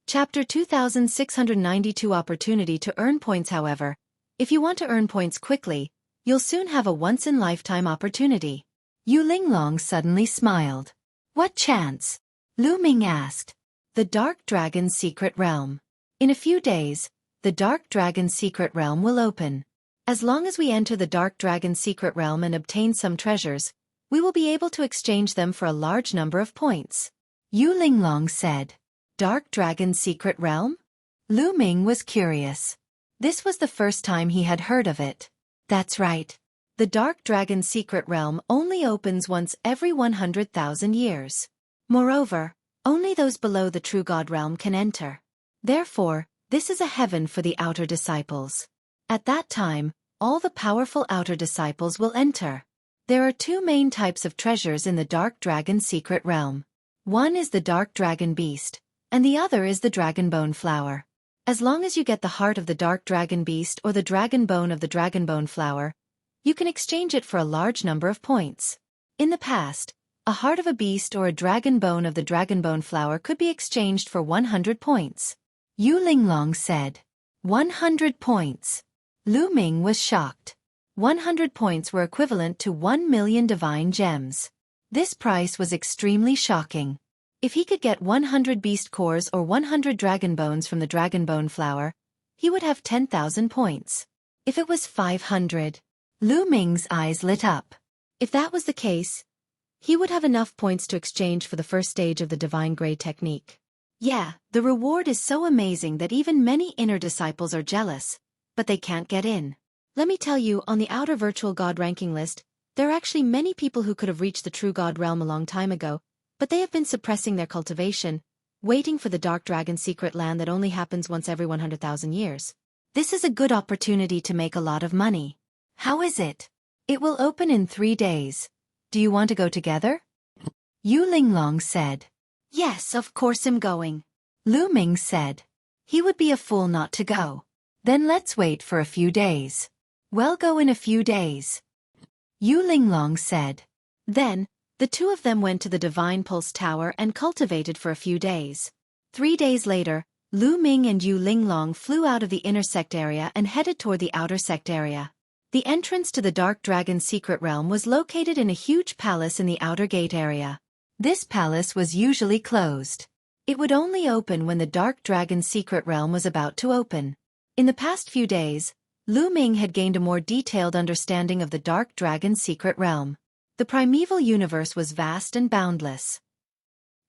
Chapter 2692 Opportunity to earn points. However, if you want to earn points quickly, you'll soon have a once-in-lifetime opportunity. Yu Linglong suddenly smiled. What chance? Lu Ming asked. The Dark Dragon's Secret Realm. In a few days, the Dark Dragon's Secret Realm will open. As long as we enter the Dark Dragon's Secret Realm and obtain some treasures, we will be able to exchange them for a large number of points. Yu Linglong said. Dark Dragon's Secret Realm? Lu Ming was curious. This was the first time he had heard of it. That's right. The Dark Dragon's Secret Realm only opens once every 100,000 years. Moreover, only those below the True God Realm can enter. Therefore, this is a heaven for the outer disciples. At that time, all the powerful outer disciples will enter. There are two main types of treasures in the Dark Dragon's Secret Realm. One is the Dark Dragon Beast, and the other is the Dragon Bone Flower. As long as you get the heart of the Dark Dragon Beast or the Dragon Bone of the Dragon Bone Flower, you can exchange it for a large number of points. In the past, a heart of a beast or a dragon bone of the Dragon Bone Flower could be exchanged for 100 points. Yu Linglong said. 100 points. Lu Ming was shocked. 100 points were equivalent to 1 million divine gems. This price was extremely shocking. If he could get 100 beast cores or 100 dragon bones from the Dragon Bone Flower, he would have 10,000 points. If it was 500, Lu Ming's eyes lit up. If that was the case, he would have enough points to exchange for the first stage of the Divine Grade technique. Yeah, the reward is so amazing that even many inner disciples are jealous, but they can't get in. Let me tell you, on the outer virtual god ranking list, there are actually many people who could have reached the True God Realm a long time ago, but they have been suppressing their cultivation, waiting for the Dark Dragon's secret land that only happens once every 100,000 years. This is a good opportunity to make a lot of money. How is it? It will open in 3 days. Do you want to go together? Yu Linglong said. Yes, of course I'm going. Lu Ming said. He would be a fool not to go. Then let's wait for a few days. We'll go in a few days. Yu Linglong said. Then, the two of them went to the Divine Pulse Tower and cultivated for a few days. 3 days later, Lu Ming and Yu Linglong flew out of the inner sect area and headed toward the outer sect area. The entrance to the Dark Dragon's Secret Realm was located in a huge palace in the outer gate area. This palace was usually closed. It would only open when the Dark Dragon's Secret Realm was about to open. In the past few days, Lu Ming had gained a more detailed understanding of the Dark Dragon's Secret Realm. The primeval universe was vast and boundless.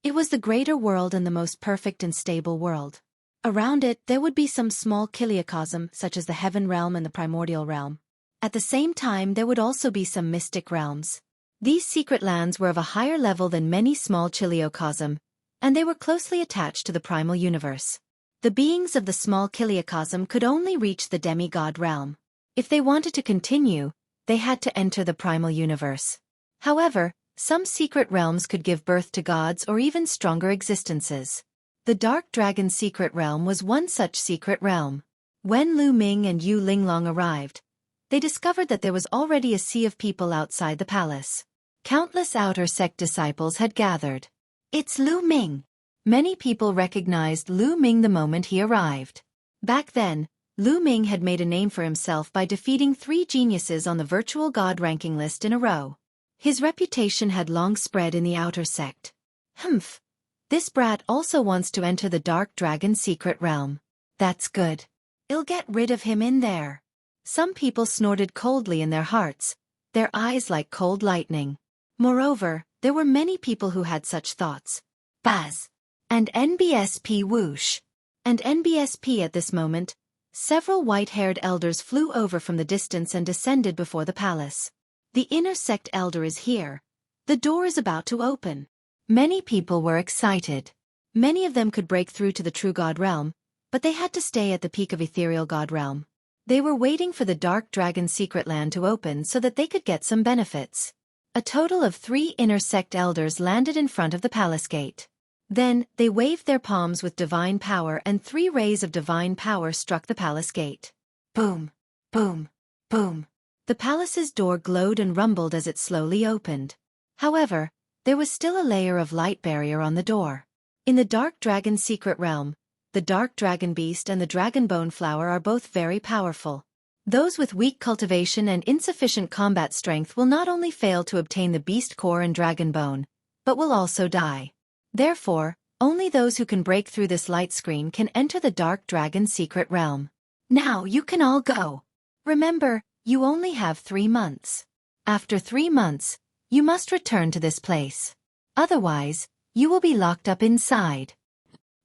It was the greater world and the most perfect and stable world. Around it, there would be some small chiliocosm, such as the Heaven Realm and the Primordial Realm. At the same time, there would also be some mystic realms. These secret lands were of a higher level than many small chiliocosm, and they were closely attached to the primal universe. The beings of the small chiliocosm could only reach the demigod realm. If they wanted to continue, they had to enter the primal universe. However, some secret realms could give birth to gods or even stronger existences. The Dark Dragon's Secret Realm was one such secret realm. When Lu Ming and Yu Linglong arrived, they discovered that there was already a sea of people outside the palace. Countless outer sect disciples had gathered. It's Lu Ming. Many people recognized Lu Ming the moment he arrived. Back then, Lu Ming had made a name for himself by defeating 3 geniuses on the virtual god ranking list in a row. His reputation had long spread in the outer sect. Humph. This brat also wants to enter the Dark Dragon's Secret Realm. That's good. I'll get rid of him in there. Some people snorted coldly in their hearts, their eyes like cold lightning. Moreover, there were many people who had such thoughts. Buzz. And NBSP whoosh. And NBSP at this moment, several white-haired elders flew over from the distance and descended before the palace. The inner sect elder is here. The door is about to open. Many people were excited. Many of them could break through to the True God Realm, but they had to stay at the peak of Ethereal God Realm. They were waiting for the Dark Dragon's Secret Land to open so that they could get some benefits. A total of 3 inner sect elders landed in front of the palace gate. Then, they waved their palms with divine power and 3 rays of divine power struck the palace gate. Boom, boom, boom. The palace's door glowed and rumbled as it slowly opened. However, there was still a layer of light barrier on the door. In the Dark Dragon's Secret Realm, the dark dragon beast and the dragon bone flower are both very powerful. Those with weak cultivation and insufficient combat strength will not only fail to obtain the beast core and dragon bone, but will also die. Therefore, only those who can break through this light screen can enter the dark dragon secret realm. Now you can all go. Remember, you only have 3 months. After 3 months, you must return to this place. Otherwise, you will be locked up inside.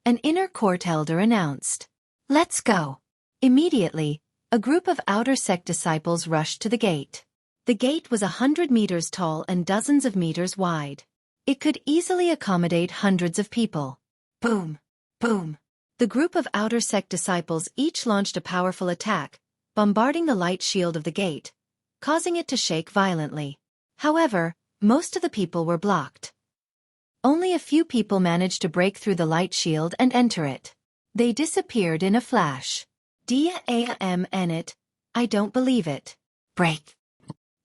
An inner court elder announced. Let's go. Immediately, a group of outer sect disciples rushed to the gate. The gate was 100 meters tall and dozens of meters wide. It could easily accommodate hundreds of people. Boom! Boom! The group of outer sect disciples each launched a powerful attack, bombarding the light shield of the gate, causing it to shake violently. However, most of the people were blocked. Only a few people managed to break through the light shield and enter it. They disappeared in a flash. It. I don't believe it. Break.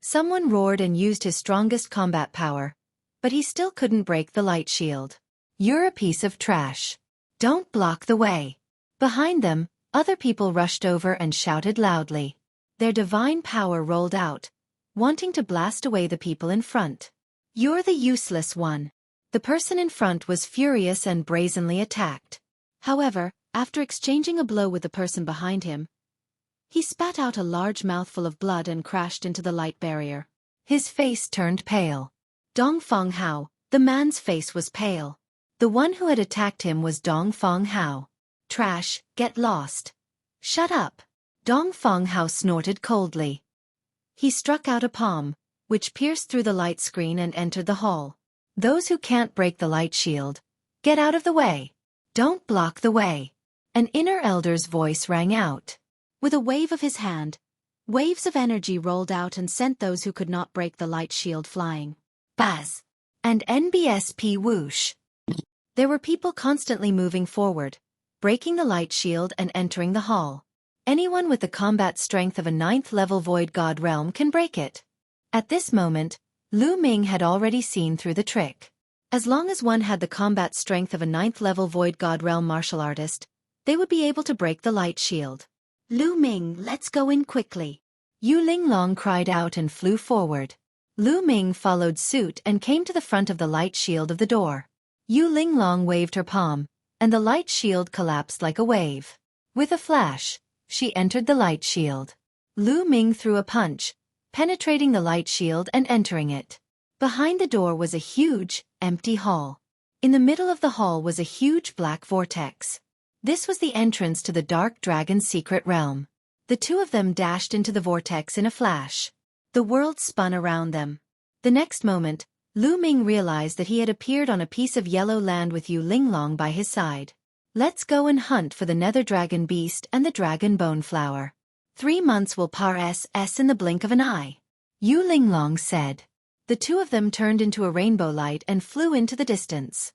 Someone roared and used his strongest combat power, but he still couldn't break the light shield. You're a piece of trash. Don't block the way. Behind them, other people rushed over and shouted loudly. Their divine power rolled out, wanting to blast away the people in front. You're the useless one. The person in front was furious and brazenly attacked. However, after exchanging a blow with the person behind him, he spat out a large mouthful of blood and crashed into the light barrier. His face turned pale. Dongfeng Hao, the man's face was pale. The one who had attacked him was Dongfeng Hao. Trash, get lost. Shut up. Dongfeng Hao snorted coldly. He struck out a palm, which pierced through the light screen and entered the hall. Those who can't break the light shield, get out of the way. Don't block the way. An inner elder's voice rang out. With a wave of his hand, waves of energy rolled out and sent those who could not break the light shield flying. Buzz! And NBSP whoosh! There were people constantly moving forward, breaking the light shield and entering the hall. Anyone with the combat strength of a 9th level Void God realm can break it. At this moment, Lu Ming had already seen through the trick. As long as one had the combat strength of a 9th level Void God realm martial artist, they would be able to break the light shield. Lu Ming, let's go in quickly. Yu Linglong cried out and flew forward. Lu Ming followed suit and came to the front of the light shield of the door. Yu Linglong waved her palm, and the light shield collapsed like a wave. With a flash, she entered the light shield. Lu Ming threw a punch, penetrating the light shield and entering it. Behind the door was a huge, empty hall. In the middle of the hall was a huge black vortex. This was the entrance to the Dark Dragon's secret realm. The two of them dashed into the vortex in a flash. The world spun around them. The next moment, Lu Ming realized that he had appeared on a piece of yellow land with Yu Linglong by his side. Let's go and hunt for the nether dragon beast and the dragon bone flower. 3 months will pass in the blink of an eye. Yu Linglong said. The two of them turned into a rainbow light and flew into the distance.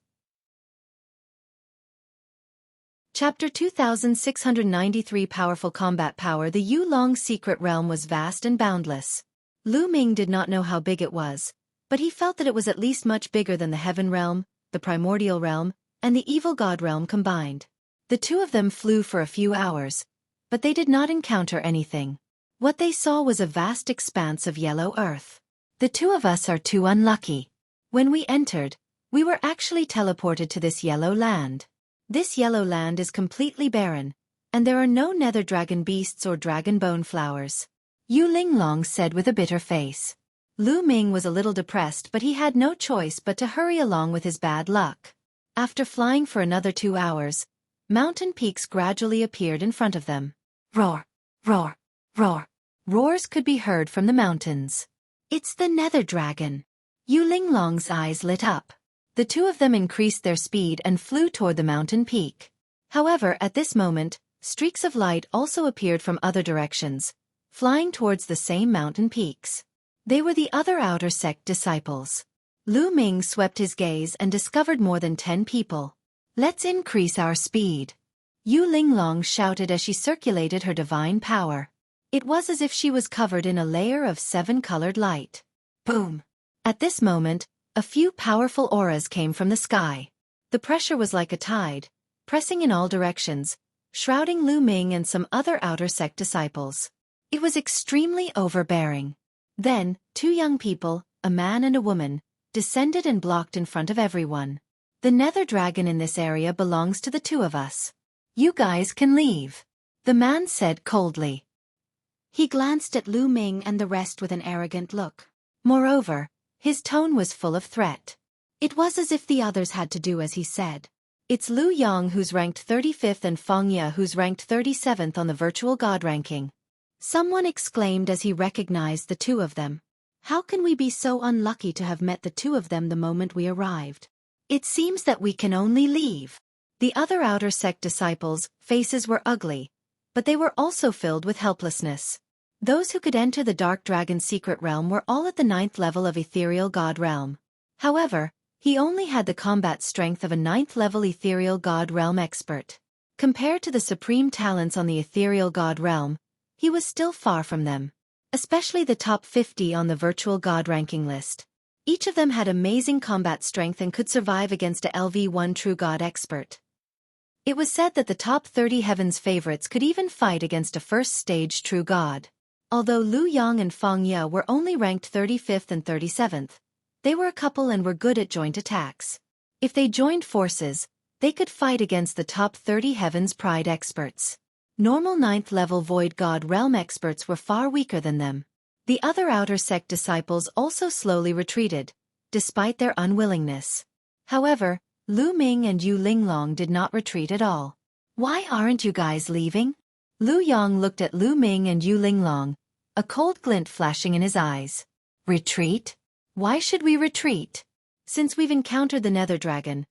Chapter 2693 Powerful Combat Power. The Yu Long secret realm was vast and boundless. Lu Ming did not know how big it was, but he felt that it was at least much bigger than the Heaven Realm, the Primordial Realm, and the Evil God Realm combined. The two of them flew for a few hours, but they did not encounter anything. What they saw was a vast expanse of yellow earth. The two of us are too unlucky. When we entered, we were actually teleported to this yellow land. This yellow land is completely barren, and there are no nether dragon beasts or dragon bone flowers. Yu Linglong said with a bitter face. Lu Ming was a little depressed, but he had no choice but to hurry along with his bad luck. After flying for another 2 hours, mountain peaks gradually appeared in front of them. Roar! Roar! Roar! Roars could be heard from the mountains. It's the nether dragon. Yu Linglong's eyes lit up. The two of them increased their speed and flew toward the mountain peak. However, at this moment, streaks of light also appeared from other directions, flying towards the same mountain peaks. They were the other outer sect disciples. Lu Ming swept his gaze and discovered more than 10 people. Let's increase our speed. Yu Linglong shouted as she circulated her divine power. It was as if she was covered in a layer of 7-colored light. Boom! At this moment, a few powerful auras came from the sky. The pressure was like a tide, pressing in all directions, shrouding Lu Ming and some other outer sect disciples. It was extremely overbearing. Then, two young people, a man and a woman, descended and blocked in front of everyone. The nether dragon in this area belongs to the two of us. You guys can leave, the man said coldly. He glanced at Lu Ming and the rest with an arrogant look. Moreover, his tone was full of threat. It was as if the others had to do as he said. It's Lu Yang who's ranked 35th and Feng Ye who's ranked 37th on the virtual god ranking. Someone exclaimed as he recognized the two of them. How can we be so unlucky to have met the two of them the moment we arrived? It seems that we can only leave. The other outer sect disciples' faces were ugly, but they were also filled with helplessness. Those who could enter the Dark Dragon's secret realm were all at the 9th level of Ethereal God Realm. However, he only had the combat strength of a 9th level Ethereal God Realm expert. Compared to the supreme talents on the Ethereal God Realm, he was still far from them. Especially the top 50 on the virtual god ranking list. Each of them had amazing combat strength and could survive against a LV1 true god expert. It was said that the top 30 heavens favorites could even fight against a first-stage true god. Although Lu Yang and Feng Ye were only ranked 35th and 37th, they were a couple and were good at joint attacks. If they joined forces, they could fight against the top 30 heavens pride experts. Normal 9th level void god realm experts were far weaker than them. The other outer sect disciples also slowly retreated, despite their unwillingness. However, Lu Ming and Yu Linglong did not retreat at all. Why aren't you guys leaving? Lu Yang looked at Lu Ming and Yu Linglong, a cold glint flashing in his eyes. Retreat? Why should we retreat? Since we've encountered the Nether Dragon,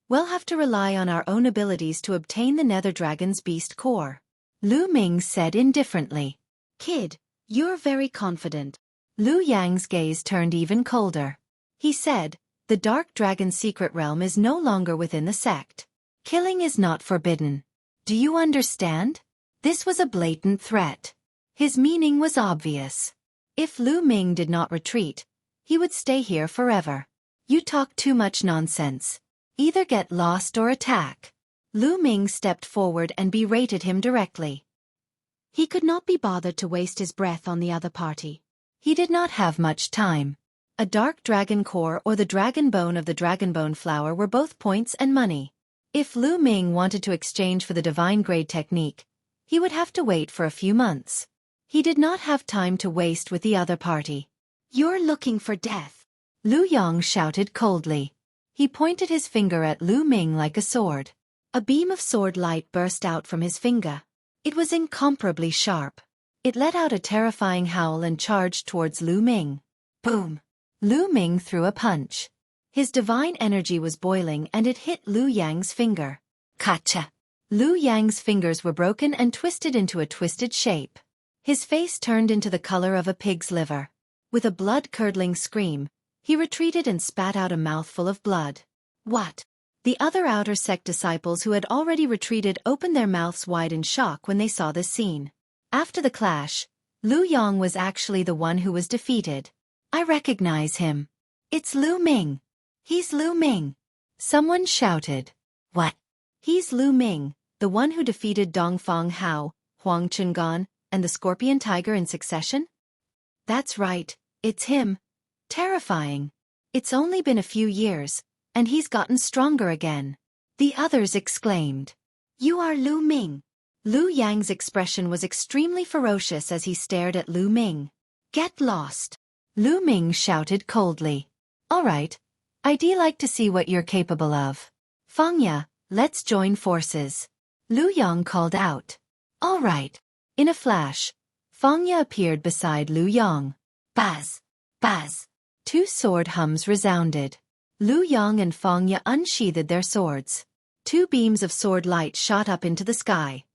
we'll have to rely on our own abilities to obtain the Nether Dragon's beast core. Lu Ming said indifferently. Kid, you're very confident. Lu Yang's gaze turned even colder. He said, the Dark Dragon's secret realm is no longer within the sect. Killing is not forbidden. Do you understand? This was a blatant threat. His meaning was obvious. If Lu Ming did not retreat, he would stay here forever. You talk too much nonsense. Either get lost or attack. Lu Ming stepped forward and berated him directly. He could not be bothered to waste his breath on the other party. He did not have much time. A dark dragon core or the dragon bone of the dragonbone flower were both points and money. If Lu Ming wanted to exchange for the divine grade technique, he would have to wait for a few months. He did not have time to waste with the other party. You're looking for death. Lu Yang shouted coldly. He pointed his finger at Lu Ming like a sword. A beam of sword light burst out from his finger. It was incomparably sharp. It let out a terrifying howl and charged towards Lu Ming. Boom! Lu Ming threw a punch. His divine energy was boiling and it hit Lu Yang's finger. Gotcha! Lu Yang's fingers were broken and twisted into a twisted shape. His face turned into the color of a pig's liver. With a blood-curdling scream, he retreated and spat out a mouthful of blood. What? The other outer sect disciples who had already retreated opened their mouths wide in shock when they saw this scene. After the clash, Lu Yang was actually the one who was defeated. I recognize him. It's Lu Ming. He's Lu Ming. Someone shouted. What? He's Lu Ming, the one who defeated Dongfang Hao, Huang Chungan, and the Scorpion Tiger in succession? That's right, it's him. Terrifying. It's only been a few years, and he's gotten stronger again. The others exclaimed. You are Lu Ming. Lu Yang's expression was extremely ferocious as he stared at Lu Ming. Get lost. Lu Ming shouted coldly. All right, I'd like to see what you're capable of. Feng Ye, let's join forces. Lu Yang called out. All right. In a flash, Feng Ye appeared beside Lu Yang. Buzz! Buzz! Two sword hums resounded. Lu Yang and Feng Ye unsheathed their swords. Two beams of sword light shot up into the sky.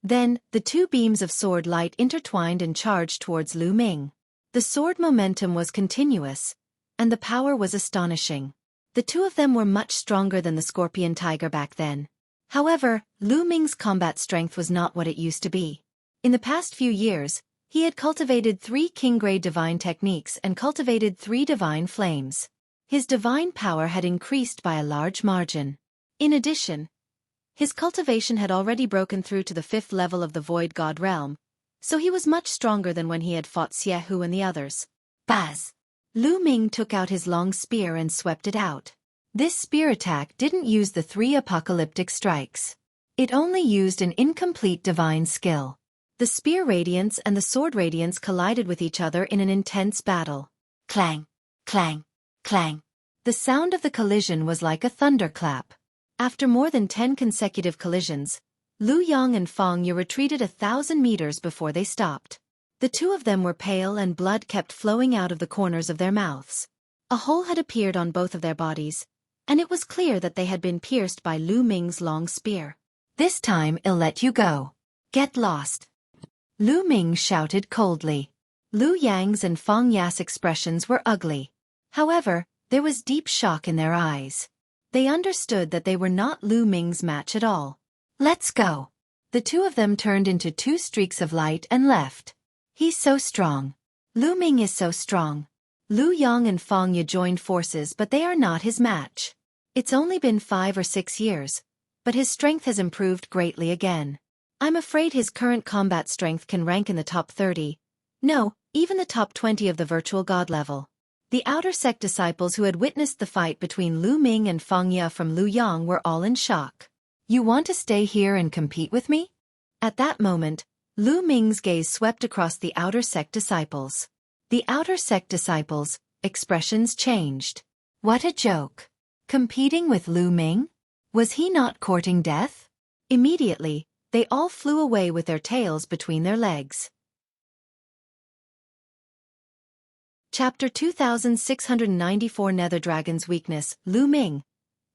Then, the two beams of sword light intertwined and charged towards Lu Ming. The sword momentum was continuous, and the power was astonishing. The two of them were much stronger than the Scorpion Tiger back then. However, Lu Ming's combat strength was not what it used to be. In the past few years, he had cultivated 3 king-grade divine techniques and cultivated 3 divine flames. His divine power had increased by a large margin. In addition, His cultivation had already broken through to the 5th level of the Void God realm, so he was much stronger than when he had fought Xueqi and the others. Buzz! Lu Ming took out his long spear and swept it out. This spear attack didn't use the 3 apocalyptic strikes. It only used an incomplete divine skill. The spear radiance and the sword radiance collided with each other in an intense battle. Clang! Clang! Clang! The sound of the collision was like a thunderclap. After more than 10 consecutive collisions, Lu Yang and Feng Ye retreated 1,000 meters before they stopped. The two of them were pale and blood kept flowing out of the corners of their mouths. A hole had appeared on both of their bodies, and it was clear that they had been pierced by Lu Ming's long spear. "This time I'll let you go. Get lost," Lu Ming shouted coldly. Lu Yang's and Feng Ye's expressions were ugly. However, there was deep shock in their eyes. They understood that they were not Lu Ming's match at all. "Let's go." The two of them turned into 2 streaks of light and left. "He's so strong. Lu Ming is so strong." Lu Yang and Feng Ye joined forces, but they are not his match. It's only been 5 or 6 years, but his strength has improved greatly again. I'm afraid his current combat strength can rank in the top 30. No, even the top 20 of the virtual god level. The outer sect disciples who had witnessed the fight between Lu Ming and Feng Ye from Lu Yang were all in shock. "You want to stay here and compete with me?" At that moment, Lu Ming's gaze swept across the outer sect disciples. The outer sect disciples' expressions changed. What a joke. Competing with Lu Ming? Was he not courting death? Immediately, they all flew away with their tails between their legs. Chapter 2694 Nether Dragon's Weakness. Lu Ming.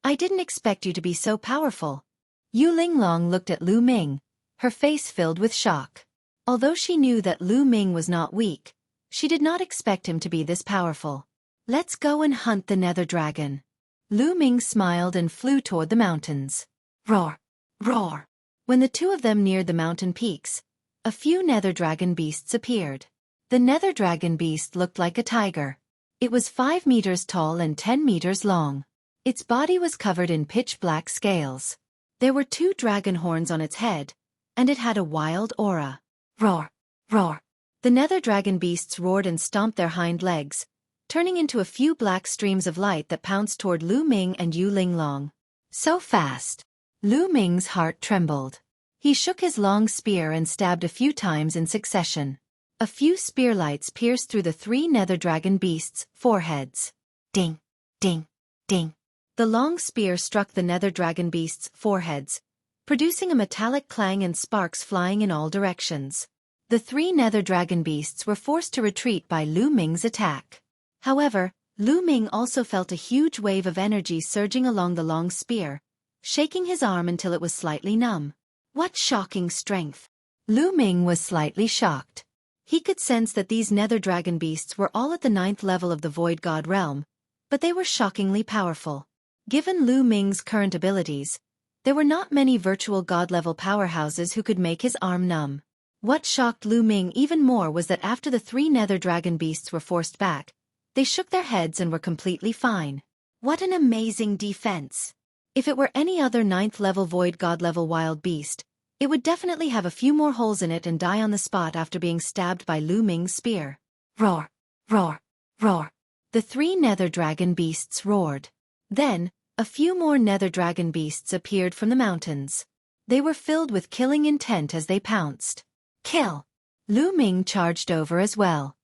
I didn't expect you to be so powerful. Yu Linglong looked at Lu Ming, her face filled with shock. Although she knew that Lu Ming was not weak, she did not expect him to be this powerful. "Let's go and hunt the Nether Dragon." Lu Ming smiled and flew toward the mountains. Roar! Roar! When the two of them neared the mountain peaks, a few Nether Dragon beasts appeared. The Nether Dragon beast looked like a tiger. It was 5 meters tall and 10 meters long. Its body was covered in pitch-black scales. There were 2 dragon horns on its head, and it had a wild aura. Roar! Roar! The Nether Dragon beasts roared and stomped their hind legs, turning into a few black streams of light that pounced toward Lu Ming and Yu Linglong. So fast! Lu Ming's heart trembled. He shook his long spear and stabbed a few times in succession. A few spear lights pierced through the 3 Nether Dragon beasts' foreheads. Ding! Ding! Ding! The long spear struck the Nether Dragon beasts' foreheads, producing a metallic clang and sparks flying in all directions. The 3 Nether Dragon beasts were forced to retreat by Lu Ming's attack. However, Lu Ming also felt a huge wave of energy surging along the long spear, shaking his arm until it was slightly numb. What shocking strength! Lu Ming was slightly shocked. He could sense that these Nether Dragon beasts were all at the 9th level of the Void God realm, but they were shockingly powerful. Given Lu Ming's current abilities, there were not many virtual god-level powerhouses who could make his arm numb. What shocked Lu Ming even more was that after the 3 Nether Dragon beasts were forced back, they shook their heads and were completely fine. What an amazing defense! If it were any other 9th level Void God level wild beast, it would definitely have a few more holes in it and die on the spot after being stabbed by Lu Ming's spear. Roar! Roar! Roar! The 3 Nether Dragon beasts roared. Then, a few more Nether Dragon beasts appeared from the mountains. They were filled with killing intent as they pounced. Kill! Lu Ming charged over as well.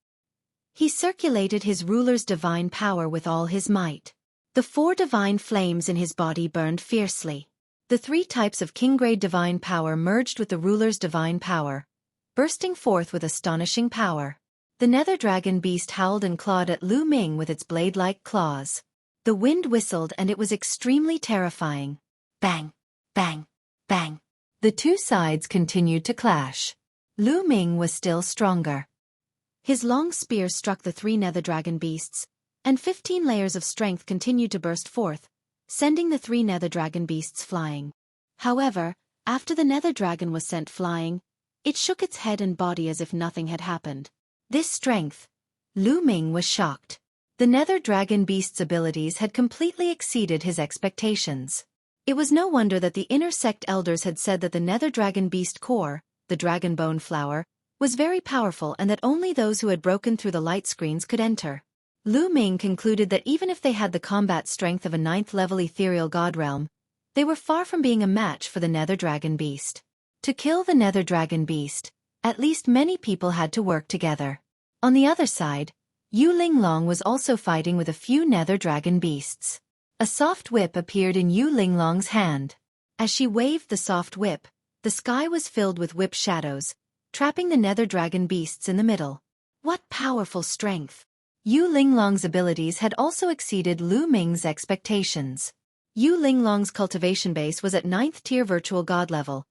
He circulated his ruler's divine power with all his might. The 4 divine flames in his body burned fiercely. The 3 types of king-grade divine power merged with the ruler's divine power, bursting forth with astonishing power. The Nether Dragon beast howled and clawed at Lu Ming with its blade-like claws. The wind whistled and it was extremely terrifying. Bang! Bang! Bang! The 2 sides continued to clash. Lu Ming was still stronger. His long spear struck the 3 Nether Dragon beasts, and 15 layers of strength continued to burst forth, sending the 3 Nether Dragon beasts flying. However, after the Nether Dragon was sent flying, it shook its head and body as if nothing had happened. This strength! Lu Ming was shocked. The Nether Dragon beast's abilities had completely exceeded his expectations. It was no wonder that the inner sect elders had said that the nether dragon beast core, the dragon bone flower, was very powerful and that only those who had broken through the light screens could enter. Lu Ming concluded that even if they had the combat strength of a 9th-level ethereal god realm, they were far from being a match for the nether dragon beast. To kill the nether dragon beast, at least many people had to work together. On the other side, Yu Linglong was also fighting with a few nether dragon beasts. A soft whip appeared in Yu Linglong's hand. As she waved the soft whip, the sky was filled with whip shadows, trapping the nether dragon beasts in the middle. What powerful strength! Yu Linglong's abilities had also exceeded Lu Ming's expectations. Yu Linglong's cultivation base was at 9th tier virtual god level,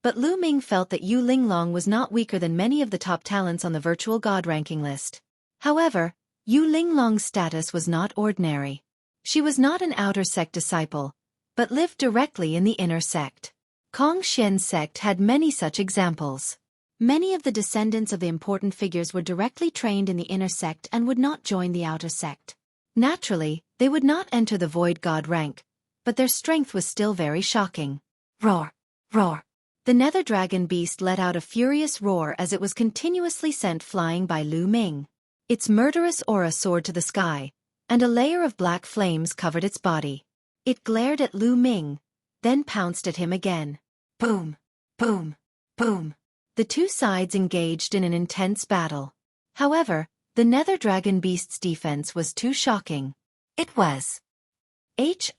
but Lu Ming felt that Yu Linglong was not weaker than many of the top talents on the virtual god ranking list. However, Yu Linglong's status was not ordinary. She was not an outer sect disciple, but lived directly in the inner sect. Kong Xian's sect had many such examples. Many of the descendants of the important figures were directly trained in the inner sect and would not join the outer sect. Naturally, they would not enter the void god rank, but their strength was still very shocking. Roar! Roar! The nether dragon beast let out a furious roar as it was continuously sent flying by Lu Ming. Its murderous aura soared to the sky, and a layer of black flames covered its body. It glared at Lu Ming, then pounced at him again. Boom! Boom! Boom! The two sides engaged in an intense battle. However, the nether dragon beast's defense was too shocking. It was hit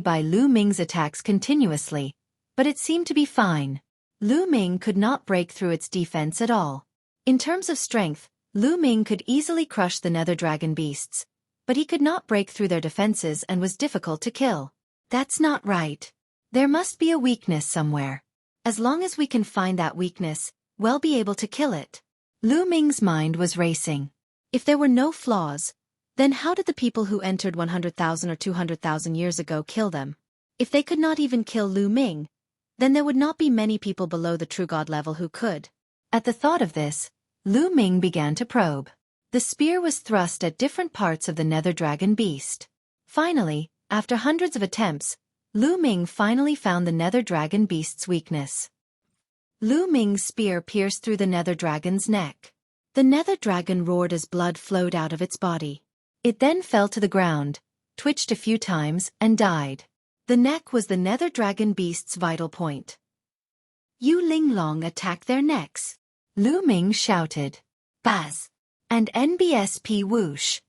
by Lu Ming's attacks continuously, but it seemed to be fine. Lu Ming could not break through its defense at all. In terms of strength, Lu Ming could easily crush the nether dragon beasts, but he could not break through their defenses and was difficult to kill. That's not right. There must be a weakness somewhere. As long as we can find that weakness, we'll be able to kill it. Lu Ming's mind was racing. If there were no flaws, then how did the people who entered 100,000 or 200,000 years ago kill them? If they could not even kill Lu Ming, then there would not be many people below the true god level who could. At the thought of this, Lu Ming began to probe. The spear was thrust at different parts of the nether dragon beast. Finally, after hundreds of attempts, Lu Ming finally found the nether dragon beast's weakness. Lu Ming's spear pierced through the nether dragon's neck. The nether dragon roared as blood flowed out of its body. It then fell to the ground, twitched a few times, and died. The neck was the nether dragon beast's vital point. Yu Linglong attacked their necks. Lu Ming shouted, "Buzz!" and NBSP whoosh.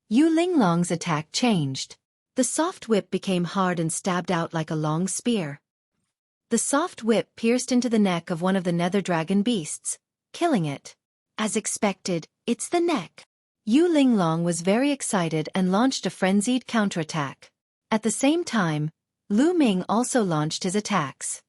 Yu Linglong's attack changed. The soft whip became hard and stabbed out like a long spear. The soft whip pierced into the neck of one of the nether dragon beasts, killing it. As expected, it's the neck. Yu Linglong was very excited and launched a frenzied counterattack. At the same time, Lu Ming also launched his attacks.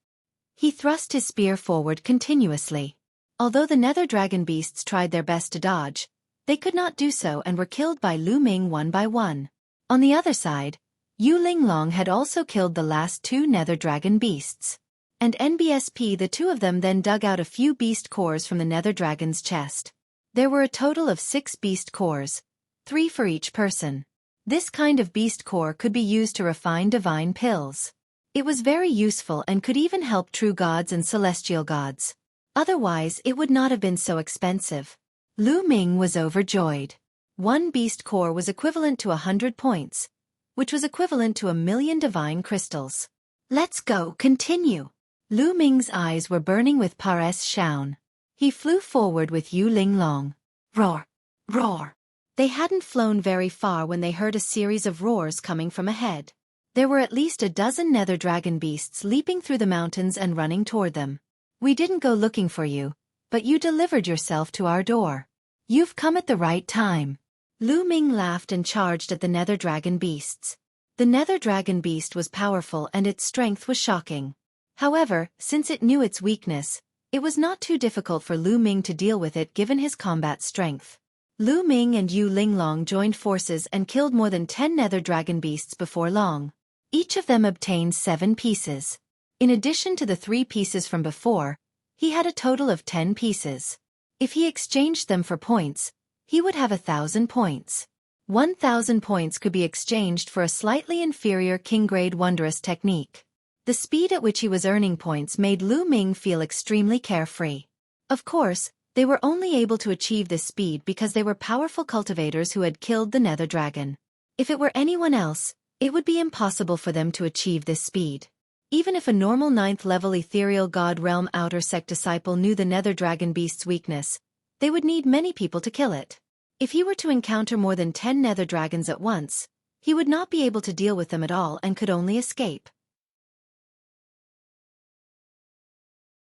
He thrust his spear forward continuously. Although the nether dragon beasts tried their best to dodge, they could not do so and were killed by Lu Ming one by one. On the other side, Yu Linglong had also killed the last two nether dragon beasts. And NBSP, the two of them then dug out a few beast cores from the nether dragon's chest. There were a total of 6 beast cores, 3 for each person. This kind of beast core could be used to refine divine pills. It was very useful and could even help true gods and celestial gods. Otherwise, it would not have been so expensive. Lu Ming was overjoyed. 1 beast core was equivalent to 100 points, which was equivalent to 1,000,000 divine crystals. Let's go, continue. Lu Ming's eyes were burning with Pares Shaun. He flew forward with Yu Linglong. Roar! Roar! They hadn't flown very far when they heard a series of roars coming from ahead. There were at least a dozen nether dragon beasts leaping through the mountains and running toward them. We didn't go looking for you, but you delivered yourself to our door. You've come at the right time. Lu Ming laughed and charged at the nether dragon beasts. The nether dragon beast was powerful and its strength was shocking. However, since it knew its weakness, it was not too difficult for Lu Ming to deal with it given his combat strength. Lu Ming and Yu Linglong joined forces and killed more than 10 nether dragon beasts before long. Each of them obtained 7 pieces. In addition to the 3 pieces from before, he had a total of 10 pieces. If he exchanged them for points, he would have 1,000 points. 1,000 points could be exchanged for a slightly inferior king-grade wondrous technique. The speed at which he was earning points made Lu Ming feel extremely carefree. Of course, they were only able to achieve this speed because they were powerful cultivators who had killed the Nether Dragon. If it were anyone else, it would be impossible for them to achieve this speed. Even if a normal 9th-level ethereal god realm outer sect disciple knew the Nether Dragon beast's weakness, they would need many people to kill it. If he were to encounter more than 10 Nether Dragons at once, he would not be able to deal with them at all and could only escape.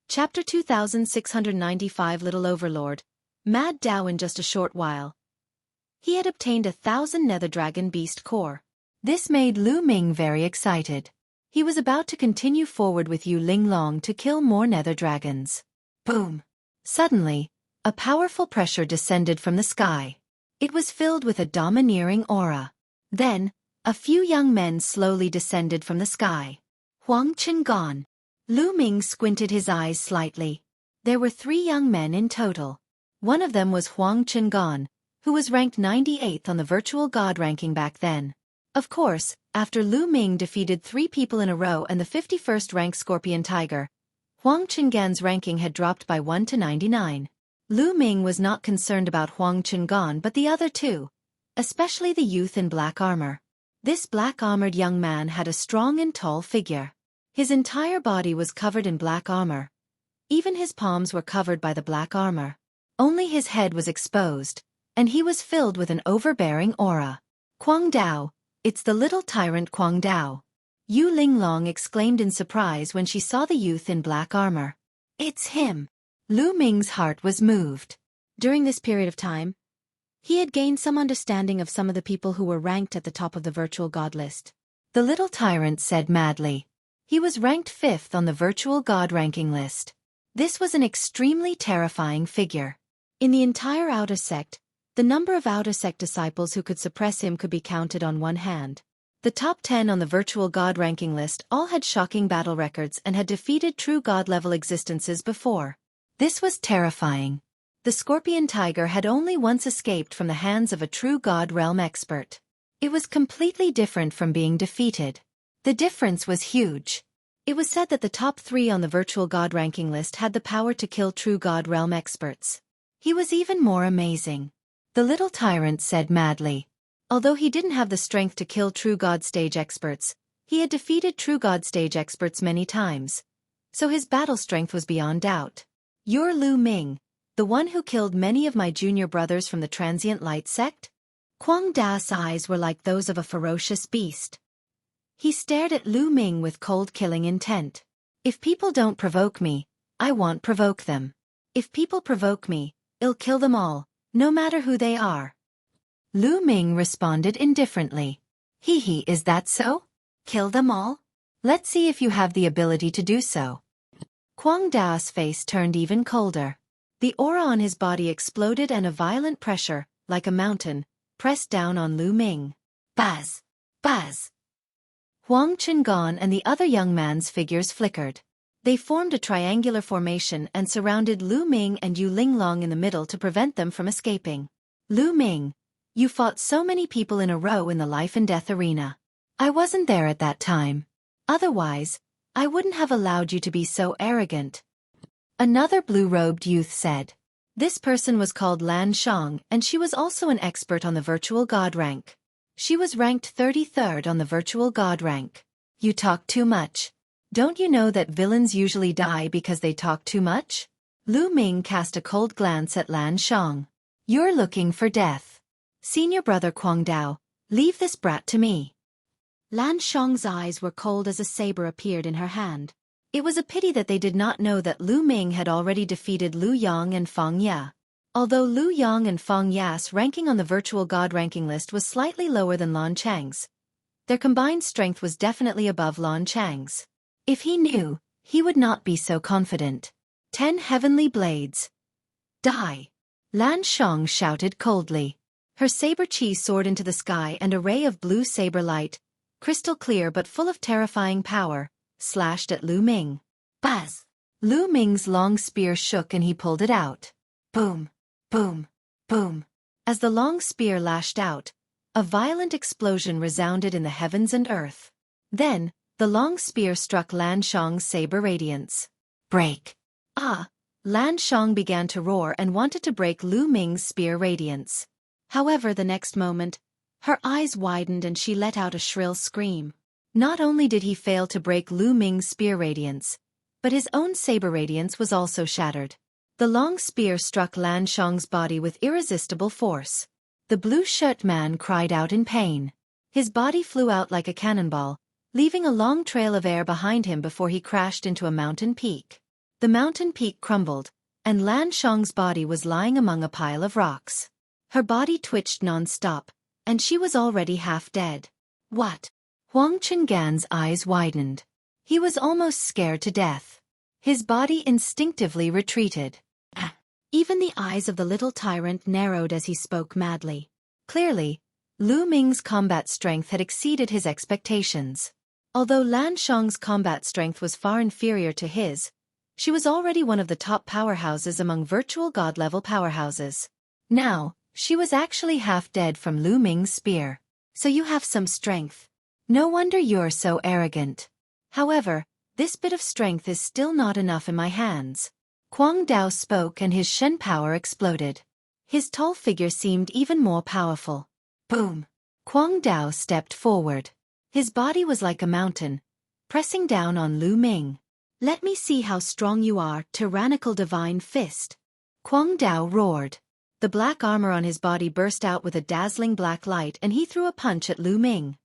Chapter 2695 Little Overlord, Mad Dao. In just a short while, he had obtained 1,000 Nether Dragon Beast Core. This made Lu Ming very excited. He was about to continue forward with Yu Linglong to kill more Nether Dragons. Boom! Suddenly, a powerful pressure descended from the sky. It was filled with a domineering aura. Then, a few young men slowly descended from the sky. Huang Qingan. Lu Ming squinted his eyes slightly. There were 3 young men in total. One of them was Huang Qingan, who was ranked 98th on the virtual god ranking back then. Of course, after Lu Ming defeated 3 people in a row and the 51st rank Scorpion Tiger, Huang Qingan's ranking had dropped by 1 to 99. Lu Ming was not concerned about Huang Qingan but the other 2, especially the youth in black armor. This black-armored young man had a strong and tall figure. His entire body was covered in black armor. Even his palms were covered by the black armor. Only his head was exposed, and he was filled with an overbearing aura. Kuang Dao, it's the little tyrant Kuang Dao. Yu Linglong exclaimed in surprise when she saw the youth in black armor. It's him. Lu Ming's heart was moved. During this period of time, he had gained some understanding of some of the people who were ranked at the top of the virtual god list. The little tyrant said madly. He was ranked 5th on the virtual god ranking list. This was an extremely terrifying figure. In the entire outer sect, the number of outer sect disciples who could suppress him could be counted on one hand. The top 10 on the virtual god ranking list all had shocking battle records and had defeated true god-level existences before. This was terrifying. The Scorpion Tiger had only once escaped from the hands of a true god realm expert. It was completely different from being defeated. The difference was huge. It was said that the top 3 on the virtual god ranking list had the power to kill true god realm experts. He was even more amazing. The little tyrant said madly. Although he didn't have the strength to kill true god stage experts, he had defeated true god stage experts many times. So his battle strength was beyond doubt. You're Lu Ming, the one who killed many of my junior brothers from the transient light sect? Kuang Dao's eyes were like those of a ferocious beast. He stared at Lu Ming with cold killing intent. If people don't provoke me, I won't provoke them. If people provoke me, I'll kill them all, no matter who they are. Lu Ming responded indifferently. Hee, is that so? Kill them all? Let's see if you have the ability to do so. Kuang Dao's face turned even colder. The aura on his body exploded and a violent pressure, like a mountain, pressed down on Lu Ming. Buzz! Buzz! Huang Qingan and the other young man's figures flickered. They formed a triangular formation and surrounded Lu Ming and Yu Linglong in the middle to prevent them from escaping. Lu Ming, you fought so many people in a row in the life and death arena. I wasn't there at that time. Otherwise, I wouldn't have allowed you to be so arrogant. Another blue-robed youth said. This person was called Lan Shang and she was also an expert on the virtual god rank. She was ranked 33rd on the virtual god rank. You talk too much. Don't you know that villains usually die because they talk too much? Lu Ming cast a cold glance at Lan Shang. You're looking for death. Senior brother Kuang Dao, leave this brat to me. Lan Shang's eyes were cold as a saber appeared in her hand. It was a pity that they did not know that Lu Ming had already defeated Lu Yang and Feng Ya. Although Lu Yang and Feng Ya's ranking on the virtual god ranking list was slightly lower than Lan Chang's, their combined strength was definitely above Lan Chang's. If he knew, he would not be so confident. 10 heavenly blades. Die! Lan Shang shouted coldly. Her saber chi soared into the sky and a ray of blue saber light, crystal clear but full of terrifying power, slashed at Lu Ming. Buzz! Lu Ming's long spear shook and he pulled it out. Boom! Boom! Boom! As the long spear lashed out, A violent explosion resounded in the heavens and earth. Then, the long spear struck Lan Shang's saber radiance. Break! Ah! Lan Shang began to roar and wanted to break Lu Ming's spear radiance. However, the next moment, her eyes widened and she let out a shrill scream. Not only did he fail to break Lu Ming's spear radiance, but his own saber radiance was also shattered. The long spear struck Lan Shang's body with irresistible force. The blue-shirt man cried out in pain. His body flew out like a cannonball, leaving a long trail of air behind him before he crashed into a mountain peak. The mountain peak crumbled, and Lan Shang's body was lying among a pile of rocks. Her body twitched non-stop, and she was already half dead. What? Huang Chengan's eyes widened. He was almost scared to death. His body instinctively retreated. Even the eyes of the little tyrant narrowed as he spoke madly. Clearly, Lu Ming's combat strength had exceeded his expectations. Although Lan Shang's combat strength was far inferior to his, she was already one of the top powerhouses among virtual god-level powerhouses. Now, she was actually half dead from Lu Ming's spear. So you have some strength. No wonder you're so arrogant. However, this bit of strength is still not enough in my hands. Kwang Dao spoke and his Shen power exploded. His tall figure seemed even more powerful. Boom! Kwang Dao stepped forward. His body was like a mountain, pressing down on Lu Ming. Let me see how strong you are, tyrannical divine fist. Kwang Dao roared. The black armor on his body burst out with a dazzling black light and he threw a punch at Lu Ming.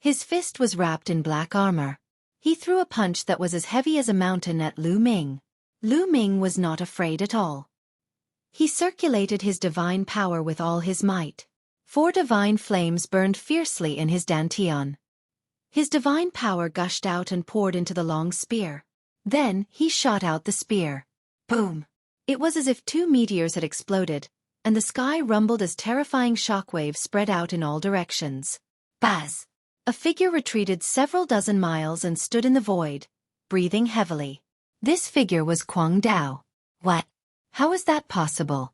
His fist was wrapped in black armor. He threw a punch that was as heavy as a mountain at Lu Ming. Lu Ming was not afraid at all. He circulated his divine power with all his might. 4 divine flames burned fiercely in his dantian. His divine power gushed out and poured into the long spear. Then, he shot out the spear. Boom! It was as if 2 meteors had exploded, and the sky rumbled as terrifying shockwaves spread out in all directions. Buzz! A figure retreated several dozen miles and stood in the void, breathing heavily. This figure was Kwang Dao. What? How is that possible?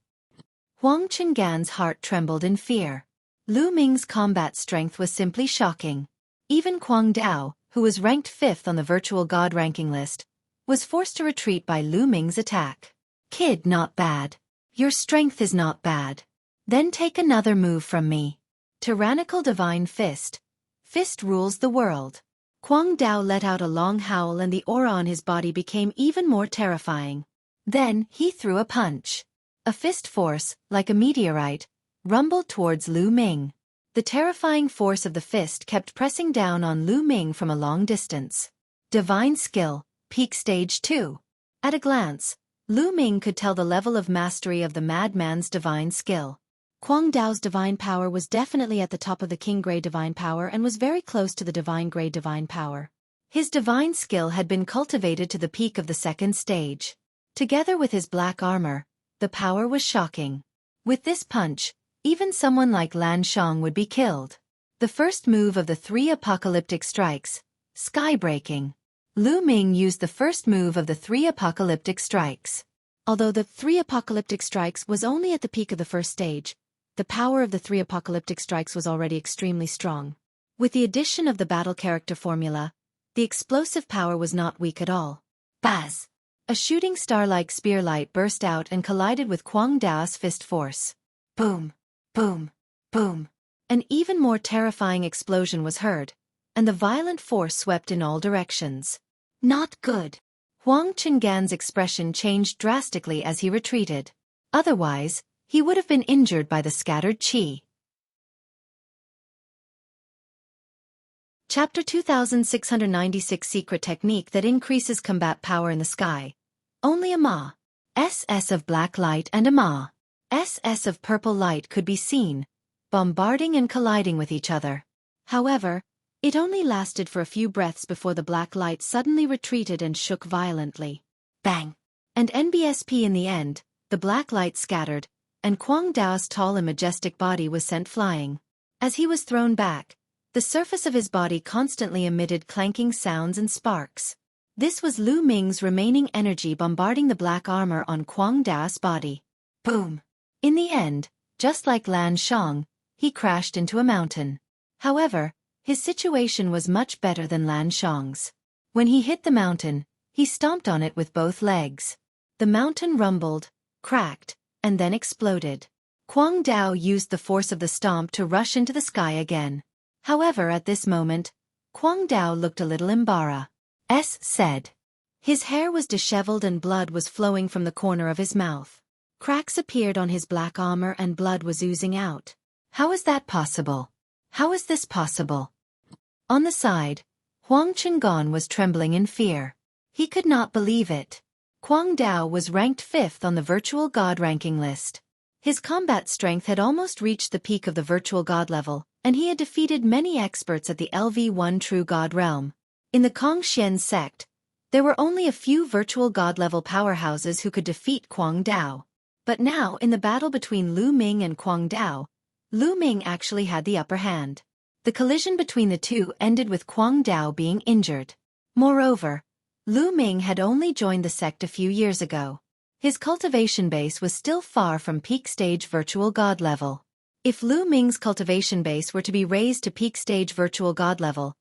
Huang Chengan's heart trembled in fear. Lu Ming's combat strength was simply shocking. Even Kwang Dao, who was ranked 5th on the virtual god ranking list, was forced to retreat by Lu Ming's attack. Kid, not bad. Your strength is not bad. Then take another move from me. Tyrannical divine fist. Fist rules the world. Kwang Dao let out a long howl and the aura on his body became even more terrifying. Then, he threw a punch. A fist force, like a meteorite, rumbled towards Lu Ming. The terrifying force of the fist kept pressing down on Lu Ming from a long distance. Divine skill, peak stage 2. At a glance, Lu Ming could tell the level of mastery of the madman's divine skill. Kwang Dao's divine power was definitely at the top of the King Grade divine power and was very close to the divine grade divine power. His divine skill had been cultivated to the peak of the 2nd stage. Together with his black armor, the power was shocking. With this punch, even someone like Lan Shang would be killed. The first move of the 3 apocalyptic strikes, sky-breaking. Lu Ming used the first move of the 3 apocalyptic strikes. Although the 3 apocalyptic strikes was only at the peak of the 1st stage, the power of the 3 apocalyptic strikes was already extremely strong. With the addition of the battle character formula, the explosive power was not weak at all. Buzz! A shooting star-like spear light burst out and collided with Kwang Dao's fist force. Boom! Boom! Boom! An even more terrifying explosion was heard, and the violent force swept in all directions. Not good! Huang Chengan's expression changed drastically as he retreated. Otherwise, he would have been injured by the scattered qi. Chapter 2696 Secret Technique that increases combat power in the sky. Only a Ma. SS of black light and a Ma. SS of purple light could be seen, bombarding and colliding with each other. However, it only lasted for a few breaths before the black light suddenly retreated and shook violently. Bang! And NBSP in the end, the black light scattered, and Kwang Dao's tall and majestic body was sent flying. As he was thrown back, the surface of his body constantly emitted clanking sounds and sparks. This was Lu Ming's remaining energy bombarding the black armor on Kwang Dao's body. Boom! In the end, just like Lan Shang, he crashed into a mountain. However, his situation was much better than Lan Shang's. When he hit the mountain, he stomped on it with both legs. The mountain rumbled, cracked, and then exploded. Kwang Dao used the force of the stomp to rush into the sky again. However, at this moment, Kwang Dao looked a little embarrassed. Said. His hair was disheveled and blood was flowing from the corner of his mouth. Cracks appeared on his black armor and blood was oozing out. How is that possible? How is this possible? On the side, Huang Chengon was trembling in fear. He could not believe it. Kwang Dao was ranked 5th on the virtual god ranking list. His combat strength had almost reached the peak of the virtual god level, and he had defeated many experts at the LV1 True God realm. In the Kongxian sect, there were only a few virtual god-level powerhouses who could defeat Kwang Dao. But now, in the battle between Lu Ming and Kwang Dao, Lu Ming actually had the upper hand. The collision between the two ended with Kwang Dao being injured. Moreover, Lu Ming had only joined the sect a few years ago. His cultivation base was still far from peak stage virtual god level. If Lu Ming's cultivation base were to be raised to peak stage virtual god level,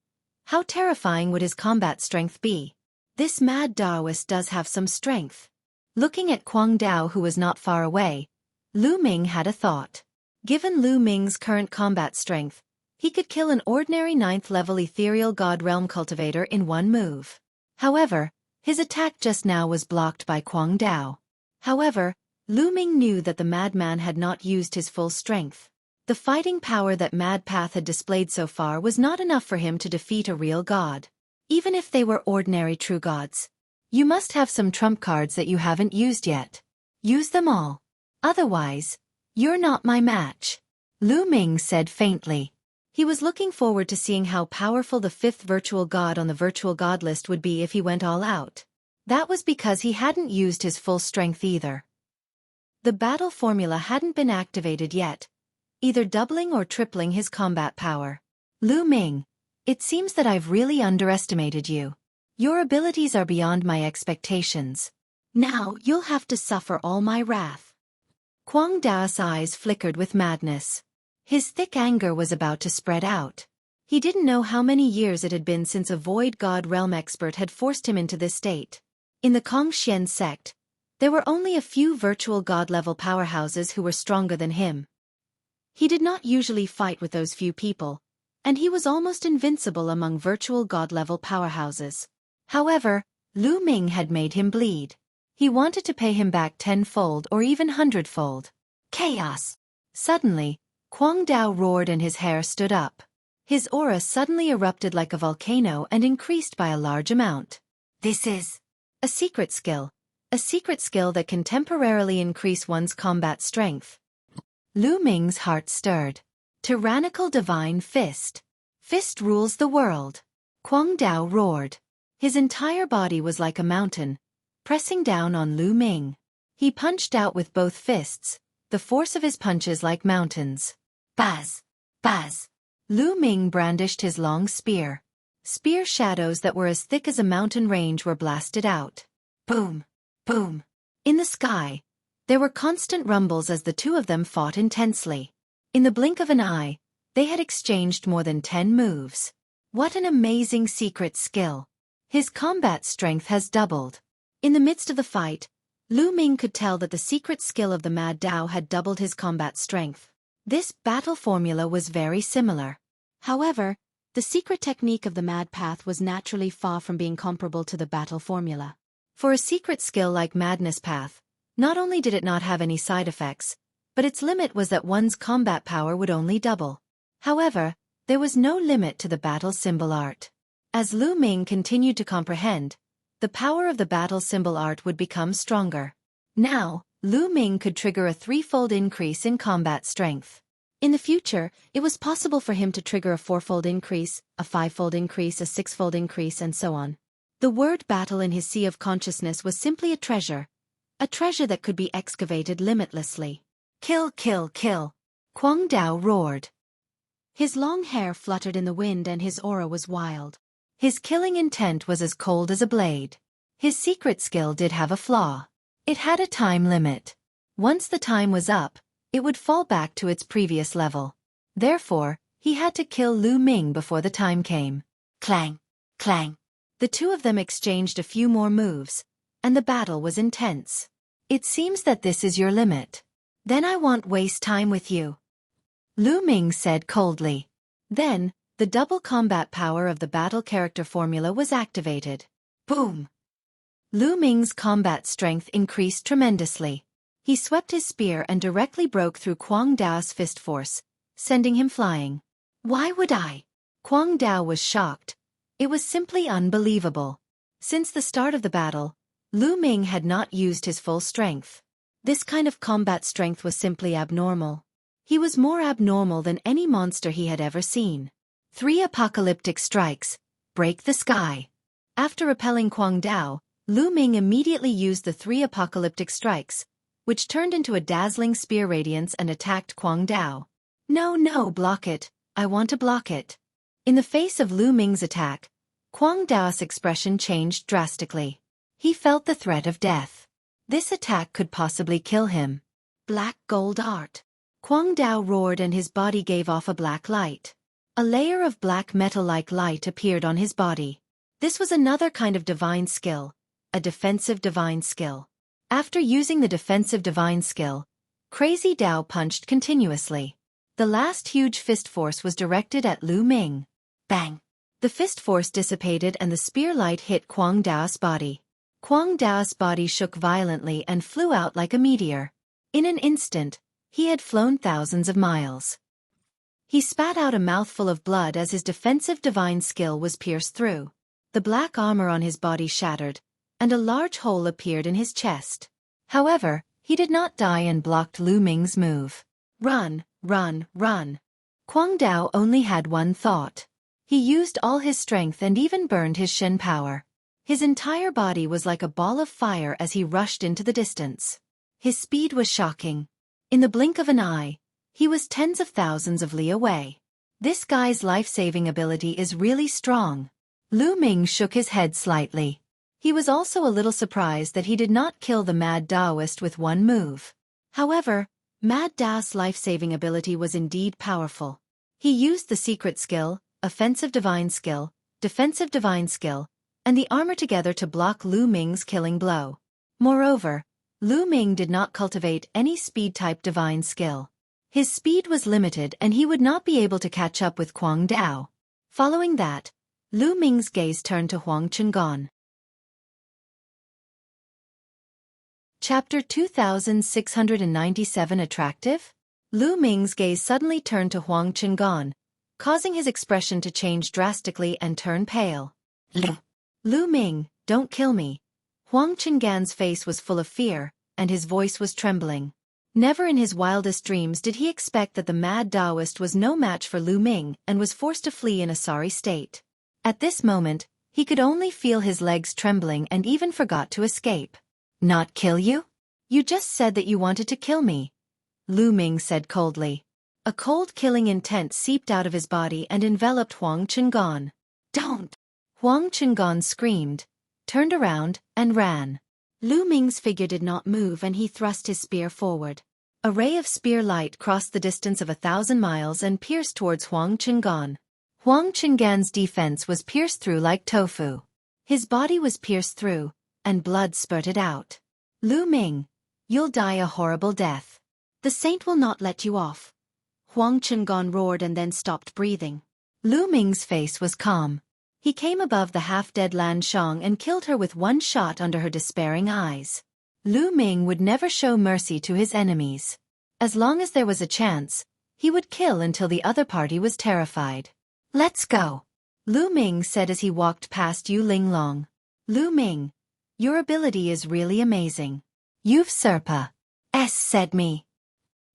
how terrifying would his combat strength be? This mad Taoist does have some strength. Looking at Kwang Dao, who was not far away, Lu Ming had a thought. Given Lu Ming's current combat strength, he could kill an ordinary 9th-level ethereal god realm cultivator in one move. However, his attack just now was blocked by Kwang Dao. However, Lu Ming knew that the madman had not used his full strength. The fighting power that Mad Path had displayed so far was not enough for him to defeat a real god. Even if they were ordinary true gods. You must have some trump cards that you haven't used yet. Use them all. Otherwise, you're not my match. Lu Ming said faintly. He was looking forward to seeing how powerful the 5th virtual god on the virtual god list would be if he went all out. That was because he hadn't used his full strength either. The battle formula hadn't been activated yet, either doubling or tripling his combat power. Lu Ming, it seems that I've really underestimated you. Your abilities are beyond my expectations. Now you'll have to suffer all my wrath. Kwang Dao's eyes flickered with madness. His thick anger was about to spread out. He didn't know how many years it had been since a void god realm expert had forced him into this state. In the Kongxian sect, there were only a few virtual god-level powerhouses who were stronger than him. He did not usually fight with those few people, and he was almost invincible among virtual god-level powerhouses. However, Lu Ming had made him bleed. He wanted to pay him back 10-fold or even 100-fold. Chaos! Suddenly, Kwang Dao roared and his hair stood up. His aura suddenly erupted like a volcano and increased by a large amount. This is a secret skill that can temporarily increase one's combat strength. Lu Ming's heart stirred. Tyrannical Divine Fist. Fist rules the world. Kwang Dao roared. His entire body was like a mountain, pressing down on Lu Ming. He punched out with both fists, the force of his punches like mountains. Buzz! Buzz! Lu Ming brandished his long spear. Spear shadows that were as thick as a mountain range were blasted out. Boom! Boom! In the sky, there were constant rumbles as the two of them fought intensely. In the blink of an eye, they had exchanged more than 10 moves. What an amazing secret skill! His combat strength has doubled. In the midst of the fight, Lu Ming could tell that the secret skill of the Mad Dao had doubled his combat strength. This battle formula was very similar. However, the secret technique of the Mad Path was naturally far from being comparable to the battle formula. For a secret skill like Madness Path, not only did it not have any side effects, but its limit was that one's combat power would only double. However, there was no limit to the battle symbol art. As Lu Ming continued to comprehend, the power of the battle symbol art would become stronger. Now, Lu Ming could trigger a 3-fold increase in combat strength. In the future, it was possible for him to trigger a 4-fold increase, a 5-fold increase, a 6-fold increase, and so on. The word battle in his sea of consciousness was simply a treasure that could be excavated limitlessly. Kill, kill, kill! Kwang Dao roared. His long hair fluttered in the wind and his aura was wild. His killing intent was as cold as a blade. His secret skill did have a flaw. It had a time limit. Once the time was up, it would fall back to its previous level. Therefore, he had to kill Lu Ming before the time came. Clang! Clang! The two of them exchanged a few more moves, and the battle was intense. It seems that this is your limit. Then I won't waste time with you, Lu Ming said coldly. Then, the double combat power of the battle character formula was activated. Boom! Lu Ming's combat strength increased tremendously. He swept his spear and directly broke through Quang Dao's fist force, sending him flying. Why would I? Quang Dao was shocked. It was simply unbelievable. Since the start of the battle, Lu Ming had not used his full strength. This kind of combat strength was simply abnormal. He was more abnormal than any monster he had ever seen. 3 apocalyptic strikes. Break the sky. After repelling Quang Dao, Lu Ming immediately used the 3 apocalyptic strikes, which turned into a dazzling spear radiance and attacked Quang Dao. No, block it. I want to block it. In the face of Lu Ming's attack, Quang Dao's expression changed drastically. He felt the threat of death. This attack could possibly kill him. Black gold art. Quang Dao roared and his body gave off a black light. A layer of black metal-like light appeared on his body. This was another kind of divine skill, a defensive divine skill. After using the defensive divine skill, Crazy Dao punched continuously. The last huge fist force was directed at Lu Ming. Bang! The fist force dissipated and the spear light hit Quang Dao's body. Quang Dao's body shook violently and flew out like a meteor. In an instant, he had flown thousands of miles. He spat out a mouthful of blood as his defensive divine skill was pierced through. The black armor on his body shattered, and a large hole appeared in his chest. However, he did not die and blocked Lu Ming's move. Run, run, run. Quang Dao only had one thought. He used all his strength and even burned his Shen power. His entire body was like a ball of fire as he rushed into the distance. His speed was shocking. In the blink of an eye, he was tens of thousands of li away. This guy's life-saving ability is really strong. Lu Ming shook his head slightly. He was also a little surprised that he did not kill the Mad Daoist with one move. However, Mad Dao's life-saving ability was indeed powerful. He used the secret skill, offensive divine skill, defensive divine skill, and the armor together to block Lu Ming's killing blow. Moreover, Lu Ming did not cultivate any speed-type divine skill. His speed was limited and he would not be able to catch up with Quang Dao. Following that, Lu Ming's gaze turned to Huang Chengan. Chapter 2697 Attractive? Lu Ming's gaze suddenly turned to Huang Chengan, causing his expression to change drastically and turn pale. Lu Ming, don't kill me. Huang Chengan's face was full of fear, and his voice was trembling. Never in his wildest dreams did he expect that the Mad Daoist was no match for Lu Ming and was forced to flee in a sorry state. At this moment, he could only feel his legs trembling and even forgot to escape. Not kill you? You just said that you wanted to kill me, Lu Ming said coldly. A cold killing intent seeped out of his body and enveloped Huang Chengan. Don't! Huang Chengan screamed, turned around, and ran. Lu Ming's figure did not move and he thrust his spear forward. A ray of spear light crossed the distance of 1,000 miles and pierced towards Huang Chengan. Huang Chengan's defense was pierced through like tofu. His body was pierced through, and blood spurted out. Lu Ming, you'll die a horrible death. The saint will not let you off. Huang Chengan roared and then stopped breathing. Lu Ming's face was calm. He came above the half-dead Lan Shang and killed her with one shot under her despairing eyes. Lu Ming would never show mercy to his enemies. As long as there was a chance, he would kill until the other party was terrified. Let's go, Lu Ming said as he walked past Yu Linglong. Lu Ming, your ability is really amazing. You've Serpa. Said me.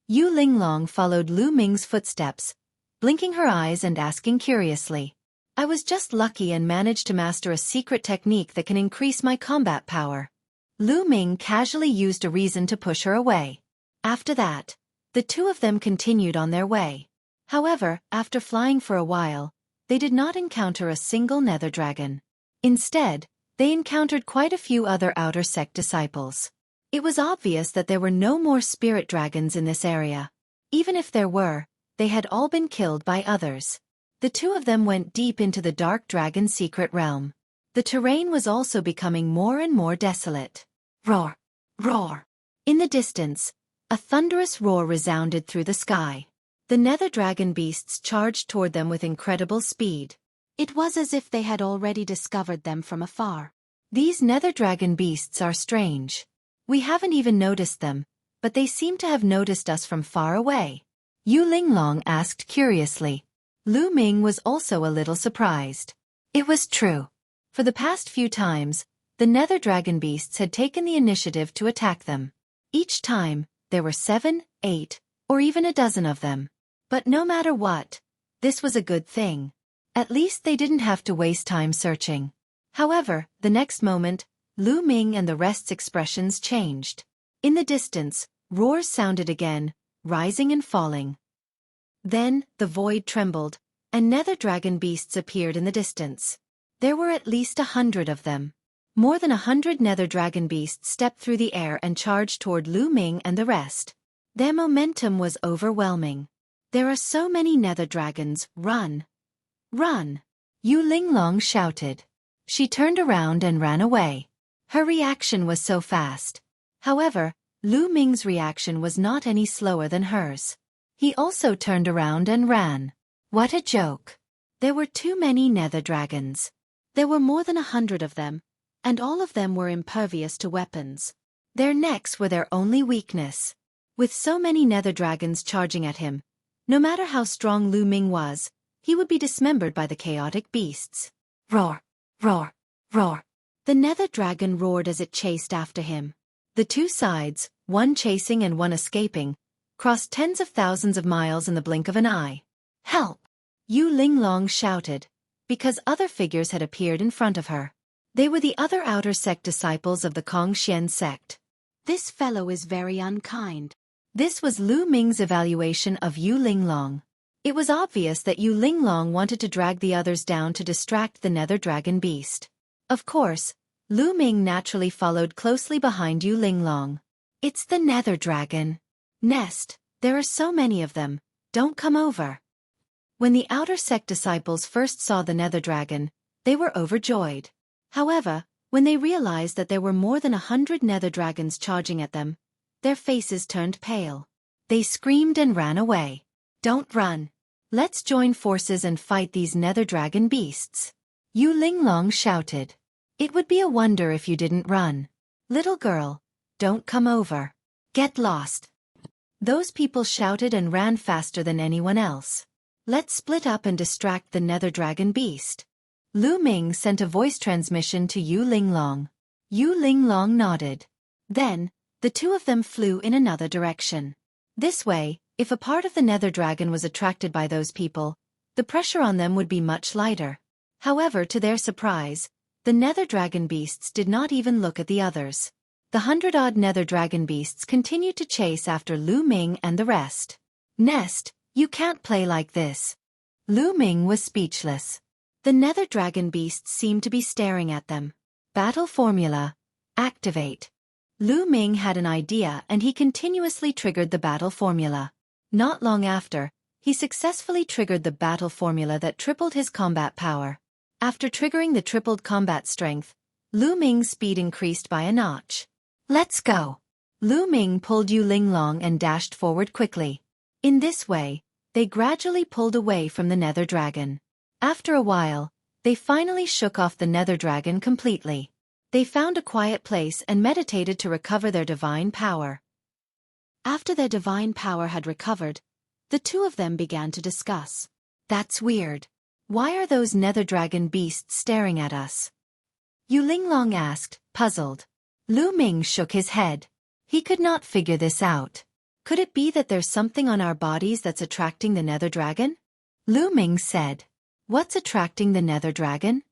Yu Linglong followed Lu Ming's footsteps, blinking her eyes and asking curiously. I was just lucky and managed to master a secret technique that can increase my combat power. Lu Ming casually used a reason to push her away. After that, the two of them continued on their way. However, after flying for a while, they did not encounter a single nether dragon. Instead, they encountered quite a few other outer sect disciples. It was obvious that there were no more spirit dragons in this area. Even if there were, they had all been killed by others. The two of them went deep into the dark dragon's secret realm. The terrain was also becoming more and more desolate. Roar! Roar! In the distance, a thunderous roar resounded through the sky. The nether dragon beasts charged toward them with incredible speed. It was as if they had already discovered them from afar. These nether dragon beasts are strange. We haven't even noticed them, but they seem to have noticed us from far away. Yu Linglong asked curiously. Lu Ming was also a little surprised. It was true. For the past few times, the nether dragon beasts had taken the initiative to attack them. Each time, there were 7, 8, or even a dozen of them. But no matter what, this was a good thing. At least they didn't have to waste time searching. However, the next moment, Lu Ming and the rest's expressions changed. In the distance, roars sounded again, rising and falling. Then, the void trembled, and nether dragon beasts appeared in the distance. There were at least 100 of them. More than 100 nether dragon beasts stepped through the air and charged toward Lu Ming and the rest. Their momentum was overwhelming. There are so many nether dragons, run! Run! Yu Linglong shouted. She turned around and ran away. Her reaction was so fast. However, Lu Ming's reaction was not any slower than hers. He also turned around and ran. What a joke! There were too many nether dragons. There were more than 100 of them, and all of them were impervious to weapons. Their necks were their only weakness. With so many nether dragons charging at him, no matter how strong Lu Ming was, he would be dismembered by the chaotic beasts. Roar! Roar! Roar! The nether dragon roared as it chased after him. The two sides, one chasing and one escaping, crossed tens of thousands of miles in the blink of an eye. Help! Yu Linglong shouted, because other figures had appeared in front of her. They were the other outer sect disciples of the Kongxian sect. This fellow is very unkind. This was Lu Ming's evaluation of Yu Linglong. It was obvious that Yu Linglong wanted to drag the others down to distract the nether dragon beast. Of course, Lu Ming naturally followed closely behind Yu Linglong. It's the nether dragon. Nest, there are so many of them, don't come over. When the outer sect disciples first saw the nether dragon, they were overjoyed. However, when they realized that there were more than 100 nether dragons charging at them, their faces turned pale. They screamed and ran away. Don't run. Let's join forces and fight these nether dragon beasts. Yu Linglong shouted. It would be a wonder if you didn't run. Little girl, don't come over. Get lost. Those people shouted and ran faster than anyone else. Let's split up and distract the nether dragon beast. Lu Ming sent a voice transmission to Yu Linglong. Yu Linglong nodded. Then, the two of them flew in another direction. This way, if a part of the nether dragon was attracted by those people, the pressure on them would be much lighter. However, to their surprise, the nether dragon beasts did not even look at the others. The 100-odd nether dragon beasts continued to chase after Lu Ming and the rest. Nest, you can't play like this. Lu Ming was speechless. The nether dragon beasts seemed to be staring at them. Battle formula. Activate. Lu Ming had an idea and he continuously triggered the battle formula. Not long after, he successfully triggered the battle formula that tripled his combat power. After triggering the tripled combat strength, Lu Ming's speed increased by a notch. Let's go. Lu Ming pulled Yu Linglong and dashed forward quickly. In this way, they gradually pulled away from the nether dragon. After a while, they finally shook off the nether dragon completely. They found a quiet place and meditated to recover their divine power. After their divine power had recovered, the two of them began to discuss. That's weird. Why are those nether dragon beasts staring at us? Yu Linglong asked, puzzled. Lu Ming shook his head. He could not figure this out. Could it be that there's something on our bodies that's attracting the nether dragon? Lu Ming said. What's attracting the nether dragon?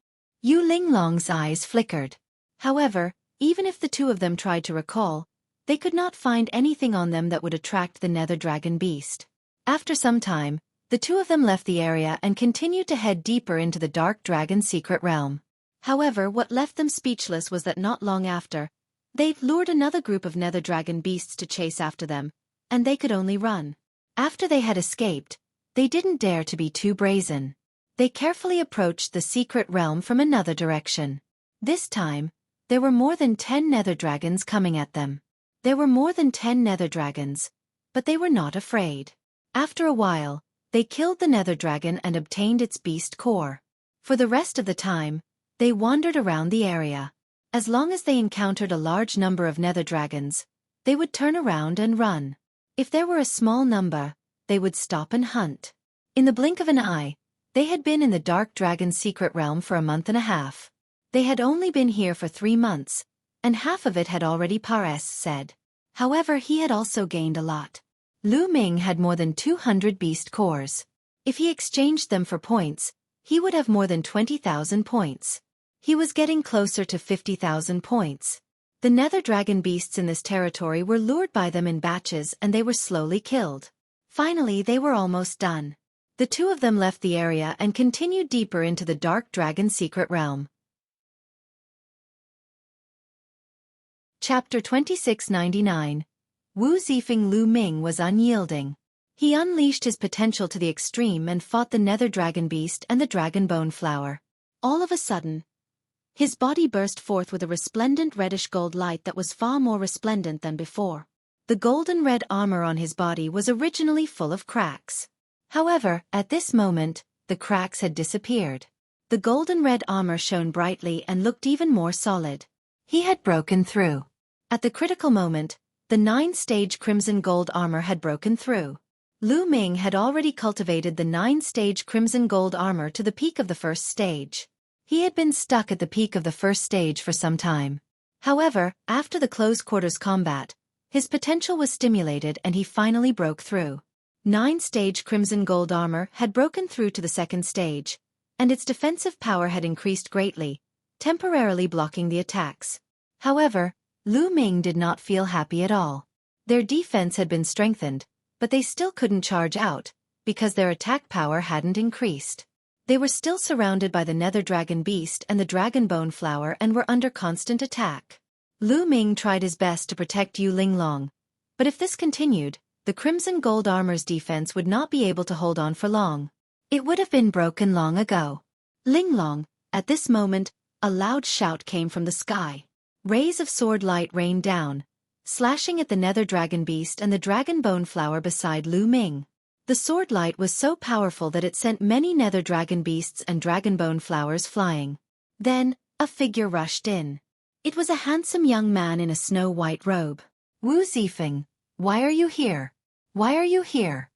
Yu Linglong's eyes flickered. However, even if the two of them tried to recall, they could not find anything on them that would attract the nether dragon beast. After some time, the two of them left the area and continued to head deeper into the dark dragon's secret realm. However, what left them speechless was that not long after, they lured another group of nether dragon beasts to chase after them, and they could only run. After they had escaped, they didn't dare to be too brazen. They carefully approached the secret realm from another direction. This time, there were more than 10 nether dragons coming at them. There were more than 10 nether dragons, but they were not afraid. After a while, they killed the nether dragon and obtained its beast core. For the rest of the time, they wandered around the area. As long as they encountered a large number of nether dragons, they would turn around and run. If there were a small number, they would stop and hunt. In the blink of an eye, they had been in the Dark Dragon's secret realm for a month and a half. They had only been here for 3 months, and half of it had already said. However, he had also gained a lot. Lu Ming had more than 200 beast cores. If he exchanged them for points, he would have more than 20,000 points. He was getting closer to 50,000 points. The nether dragon beasts in this territory were lured by them in batches and they were slowly killed. Finally, they were almost done. The two of them left the area and continued deeper into the Dark Dragon secret realm. Chapter 2699. Wu Zifeng. Lu Ming was unyielding. He unleashed his potential to the extreme and fought the nether dragon beast and the dragon bone flower. All of a sudden, his body burst forth with a resplendent reddish-gold light that was far more resplendent than before. The golden-red armor on his body was originally full of cracks. However, at this moment, the cracks had disappeared. The golden-red armor shone brightly and looked even more solid. He had broken through. At the critical moment, the 9-stage crimson gold armor had broken through. Lu Ming had already cultivated the 9-stage crimson gold armor to the peak of the first stage. He had been stuck at the peak of the first stage for some time. However, after the close-quarters combat, his potential was stimulated and he finally broke through. 9-stage crimson gold armor had broken through to the second stage, and its defensive power had increased greatly, temporarily blocking the attacks. However, Lu Ming did not feel happy at all. Their defense had been strengthened, but they still couldn't charge out, because their attack power hadn't increased. They were still surrounded by the nether dragon beast and the dragon bone flower and were under constant attack. Lu Ming tried his best to protect Yu Linglong, but if this continued, the crimson gold armor's defense would not be able to hold on for long. It would have been broken long ago. Linglong, at this moment, a loud shout came from the sky. Rays of sword light rained down, slashing at the nether dragon beast and the dragon bone flower beside Lu Ming. The sword light was so powerful that it sent many nether dragon beasts and dragon bone flowers flying. Then, a figure rushed in. It was a handsome young man in a snow-white robe. Wu Zifeng, why are you here? Why are you here?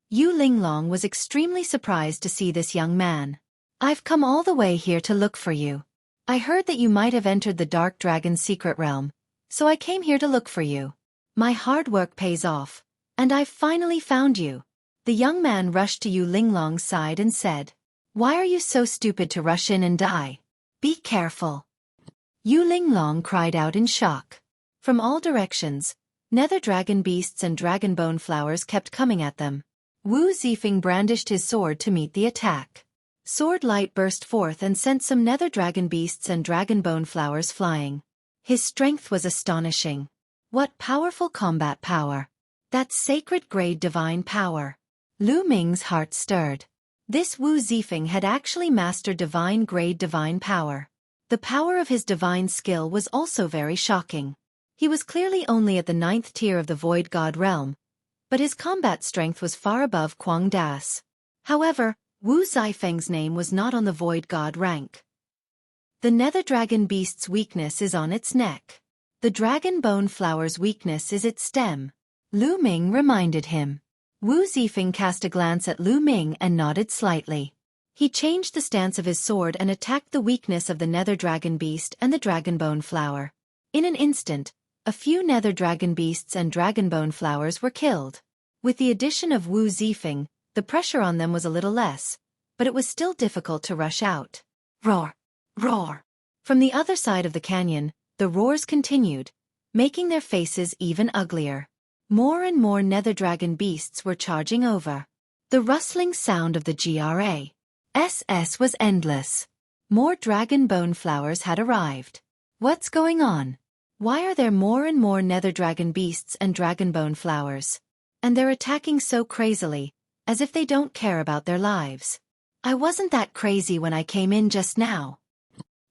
Yu Linglong was extremely surprised to see this young man. I've come all the way here to look for you. I heard that you might have entered the Dark Dragon's secret realm, so I came here to look for you. My hard work pays off, and I've finally found you. The young man rushed to Yu Linglong's side and said, Why are you so stupid to rush in and die? Be careful. Yu Linglong cried out in shock. From all directions, nether dragon beasts and dragon bone flowers kept coming at them. Wu Zifeng brandished his sword to meet the attack. Sword light burst forth and sent some nether dragon beasts and dragon bone flowers flying. His strength was astonishing. What powerful combat power! That's sacred grade divine power. Lu Ming's heart stirred. This Wu Zifeng had actually mastered divine grade divine power. The power of his divine skill was also very shocking. He was clearly only at the 9th tier of the Void God realm, but his combat strength was far above Quang Das. However, Wu Zifeng's name was not on the Void God rank. The nether dragon beast's weakness is on its neck. The dragon bone flower's weakness is its stem. Lu Ming reminded him. Wu Zifeng cast a glance at Lu Ming and nodded slightly. He changed the stance of his sword and attacked the weakness of the nether dragon beast and the dragon bone flower. In an instant, a few nether dragon beasts and dragon bone flowers were killed. With the addition of Wu Zifeng, the pressure on them was a little less, but it was still difficult to rush out. Roar! Roar! From the other side of the canyon, the roars continued, making their faces even uglier. More and more nether dragon beasts were charging over. The rustling sound of the GRASS was endless. More dragon bone flowers had arrived. What's going on? Why are there more and more nether dragon beasts and dragon bone flowers? And they're attacking so crazily, as if they don't care about their lives. I wasn't that crazy when I came in just now.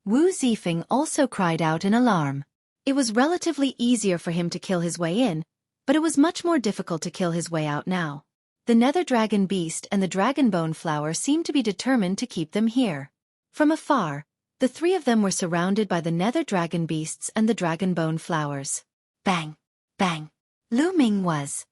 Wu Zifeng also cried out in alarm. It was relatively easier for him to kill his way in, but it was much more difficult to kill his way out now. The Nether Dragon Beast and the Dragon Bone Flower seemed to be determined to keep them here. From afar, the three of them were surrounded by the Nether Dragon Beasts and the Dragon Bone Flowers. Bang! Bang! Lu Ming was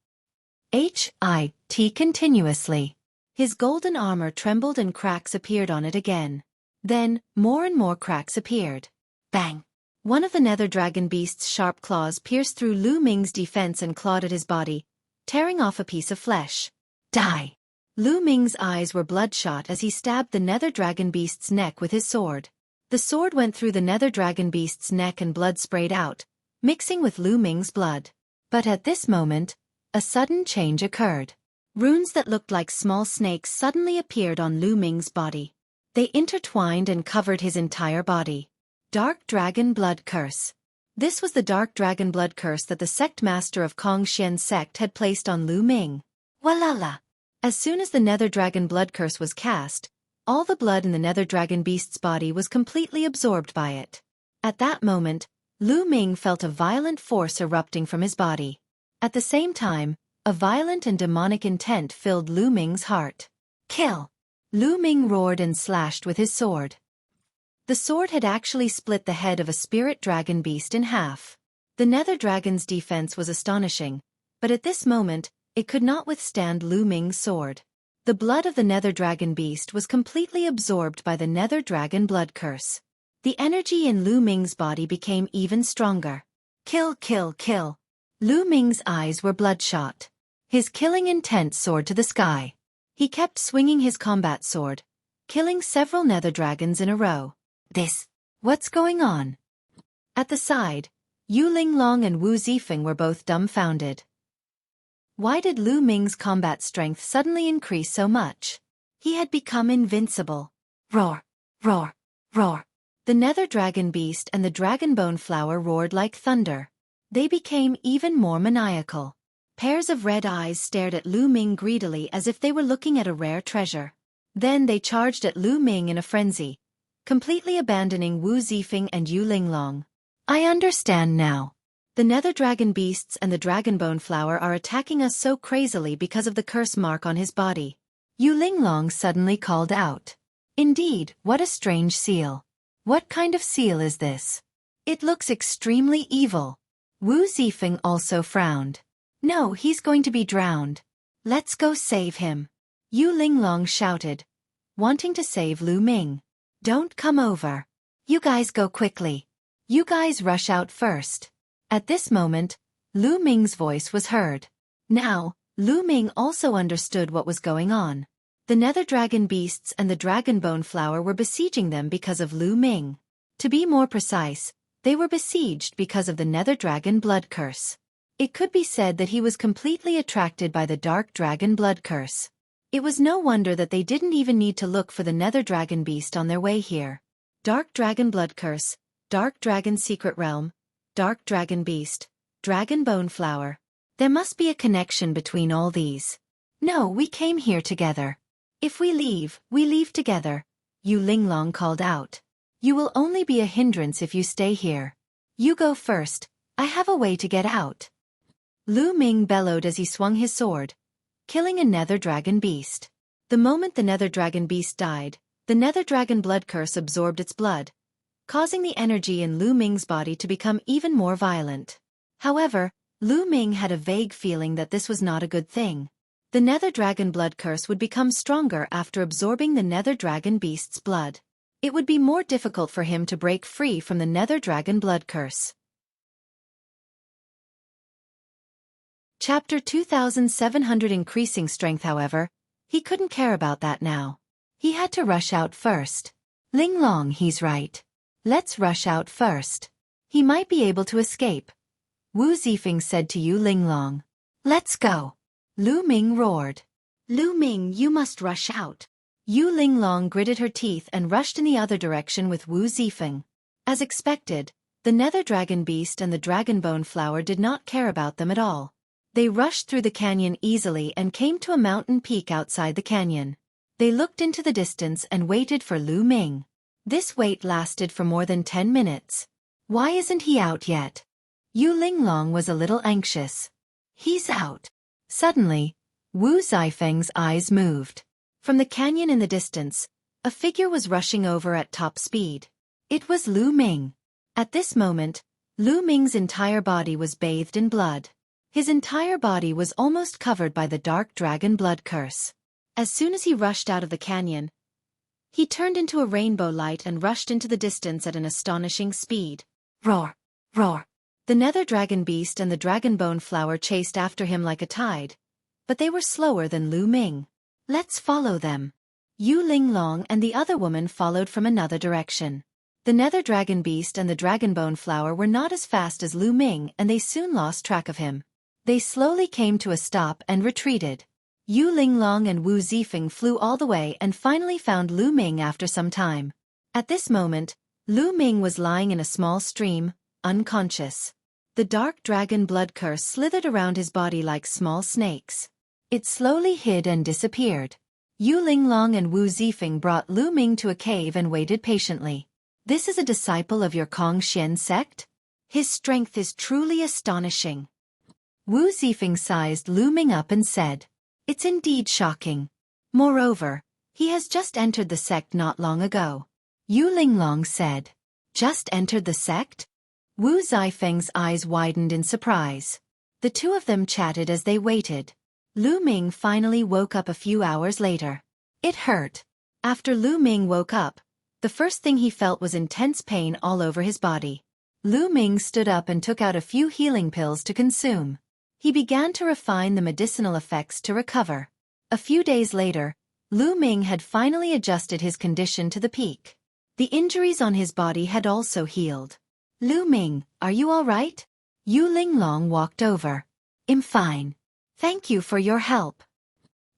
hit continuously. His golden armor trembled and cracks appeared on it again. Then, more and more cracks appeared. Bang! One of the Nether Dragon Beast's sharp claws pierced through Lu Ming's defense and clawed at his body, tearing off a piece of flesh. Die! Lu Ming's eyes were bloodshot as he stabbed the Nether Dragon Beast's neck with his sword. The sword went through the Nether Dragon Beast's neck and blood sprayed out, mixing with Lu Ming's blood. But at this moment, a sudden change occurred. Runes that looked like small snakes suddenly appeared on Lu Ming's body. They intertwined and covered his entire body. Dark Dragon Blood Curse. This was the Dark Dragon Blood Curse that the sect master of Kong Xian's sect had placed on Lu Ming. Walala! As soon as the Nether Dragon Blood Curse was cast, all the blood in the Nether Dragon Beast's body was completely absorbed by it. At that moment, Lu Ming felt a violent force erupting from his body. At the same time, a violent and demonic intent filled Lu Ming's heart. Kill! Lu Ming roared and slashed with his sword. The sword had actually split the head of a spirit dragon beast in half. The Nether Dragon's defense was astonishing, but at this moment, it could not withstand Lu Ming's sword. The blood of the Nether Dragon Beast was completely absorbed by the Nether Dragon Blood Curse. The energy in Lu Ming's body became even stronger. Kill, kill, kill. Lu Ming's eyes were bloodshot. His killing intent soared to the sky. He kept swinging his combat sword, killing several Nether Dragons in a row. What's going on? At the side, Yu Linglong and Wu Zifeng were both dumbfounded. Why did Lu Ming's combat strength suddenly increase so much? He had become invincible. Roar! Roar! Roar! The Nether Dragon Beast and the Dragon Bone Flower roared like thunder. They became even more maniacal. Pairs of red eyes stared at Lu Ming greedily as if they were looking at a rare treasure. Then they charged at Lu Ming in a frenzy, completely abandoning Wu Zifeng and Yu Linglong. I understand now. The Nether Dragon Beasts and the Dragon Bone Flower are attacking us so crazily because of the curse mark on his body. Yu Linglong suddenly called out. Indeed, what a strange seal. What kind of seal is this? It looks extremely evil. Wu Zifeng also frowned. No, he's going to be drowned. Let's go save him. Yu Linglong shouted, wanting to save Lu Ming. Don't come over. You guys go quickly. You guys rush out first. At this moment, Lu Ming's voice was heard. Now, Lu Ming also understood what was going on. The Nether Dragon Beasts and the Dragon Bone Flower were besieging them because of Lu Ming. To be more precise, they were besieged because of the Nether Dragon Blood Curse. It could be said that he was completely attracted by the Dark Dragon Blood Curse. It was no wonder that they didn't even need to look for the Nether Dragon Beast on their way here. Dark Dragon Blood Curse, Dark Dragon Secret Realm, Dark Dragon Beast, Dragon Bone Flower. There must be a connection between all these. No, we came here together. If we leave together, Yu Linglong called out. You will only be a hindrance if you stay here. You go first, I have a way to get out. Lu Ming bellowed as he swung his sword, killing a Nether Dragon Beast. The moment the Nether Dragon Beast died, the Nether Dragon Blood Curse absorbed its blood, causing the energy in Lu Ming's body to become even more violent. However, Lu Ming had a vague feeling that this was not a good thing. The Nether Dragon Blood Curse would become stronger after absorbing the Nether Dragon Beast's blood. It would be more difficult for him to break free from the Nether Dragon Blood Curse. Chapter 2700 Increasing Strength. However, he couldn't care about that now. He had to rush out first. Linglong, he's right. Let's rush out first. He might be able to escape. Wu Zifeng said to Yu Linglong. Let's go. Lu Ming roared. Lu Ming, you must rush out. Yu Linglong gritted her teeth and rushed in the other direction with Wu Zifeng. As expected, the Nether Dragon Beast and the Dragon Bone Flower did not care about them at all. They rushed through the canyon easily and came to a mountain peak outside the canyon. They looked into the distance and waited for Lu Ming. This wait lasted for more than 10 minutes. Why isn't he out yet? Yu Linglong was a little anxious. He's out. Suddenly, Wu Zifeng's eyes moved. From the canyon in the distance, a figure was rushing over at top speed. It was Lu Ming. At this moment, Lu Ming's entire body was bathed in blood. His entire body was almost covered by the dark dragon blood curse. As soon as he rushed out of the canyon, he turned into a rainbow light and rushed into the distance at an astonishing speed. Roar! Roar! The nether dragon beast and the dragon bone flower chased after him like a tide, but they were slower than Lu Ming. Let's follow them. Yu Linglong and the other woman followed from another direction. The nether dragon beast and the dragon bone flower were not as fast as Lu Ming and they soon lost track of him. They slowly came to a stop and retreated. Yu Linglong and Wu Zifeng flew all the way and finally found Lu Ming after some time. At this moment, Lu Ming was lying in a small stream, unconscious. The dark dragon blood curse slithered around his body like small snakes. It slowly hid and disappeared. Yu Linglong and Wu Zifeng brought Lu Ming to a cave and waited patiently. This is a disciple of your Kongxian sect? His strength is truly astonishing. Wu Zifeng sized Lu Ming up and said, It's indeed shocking. Moreover, he has just entered the sect not long ago. Yu Linglong said, Just entered the sect? Wu Zifeng's eyes widened in surprise. The two of them chatted as they waited. Lu Ming finally woke up a few hours later. It hurt. After Lu Ming woke up, the first thing he felt was intense pain all over his body. Lu Ming stood up and took out a few healing pills to consume. He began to refine the medicinal effects to recover. A few days later, Lu Ming had finally adjusted his condition to the peak. The injuries on his body had also healed. Lu Ming, are you all right? Yu Linglong walked over. I'm fine. Thank you for your help.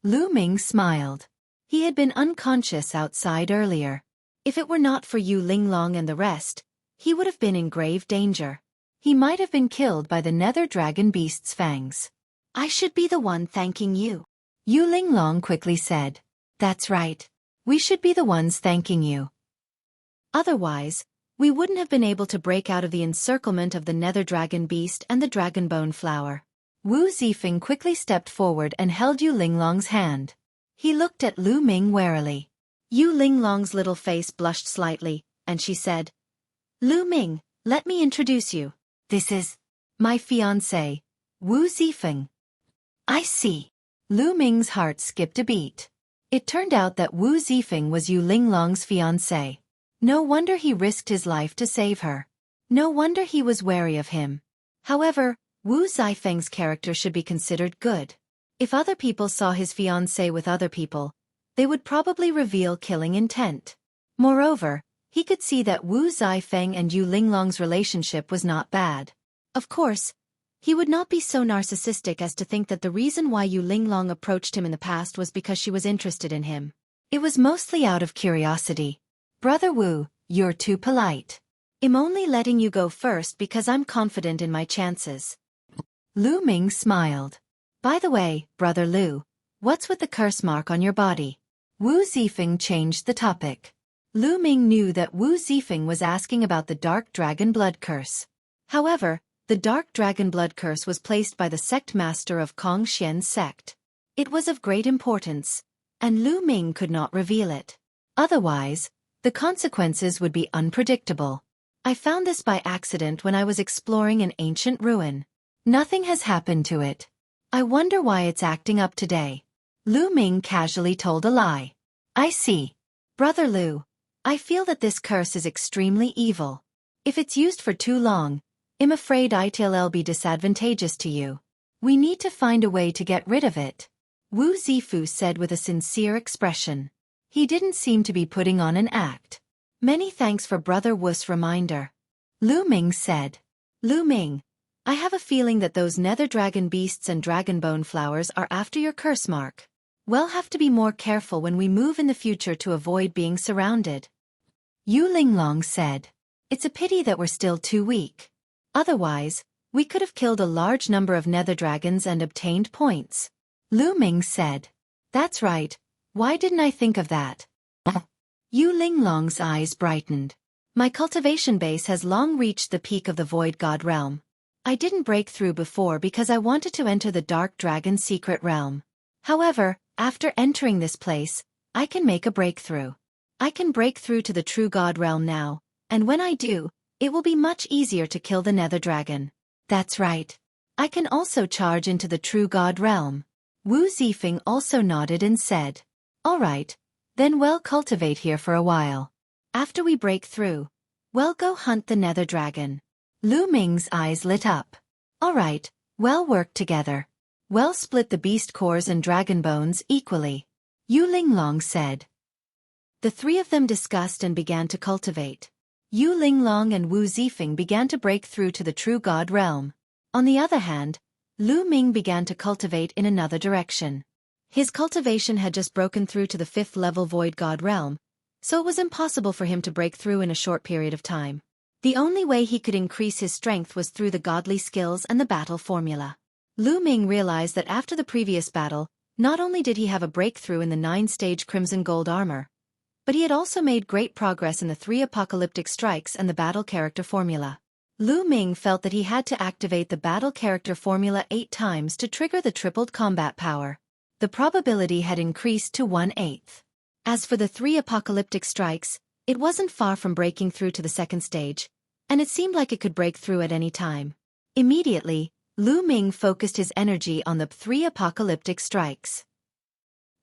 Lu Ming smiled. He had been unconscious outside earlier. If it were not for Yu Linglong and the rest, he would have been in grave danger. He might have been killed by the nether dragon beast's fangs. I should be the one thanking you. Yu Linglong quickly said. That's right. We should be the ones thanking you. Otherwise, we wouldn't have been able to break out of the encirclement of the nether dragon beast and the dragon bone flower. Wu Zifeng quickly stepped forward and held Yu Linglong's hand. He looked at Lu Ming warily. Yu Linglong's little face blushed slightly, and she said, Lu Ming, let me introduce you. This is my fiancé, Wu Zifeng. I see. Lu Ming's heart skipped a beat. It turned out that Wu Zifeng was Yu Linglong's fiancé. No wonder he risked his life to save her. No wonder he was wary of him. However, Wu Zifeng's character should be considered good. If other people saw his fiancé with other people, they would probably reveal killing intent. Moreover, he could see that Wu Zifeng and Yu Linglong's relationship was not bad. Of course, he would not be so narcissistic as to think that the reason why Yu Linglong approached him in the past was because she was interested in him. It was mostly out of curiosity. Brother Wu, you're too polite. I'm only letting you go first because I'm confident in my chances. Lu Ming smiled. By the way, Brother Lu, what's with the curse mark on your body? Wu Zifeng changed the topic. Lu Ming knew that Wu Zifeng was asking about the dark dragon blood curse. However, the dark dragon blood curse was placed by the sect master of Kongxian's sect. It was of great importance, and Lu Ming could not reveal it. Otherwise, the consequences would be unpredictable. I found this by accident when I was exploring an ancient ruin. Nothing has happened to it. I wonder why it's acting up today. Lu Ming casually told a lie. I see. Brother Lu, I feel that this curse is extremely evil. If it's used for too long, I'm afraid it'll be disadvantageous to you. We need to find a way to get rid of it. Wu Zifu said with a sincere expression. He didn't seem to be putting on an act. Many thanks for Brother Wu's reminder. Lu Ming said. Lu Ming, I have a feeling that those nether dragon beasts and dragon bone flowers are after your curse mark. We'll have to be more careful when we move in the future to avoid being surrounded. Yu Linglong said. It's a pity that we're still too weak. Otherwise, We could have killed a large number of nether dragons and obtained points. Lu Ming said. That's right. Why didn't I think of that? Yu Linglong's eyes brightened. My cultivation base has long reached the peak of the Void God realm. I didn't break through before because I wanted to enter the Dark Dragon secret realm. However, after entering this place, I can make a breakthrough. I can break through to the True God realm now, and when I do, it will be much easier to kill the Nether Dragon. That's right. I can also charge into the True God realm. Wu Zifeng also nodded and said, All right, then we'll cultivate here for a while. After we break through, we'll go hunt the Nether Dragon. Lu Ming's eyes lit up. All right, we'll work together. We'll split the beast cores and dragon bones equally. Yu Linglong said. The three of them discussed and began to cultivate. Yu Linglong and Wu Zifeng began to break through to the True God realm. On the other hand, Lu Ming began to cultivate in another direction. His cultivation had just broken through to the 5th level Void God realm, so it was impossible for him to break through in a short period of time. The only way he could increase his strength was through the godly skills and the battle formula. Lu Ming realized that after the previous battle, not only did he have a breakthrough in the 9-stage Crimson Gold armor, but he had also made great progress in the 3 apocalyptic strikes and the battle character formula. Lu Ming felt that he had to activate the battle character formula 8 times to trigger the tripled combat power. The probability had increased to 1/8. As for the 3 apocalyptic strikes, it wasn't far from breaking through to the 2nd stage, and it seemed like it could break through at any time. Immediately, Lu Ming focused his energy on the 3 apocalyptic strikes.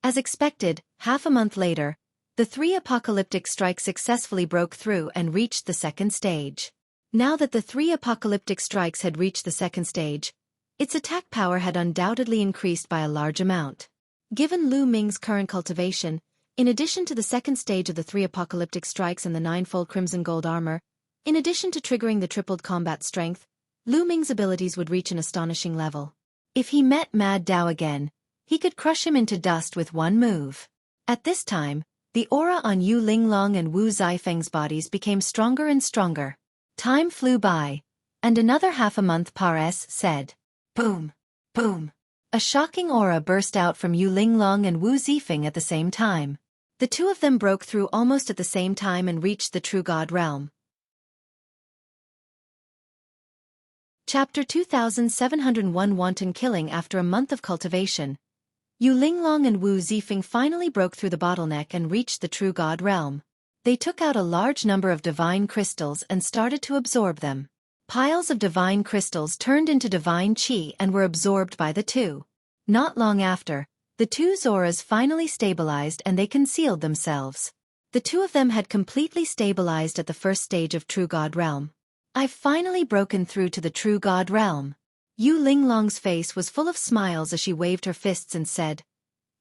As expected, half a month later, the 3 apocalyptic strikes successfully broke through and reached the 2nd stage. Now that the 3 apocalyptic strikes had reached the 2nd stage, its attack power had undoubtedly increased by a large amount. Given Lu Ming's current cultivation, in addition to the 2nd stage of the 3 apocalyptic strikes and the 9-fold Crimson Gold armor, in addition to triggering the tripled combat strength, Lu Ming's abilities would reach an astonishing level. If he met Mad Dao again, he could crush him into dust with one move. At this time, the aura on Yu Linglong and Wu Zifeng's bodies became stronger and stronger. Time flew by, and another half a month said. Boom! Boom! A shocking aura burst out from Yu Linglong and Wu Zifeng at the same time. The two of them broke through almost at the same time and reached the True God realm. Chapter 2701 Wanton Killing. After a month of cultivation, Yu Linglong and Wu Zifeng finally broke through the bottleneck and reached the True God realm. They took out a large number of divine crystals and started to absorb them. Piles of divine crystals turned into divine chi and were absorbed by the two. Not long after, the two's auras finally stabilized and they concealed themselves. The two of them had completely stabilized at the 1st stage of True God realm. I've finally broken through to the True God realm. Yu Linglong's face was full of smiles as she waved her fists and said,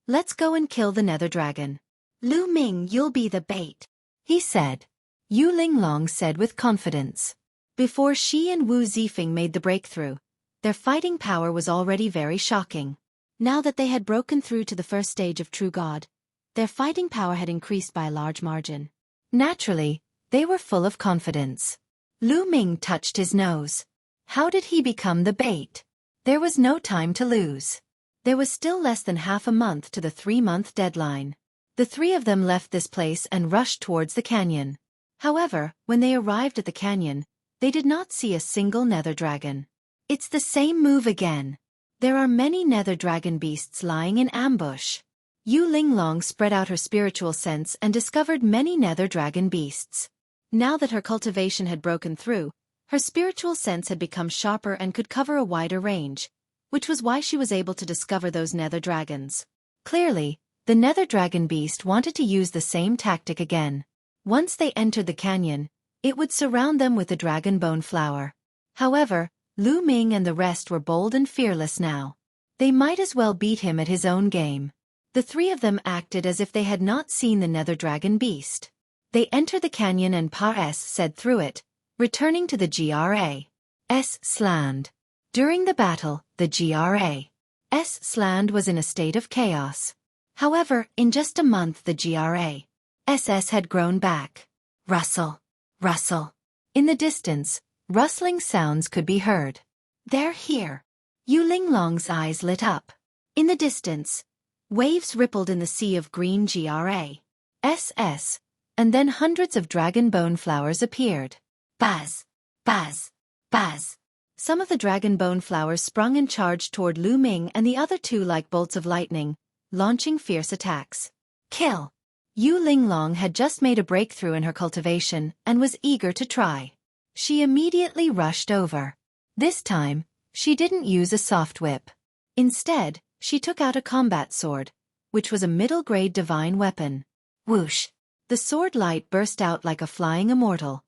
Let's go and kill the Nether Dragon. Lu Ming, you'll be the bait, he said. Yu Linglong said with confidence. Before she and Wu Zifeng made the breakthrough, their fighting power was already very shocking. Now that they had broken through to the 1st stage of True God, their fighting power had increased by a large margin. Naturally, they were full of confidence. Lu Ming touched his nose. How did he become the bait? There was no time to lose. There was still less than half a month to the 3-month deadline. The three of them left this place and rushed towards the canyon. However, when they arrived at the canyon, they did not see a single Nether Dragon. It's the same move again. There are many Nether Dragon beasts lying in ambush. Yu Linglong spread out her spiritual sense and discovered many Nether Dragon beasts. Now that her cultivation had broken through, her spiritual sense had become sharper and could cover a wider range, which was why she was able to discover those Nether Dragons. Clearly, the Nether Dragon beast wanted to use the same tactic again. Once they entered the canyon, it would surround them with the dragon bone flower. However, Lu Ming and the rest were bold and fearless now. They might as well beat him at his own game. The three of them acted as if they had not seen the Nether Dragon beast. They entered the canyon and said through it, returning to the GRA's land. During the battle, the GRA's land was in a state of chaos. However, in just a month the GRA's had grown back. Rustle. Rustle. In the distance, rustling sounds could be heard. They're here. Yu Linglong's eyes lit up. In the distance, waves rippled in the sea of green GRASS, and then hundreds of dragon bone flowers appeared. Buzz! Buzz! Buzz! Some of the dragon bone flowers sprung and charged toward Lu Ming and the other two like bolts of lightning, launching fierce attacks. Kill! Yu Linglong had just made a breakthrough in her cultivation and was eager to try. She immediately rushed over. This time, she didn't use a soft whip. Instead, she took out a combat sword, which was a middle-grade divine weapon. Whoosh! The sword light burst out like a flying immortal.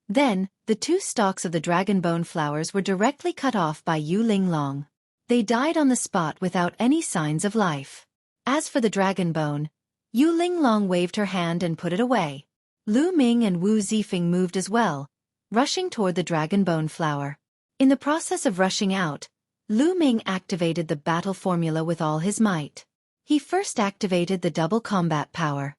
Then, the two stalks of the dragon bone flowers were directly cut off by Yu Linglong. They died on the spot without any signs of life. As for the dragon bone, Yu Linglong waved her hand and put it away. Lu Ming and Wu Zifeng moved as well, rushing toward the dragon bone flower. In the process of rushing out, Lu Ming activated the battle formula with all his might. He first activated the double combat power.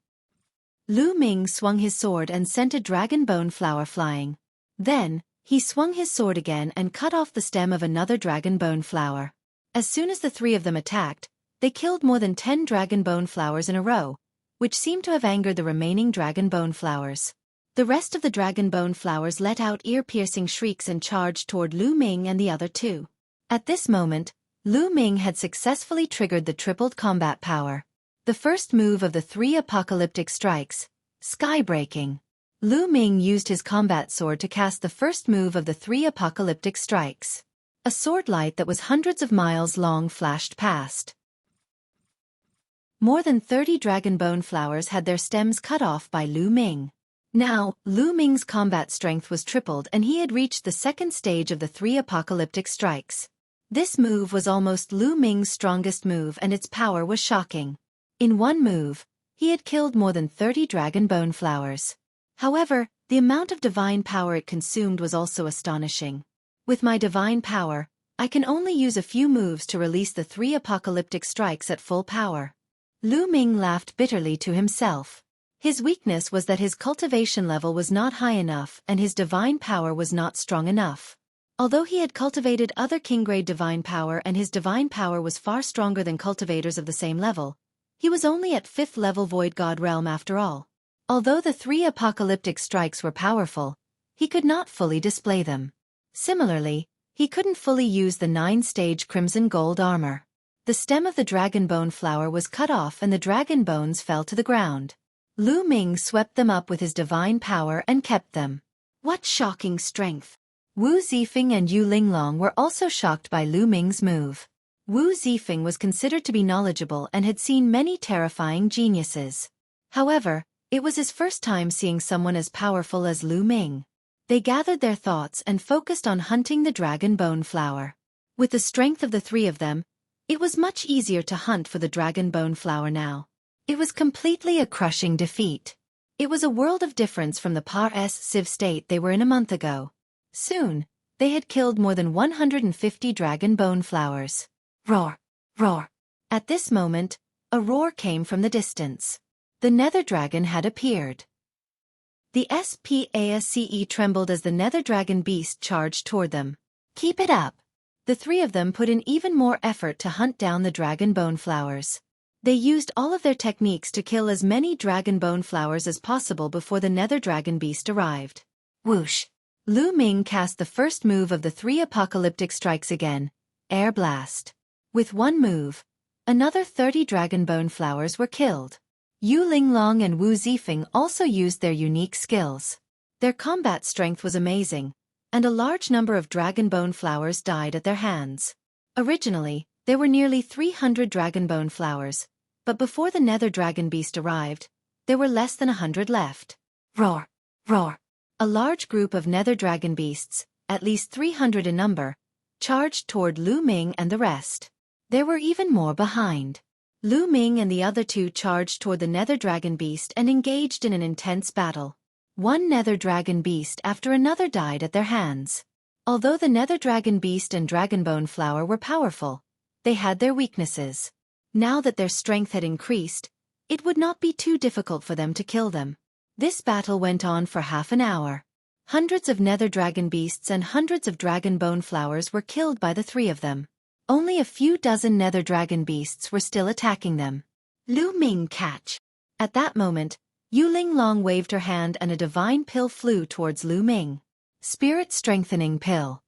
Lu Ming swung his sword and sent a dragon bone flower flying. Then, he swung his sword again and cut off the stem of another dragon bone flower. As soon as the three of them attacked, they killed more than 10 dragon bone flowers in a row, which seemed to have angered the remaining dragon bone flowers. The rest of the dragon bone flowers let out ear-piercing shrieks and charged toward Lu Ming and the other two. At this moment, Lu Ming had successfully triggered the tripled combat power. The first move of the 3 apocalyptic strikes, sky-breaking. Lu Ming used his combat sword to cast the first move of the 3 apocalyptic strikes. A sword light that was hundreds of miles long flashed past. More than 30 dragon bone flowers had their stems cut off by Lu Ming. Now, Lu Ming's combat strength was tripled and he had reached the second stage of the 3 apocalyptic strikes. This move was almost Lu Ming's strongest move and its power was shocking. In one move, he had killed more than 30 dragon bone flowers. However, the amount of divine power it consumed was also astonishing. With my divine power, I can only use a few moves to release the 3 apocalyptic strikes at full power. Lu Ming laughed bitterly to himself. His weakness was that his cultivation level was not high enough and his divine power was not strong enough. Although he had cultivated other king-grade divine power and his divine power was far stronger than cultivators of the same level, he was only at 5th level Void God realm after all. Although the 3 apocalyptic strikes were powerful, he could not fully display them. Similarly, he couldn't fully use the 9-stage crimson gold armor. The stem of the dragon bone flower was cut off and the dragon bones fell to the ground. Lu Ming swept them up with his divine power and kept them. What shocking strength! Wu Zifeng and Yu Linglong were also shocked by Lu Ming's move. Wu Zifeng was considered to be knowledgeable and had seen many terrifying geniuses. However, it was his first time seeing someone as powerful as Lu Ming. They gathered their thoughts and focused on hunting the dragon bone flower. With the strength of the 3 of them, it was much easier to hunt for the dragon bone flower now. It was completely a crushing defeat. It was a world of difference from the passive state they were in a month ago. Soon, they had killed more than 150 dragon bone flowers. Roar! Roar! At this moment, a roar came from the distance. The nether dragon had appeared. The SPACE trembled as the nether dragon beast charged toward them. Keep it up! The 3 of them put in even more effort to hunt down the dragon bone flowers. They used all of their techniques to kill as many dragon bone flowers as possible before the nether dragon beast arrived. Whoosh! Lu Ming cast the first move of the 3 apocalyptic strikes again, Air Blast. With one move, another 30 dragon bone flowers were killed. Yu Linglong and Wu Zifeng also used their unique skills. Their combat strength was amazing, and a large number of dragon bone flowers died at their hands. Originally, there were nearly 300 dragon bone flowers, but before the nether dragon beast arrived, there were less than 100 left. Roar! Roar! A large group of nether dragon beasts, at least 300 in number, charged toward Lu Ming and the rest. There were even more behind. Lu Ming and the other 2 charged toward the nether dragon beast and engaged in an intense battle. One nether dragon beast after another died at their hands. Although the nether dragon beast and dragonbone flower were powerful, they had their weaknesses. Now that their strength had increased, it would not be too difficult for them to kill them. This battle went on for half an hour. Hundreds of nether dragon beasts and hundreds of dragon bone flowers were killed by the three of them. Only a few dozen nether dragon beasts were still attacking them. Lu Ming catch. At that moment, Yu Linglong waved her hand and a divine pill flew towards Lu Ming. Spirit strengthening pill.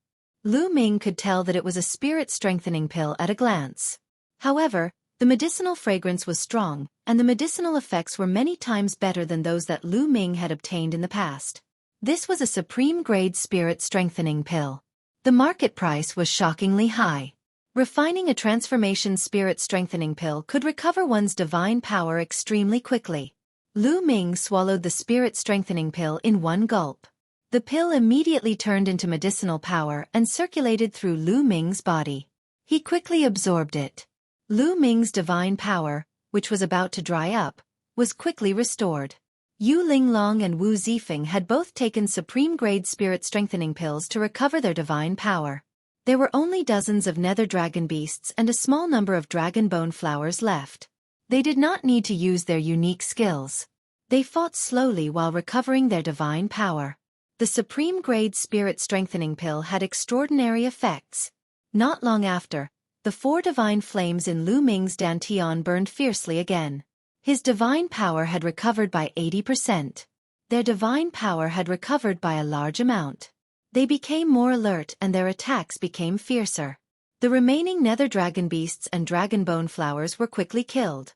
Lu Ming could tell that it was a spirit strengthening pill at a glance. However, the medicinal fragrance was strong, and the medicinal effects were many times better than those that Lu Ming had obtained in the past. This was a supreme-grade spirit strengthening pill. The market price was shockingly high. Refining a transformation spirit strengthening pill could recover one's divine power extremely quickly. Lu Ming swallowed the spirit strengthening pill in one gulp. The pill immediately turned into medicinal power and circulated through Lu Ming's body. He quickly absorbed it. Lu Ming's divine power, which was about to dry up, was quickly restored. Yu Linglong and Wu Zifeng had both taken supreme-grade spirit strengthening pills to recover their divine power. There were only dozens of nether dragon beasts and a small number of dragon bone flowers left. They did not need to use their unique skills. They fought slowly while recovering their divine power. The supreme-grade spirit strengthening pill had extraordinary effects. Not long after, the four divine flames in Lu Ming's dantian burned fiercely again. His divine power had recovered by 80%. Their divine power had recovered by a large amount. They became more alert and their attacks became fiercer. The remaining nether dragon beasts and dragon bone flowers were quickly killed.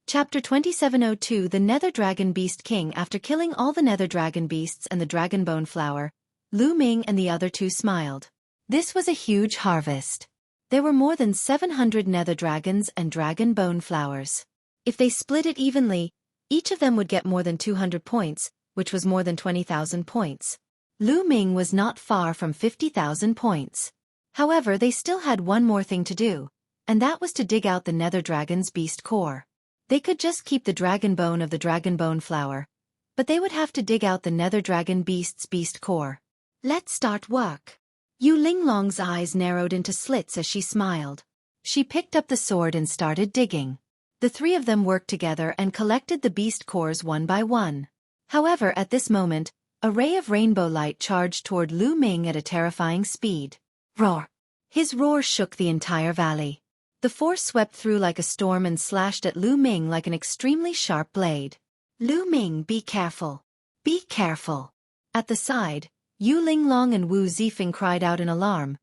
Chapter 2702 The Nether Dragon Beast King. After killing all the nether dragon beasts and the dragon bone flower, Lu Ming and the other two smiled. This was a huge harvest. There were more than 700 nether dragons and dragon bone flowers. If they split it evenly, each of them would get more than 200 points, which was more than 20,000 points. Lu Ming was not far from 50,000 points. However, they still had one more thing to do, and that was to dig out the nether dragon's beast core. They could just keep the dragon bone of the dragon bone flower, but they would have to dig out the nether dragon beast's beast core. Let's start work. Yu Linglong's eyes narrowed into slits as she smiled. She picked up the sword and started digging. The three of them worked together and collected the beast cores one by one. However, at this moment, a ray of rainbow light charged toward Lu Ming at a terrifying speed. Roar! His roar shook the entire valley. The force swept through like a storm and slashed at Lu Ming like an extremely sharp blade. Lu Ming, be careful. Be careful. At the side, Yu Linglong and Wu Zifeng cried out in alarm,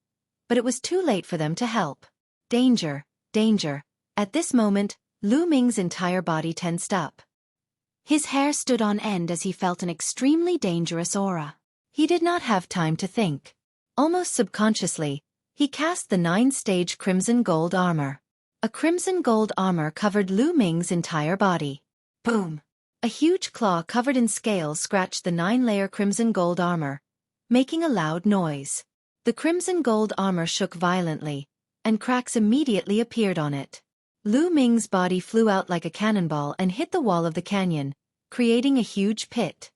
but it was too late for them to help. Danger, danger. At this moment, Lu Ming's entire body tensed up. His hair stood on end as he felt an extremely dangerous aura. He did not have time to think. Almost subconsciously, he cast the 9-stage crimson gold armor. A crimson gold armor covered Lu Ming's entire body. Boom! A huge claw covered in scales scratched the 9-layer crimson gold armor, making a loud noise. The crimson gold armor shook violently, and cracks immediately appeared on it. Lu Ming's body flew out like a cannonball and hit the wall of the canyon, creating a huge pit.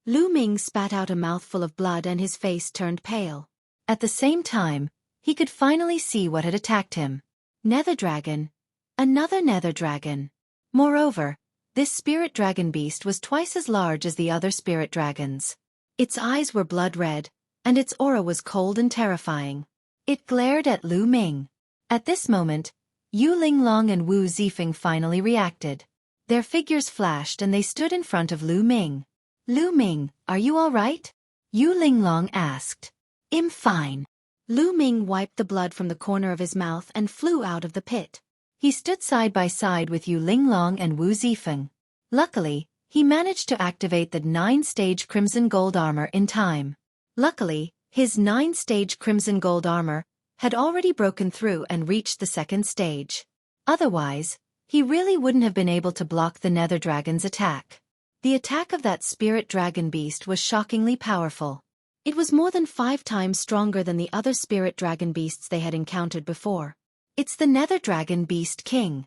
Lu Ming spat out a mouthful of blood and his face turned pale. At the same time, he could finally see what had attacked him. Nether dragon. Another nether dragon. Moreover, this spirit dragon beast was twice as large as the other spirit dragons. Its eyes were blood red, and its aura was cold and terrifying. It glared at Lu Ming. At this moment, Yu Linglong and Wu Zifeng finally reacted. Their figures flashed and they stood in front of Lu Ming. Lu Ming, are you all right? Yu Linglong asked. I'm fine. Lu Ming wiped the blood from the corner of his mouth and flew out of the pit. He stood side by side with Yu Linglong and Wu Zifeng. Luckily, he managed to activate the 9-stage crimson gold armor in time. Luckily, his 9-stage crimson gold armor had already broken through and reached the 2nd stage. Otherwise, he really wouldn't have been able to block the nether dragon's attack. The attack of that spirit dragon beast was shockingly powerful. It was more than 5 times stronger than the other spirit dragon beasts they had encountered before. It's the Nether Dragon Beast King.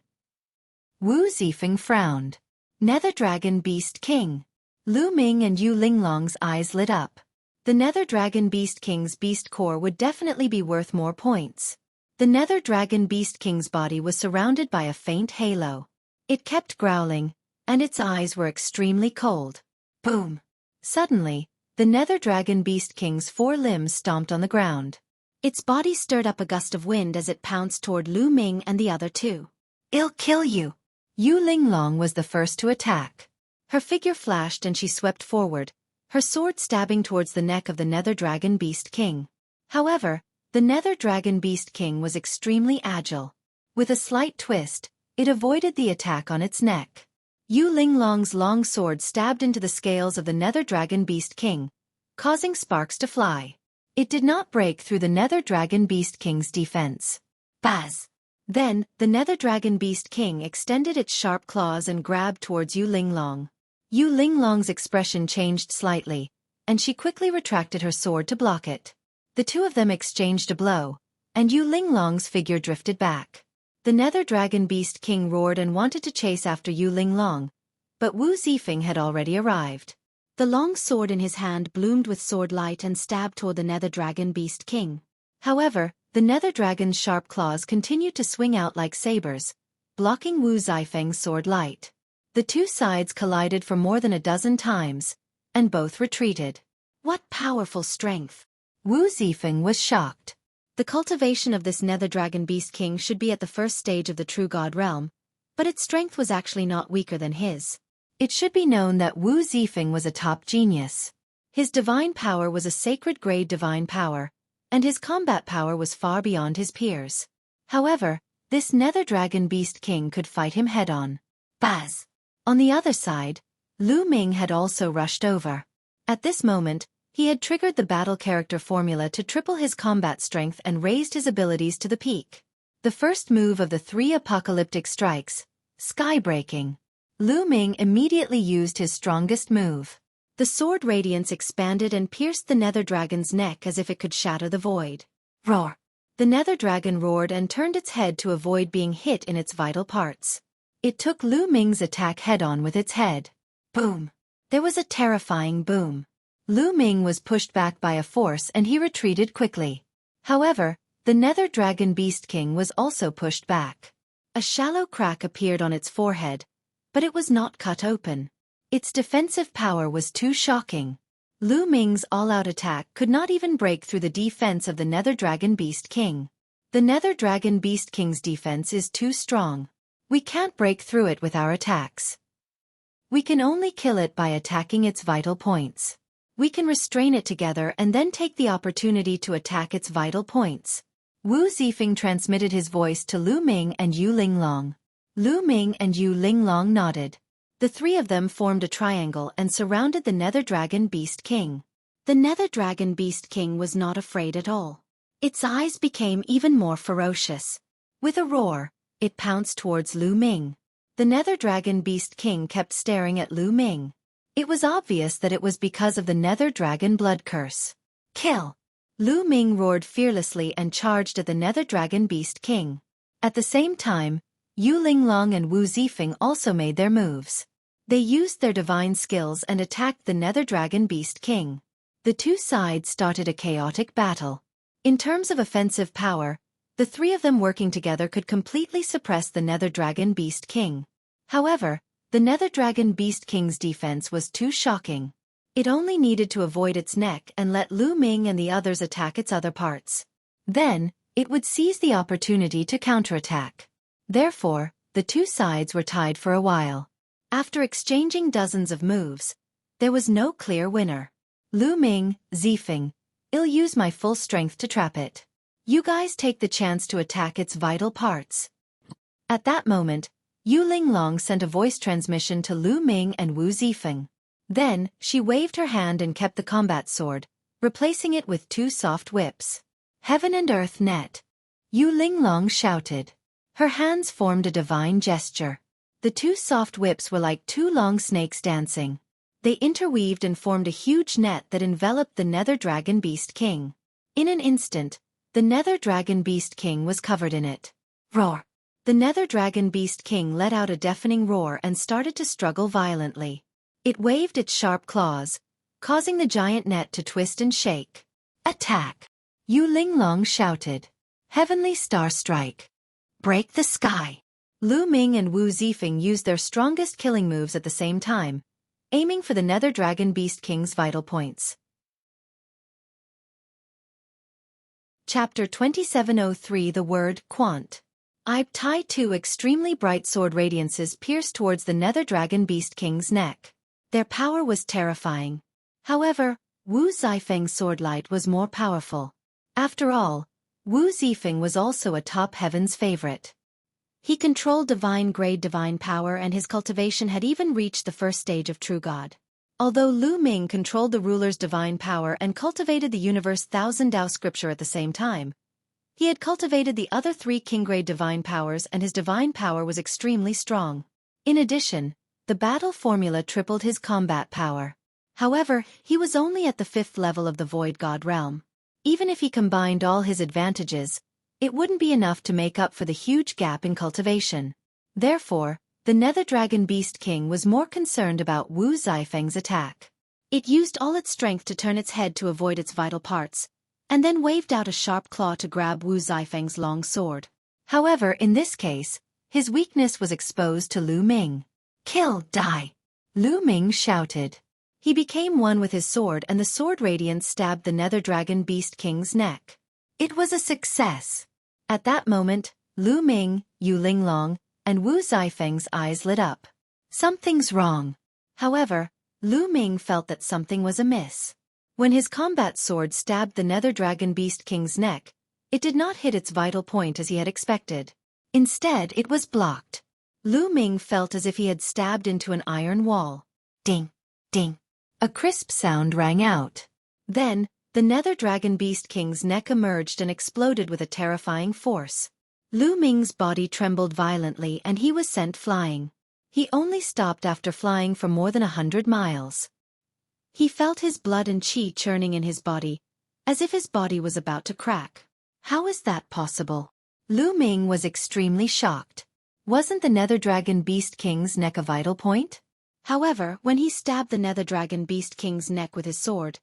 Wu Zifeng frowned. Nether Dragon Beast King. Lu Ming and Yu Linglong's eyes lit up. The Nether Dragon Beast King's beast core would definitely be worth more points. The Nether Dragon Beast King's body was surrounded by a faint halo. It kept growling, and its eyes were extremely cold. Boom! Suddenly, the Nether Dragon Beast King's 4 limbs stomped on the ground. Its body stirred up a gust of wind as it pounced toward Lu Ming and the other 2. "I'll kill you!" Yu Linglong was the first to attack. Her figure flashed and she swept forward, her sword stabbing towards the neck of the Nether Dragon Beast King. However, the Nether Dragon Beast King was extremely agile. With a slight twist, it avoided the attack on its neck. Yu Linglong's long sword stabbed into the scales of the Nether Dragon Beast King, causing sparks to fly. It did not break through the Nether Dragon Beast King's defense. Buzz! Then, the Nether Dragon Beast King extended its sharp claws and grabbed towards Yu Linglong. Yu Linglong's expression changed slightly, and she quickly retracted her sword to block it. The 2 of them exchanged a blow, and Yu Linglong's figure drifted back. The Nether Dragon Beast King roared and wanted to chase after Yu Linglong, but Wu Zifeng had already arrived. The long sword in his hand bloomed with sword light and stabbed toward the Nether Dragon Beast King. However, the Nether Dragon's sharp claws continued to swing out like sabers, blocking Wu Zifeng's sword light. The 2 sides collided for more than a dozen times, and both retreated. What powerful strength! Wu Zifeng was shocked. The cultivation of this Nether Dragon Beast King should be at the first stage of the True God realm, but its strength was actually not weaker than his. It should be known that Wu Zifeng was a top genius. His divine power was a sacred grade divine power, and his combat power was far beyond his peers. However, this Nether Dragon Beast King could fight him head-on. Buzz! On the other side, Lu Ming had also rushed over. At this moment, he had triggered the battle character formula to triple his combat strength and raised his abilities to the peak. The first move of the 3 apocalyptic strikes, Skybreaking. Lu Ming immediately used his strongest move. The sword radiance expanded and pierced the Nether Dragon's neck as if it could shatter the void. Roar! The Nether Dragon roared and turned its head to avoid being hit in its vital parts. It took Lu Ming's attack head-on with its head. Boom! There was a terrifying boom. Lu Ming was pushed back by a force and he retreated quickly. However, the Nether Dragon Beast King was also pushed back. A shallow crack appeared on its forehead, but it was not cut open. Its defensive power was too shocking. Lu Ming's all-out attack could not even break through the defense of the Nether Dragon Beast King. The Nether Dragon Beast King's defense is too strong. We can't break through it with our attacks. We can only kill it by attacking its vital points. We can restrain it together and then take the opportunity to attack its vital points. Wu Zifeng transmitted his voice to Lu Ming and Yu Linglong. Lu Ming and Yu Linglong nodded. The 3 of them formed a triangle and surrounded the Nether Dragon Beast King. The Nether Dragon Beast King was not afraid at all. Its eyes became even more ferocious. With a roar, it pounced towards Lu Ming. The Nether Dragon Beast King kept staring at Lu Ming. It was obvious that it was because of the Nether Dragon blood curse. Kill! Lu Ming roared fearlessly and charged at the Nether Dragon Beast King. At the same time, Yu Linglong and Wu Zifeng also made their moves. They used their divine skills and attacked the Nether Dragon Beast King. The 2 sides started a chaotic battle. In terms of offensive power, the 3 of them working together could completely suppress the Nether Dragon Beast King. However, the Nether Dragon Beast King's defense was too shocking. It only needed to avoid its neck and let Lu Ming and the others attack its other parts. Then, it would seize the opportunity to counterattack. Therefore, the 2 sides were tied for a while. After exchanging dozens of moves, there was no clear winner. Lu Ming, Zifeng, I'll use my full strength to trap it. You guys take the chance to attack its vital parts. At that moment, Yu Linglong sent a voice transmission to Lu Ming and Wu Zifeng. Then, she waved her hand and kept the combat sword, replacing it with 2 soft whips. Heaven and earth net! Yu Linglong shouted. Her hands formed a divine gesture. The 2 soft whips were like 2 long snakes dancing. They interweaved and formed a huge net that enveloped the Nether Dragon Beast King. In an instant, the Nether Dragon Beast King was covered in it. Roar! The Nether Dragon Beast King let out a deafening roar and started to struggle violently. It waved its sharp claws, causing the giant net to twist and shake. Attack! Yu Linglong shouted. Heavenly Star Strike! Break the sky! Lu Ming and Wu Zifeng used their strongest killing moves at the same time, aiming for the Nether Dragon Beast King's vital points. Chapter 2703 The Word, Quant. Tai two extremely bright sword radiances pierced towards the Nether Dragon Beast King's neck. Their power was terrifying. However, Wu Zifeng's sword light was more powerful. After all, Wu Zifeng was also a top heaven's favorite. He controlled divine-grade divine power and his cultivation had even reached the first stage of true god. Although Lu Ming controlled the ruler's divine power and cultivated the universe's thousand Tao scripture at the same time, he had cultivated the other three king-grade divine powers and his divine power was extremely strong. In addition, the battle formula tripled his combat power. However, he was only at the 5th level of the Void God realm. Even if he combined all his advantages, it wouldn't be enough to make up for the huge gap in cultivation. Therefore, the Nether Dragon Beast King was more concerned about Wu Zifeng's attack. It used all its strength to turn its head to avoid its vital parts, and then waved out a sharp claw to grab Wu Zifeng's long sword. However, in this case, his weakness was exposed to Lu Ming. "Kill, die!" Lu Ming shouted. He became one with his sword and the sword radiance stabbed the Nether Dragon Beast King's neck. It was a success. At that moment, Lu Ming, Yu Linglong, and Wu Zifeng's eyes lit up. Something's wrong. However, Lu Ming felt that something was amiss. When his combat sword stabbed the Nether Dragon Beast King's neck, it did not hit its vital point as he had expected. Instead, it was blocked. Lu Ming felt as if he had stabbed into an iron wall. Ding, ding. A crisp sound rang out. Then, the Nether Dragon Beast King's neck emerged and exploded with a terrifying force. Lu Ming's body trembled violently and he was sent flying. He only stopped after flying for more than 100 miles. He felt his blood and qi churning in his body, as if his body was about to crack. How is that possible? Lu Ming was extremely shocked. Wasn't the Nether Dragon Beast King's neck a vital point? However, when he stabbed the Nether Dragon Beast King's neck with his sword,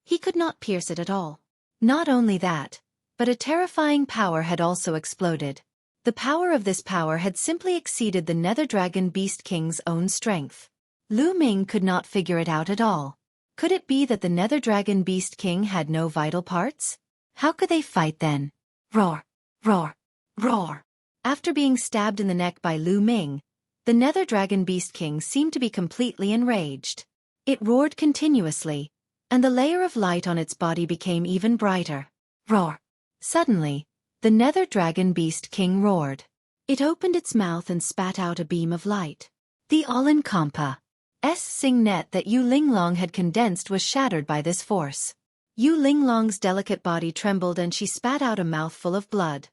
he could not pierce it at all. Not only that, but a terrifying power had also exploded. The power of this power had simply exceeded the Nether Dragon Beast King's own strength. Lu Ming could not figure it out at all. Could it be that the Nether Dragon Beast King had no vital parts? How could they fight then? Roar, roar, roar. After being stabbed in the neck by Lu Ming, the Nether Dragon Beast King seemed to be completely enraged. It roared continuously, and the layer of light on its body became even brighter. Roar. Suddenly, the Nether Dragon Beast King roared. It opened its mouth and spat out a beam of light. The all-encompassing net that Yu Linglong had condensed was shattered by this force. Yu Linglong's delicate body trembled and she spat out a mouthful of blood.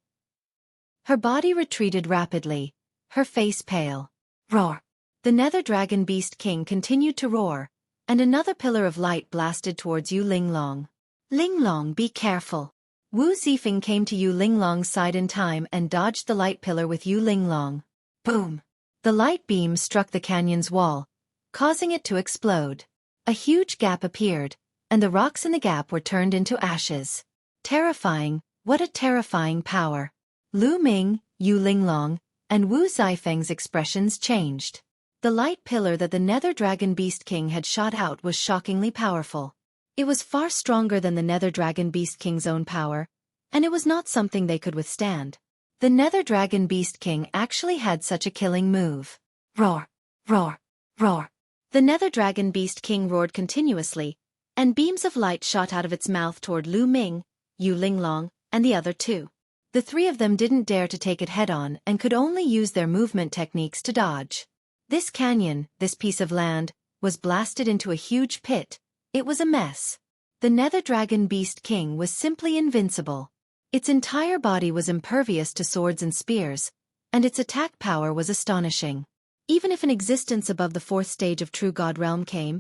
Her body retreated rapidly, her face pale. Roar. The Nether Dragon Beast King continued to roar, and another pillar of light blasted towards Yu Linglong. Linglong, be careful. Wu Zifeng came to Yu Linglong's side in time and dodged the light pillar with Yu Linglong. Boom! The light beam struck the canyon's wall, causing it to explode. A huge gap appeared, and the rocks in the gap were turned into ashes. Terrifying, what a terrifying power. Lu Ming, Yu Linglong, and Wu Zifeng's expressions changed. The light pillar that the Nether Dragon Beast King had shot out was shockingly powerful. It was far stronger than the Nether Dragon Beast King's own power, and it was not something they could withstand. The Nether Dragon Beast King actually had such a killing move. Roar, roar, roar. The Nether Dragon Beast King roared continuously, and beams of light shot out of its mouth toward Lu Ming, Yu Linglong, and the other two. The three of them didn't dare to take it head-on and could only use their movement techniques to dodge. This canyon, this piece of land, was blasted into a huge pit. It was a mess. The Nether Dragon Beast King was simply invincible. Its entire body was impervious to swords and spears, and its attack power was astonishing. Even if an existence above the 4th stage of True God Realm came,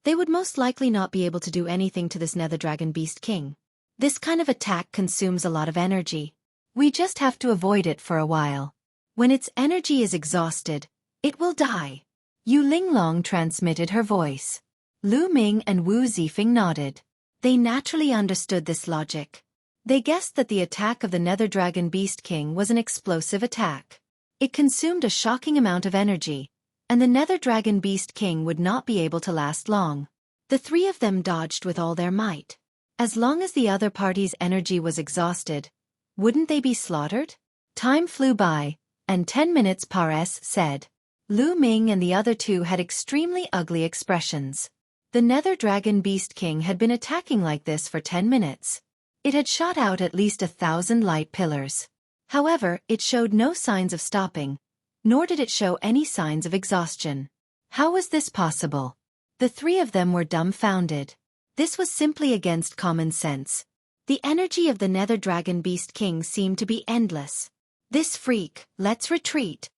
they would most likely not be able to do anything to this Nether Dragon Beast King. This kind of attack consumes a lot of energy. We just have to avoid it for a while. When its energy is exhausted, it will die. Yu Linglong transmitted her voice. Lu Ming and Wu Zifeng nodded. They naturally understood this logic. They guessed that the attack of the Nether Dragon Beast King was an explosive attack. It consumed a shocking amount of energy, and the Nether Dragon Beast King would not be able to last long. The three of them dodged with all their might. As long as the other party's energy was exhausted, wouldn't they be slaughtered? Time flew by, and 10 minutes said. Lu Ming and the other two had extremely ugly expressions. The Nether Dragon Beast King had been attacking like this for 10 minutes. It had shot out at least 1,000 light pillars. However, it showed no signs of stopping, nor did it show any signs of exhaustion. How was this possible? The three of them were dumbfounded. This was simply against common sense. The energy of the Nether Dragon Beast King seemed to be endless. This freak, let's retreat.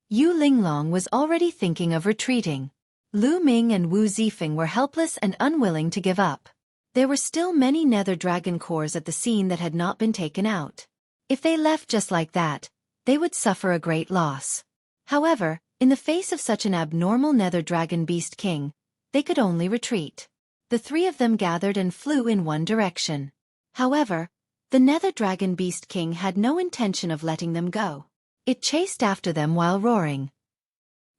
Yu Linglong was already thinking of retreating. Lu Ming and Wu Zifeng were helpless and unwilling to give up. There were still many Nether Dragon cores at the scene that had not been taken out. If they left just like that, they would suffer a great loss. However, in the face of such an abnormal Nether Dragon Beast King, they could only retreat. The three of them gathered and flew in one direction. However, the Nether Dragon Beast King had no intention of letting them go. It chased after them while roaring.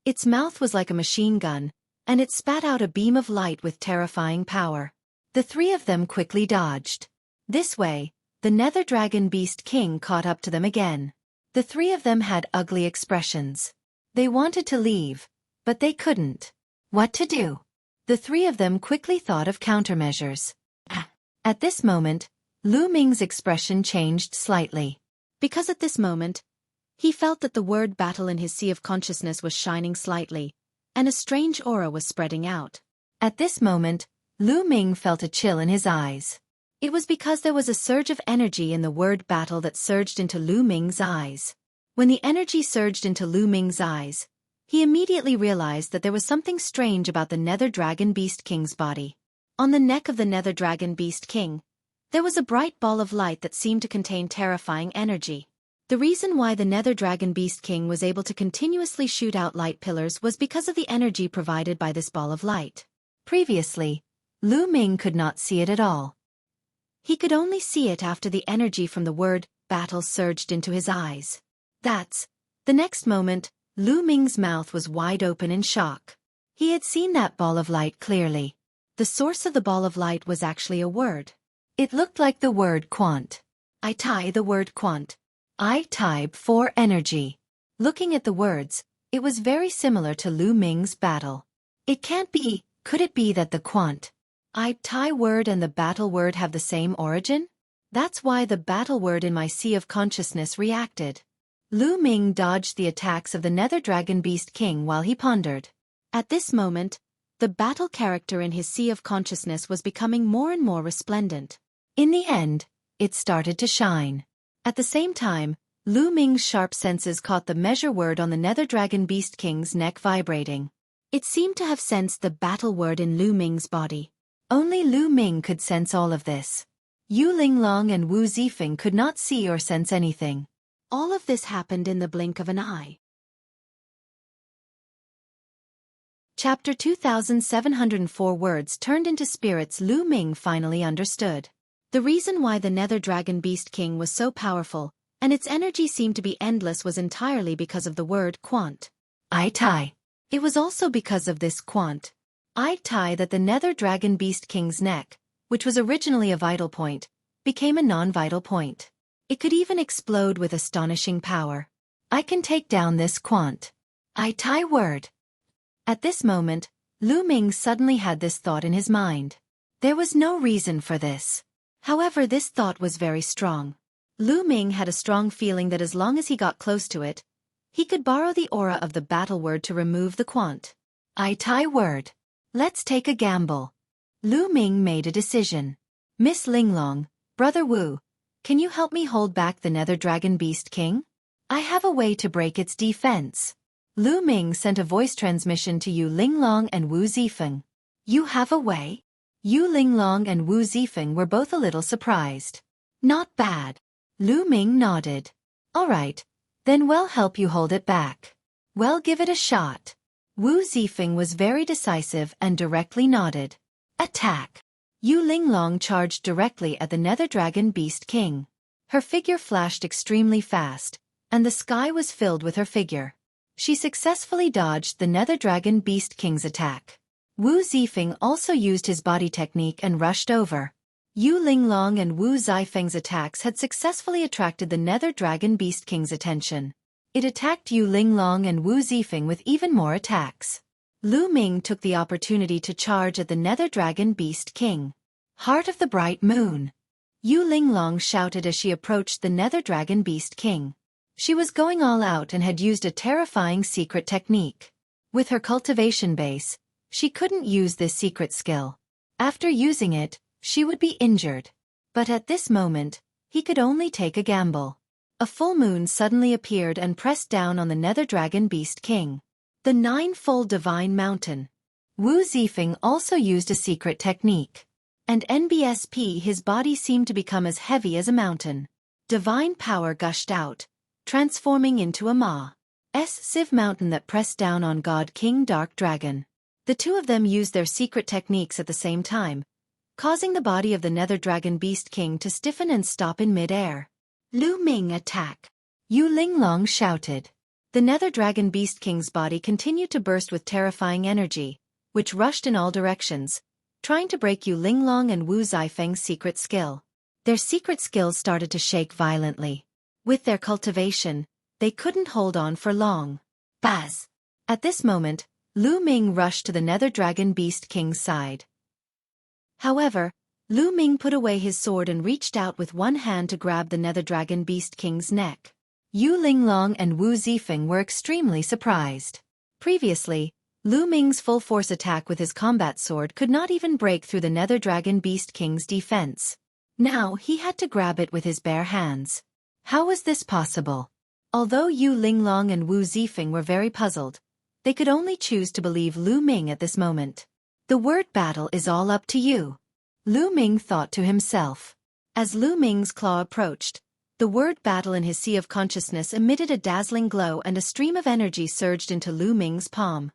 Its mouth was like a machine gun, and it spat out a beam of light with terrifying power. The three of them quickly dodged. This way, the Nether Dragon Beast King caught up to them again. The three of them had ugly expressions. They wanted to leave, but they couldn't. What to do? The three of them quickly thought of countermeasures. At this moment, Lu Ming's expression changed slightly. Because at this moment, he felt that the word battle in his sea of consciousness was shining slightly, and a strange aura was spreading out. At this moment, Lu Ming felt a chill in his eyes. It was because there was a surge of energy in the word battle that surged into Lu Ming's eyes. When the energy surged into Lu Ming's eyes, he immediately realized that there was something strange about the Nether Dragon Beast King's body. On the neck of the Nether Dragon Beast King, there was a bright ball of light that seemed to contain terrifying energy. The reason why the Nether Dragon Beast King was able to continuously shoot out light pillars was because of the energy provided by this ball of light. Previously, Lu Ming could not see it at all. He could only see it after the energy from the word battle surged into his eyes. The next moment, Lu Ming's mouth was wide open in shock. He had seen that ball of light clearly. The source of the ball of light was actually a word. It looked like the word quant. I tie the word quant. I type for energy. Looking at the words, it was very similar to Lu Ming's battle. It can't be, could it be that the quant I tie word and the battle word have the same origin? That's why the battle word in my sea of consciousness reacted. Lu Ming dodged the attacks of the Nether Dragon Beast King while he pondered. At this moment, the battle character in his sea of consciousness was becoming more and more resplendent. In the end, it started to shine. At the same time, Lu Ming's sharp senses caught the measure word on the Nether Dragon Beast King's neck vibrating. It seemed to have sensed the battle word in Lu Ming's body. Only Lu Ming could sense all of this. Yu Linglong and Wu Zifeng could not see or sense anything. All of this happened in the blink of an eye. Chapter 2704 Words turned into spirits. Lu Ming finally understood. The reason why the Nether Dragon Beast King was so powerful, and its energy seemed to be endless, was entirely because of the word quant. I tie. It was also because of this quant I tie that the Nether Dragon Beast King's neck, which was originally a vital point, became a non-vital point. It could even explode with astonishing power. I can take down this quant I tie word. At this moment, Lu Ming suddenly had this thought in his mind. There was no reason for this. However, this thought was very strong. Lu Ming had a strong feeling that as long as he got close to it, he could borrow the aura of the battle word to remove the quant I tie word. Let's take a gamble. Lu Ming made a decision. Miss Linglong, Brother Wu, can you help me hold back the Nether Dragon Beast King? I have a way to break its defense. Lu Ming sent a voice transmission to Yu Linglong and Wu Zifeng. You have a way? Yu Linglong and Wu Zifeng were both a little surprised. Not bad. Lu Ming nodded. All right, then we'll help you hold it back. Well, give it a shot. Wu Zifeng was very decisive and directly nodded. Attack. Yu Linglong charged directly at the Nether Dragon Beast King. Her figure flashed extremely fast, and the sky was filled with her figure. She successfully dodged the Nether Dragon Beast King's attack. Wu Zifeng also used his body technique and rushed over. Yu Linglong and Wu Zifeng's attacks had successfully attracted the Nether Dragon Beast King's attention. It attacked Yu Linglong and Wu Zifeng with even more attacks. Lu Ming took the opportunity to charge at the Nether Dragon Beast King. Heart of the Bright Moon. Yu Linglong shouted as she approached the Nether Dragon Beast King. She was going all out and had used a terrifying secret technique. With her cultivation base, she couldn't use this secret skill. After using it, she would be injured. But at this moment, he could only take a gamble. A full moon suddenly appeared and pressed down on the Nether Dragon Beast King. The Ninefold Divine Mountain. Wu Zifeng also used a secret technique. And NBSP, his body seemed to become as heavy as a mountain. Divine power gushed out, transforming into a massive mountain that pressed down on God King Dark Dragon. The two of them used their secret techniques at the same time, causing the body of the Nether Dragon Beast King to stiffen and stop in mid-air. Lu Ming attack! Yu Linglong shouted. The Nether Dragon Beast King's body continued to burst with terrifying energy, which rushed in all directions, trying to break Yu Linglong and Wu Zifeng's secret skill. Their secret skills started to shake violently. With their cultivation, they couldn't hold on for long. Buzz! At this moment, Lu Ming rushed to the Nether Dragon Beast King's side. However, Lu Ming put away his sword and reached out with one hand to grab the Nether Dragon Beast King's neck. Yu Linglong and Wu Zifeng were extremely surprised. Previously, Lu Ming's full-force attack with his combat sword could not even break through the Nether Dragon Beast King's defense. Now he had to grab it with his bare hands. How was this possible? Although Yu Linglong and Wu Zifeng were very puzzled, they could only choose to believe Lu Ming at this moment. The word battle is all up to you, Lu Ming thought to himself. As Lu Ming's claw approached, the word battle in his sea of consciousness emitted a dazzling glow and a stream of energy surged into Lu Ming's palm.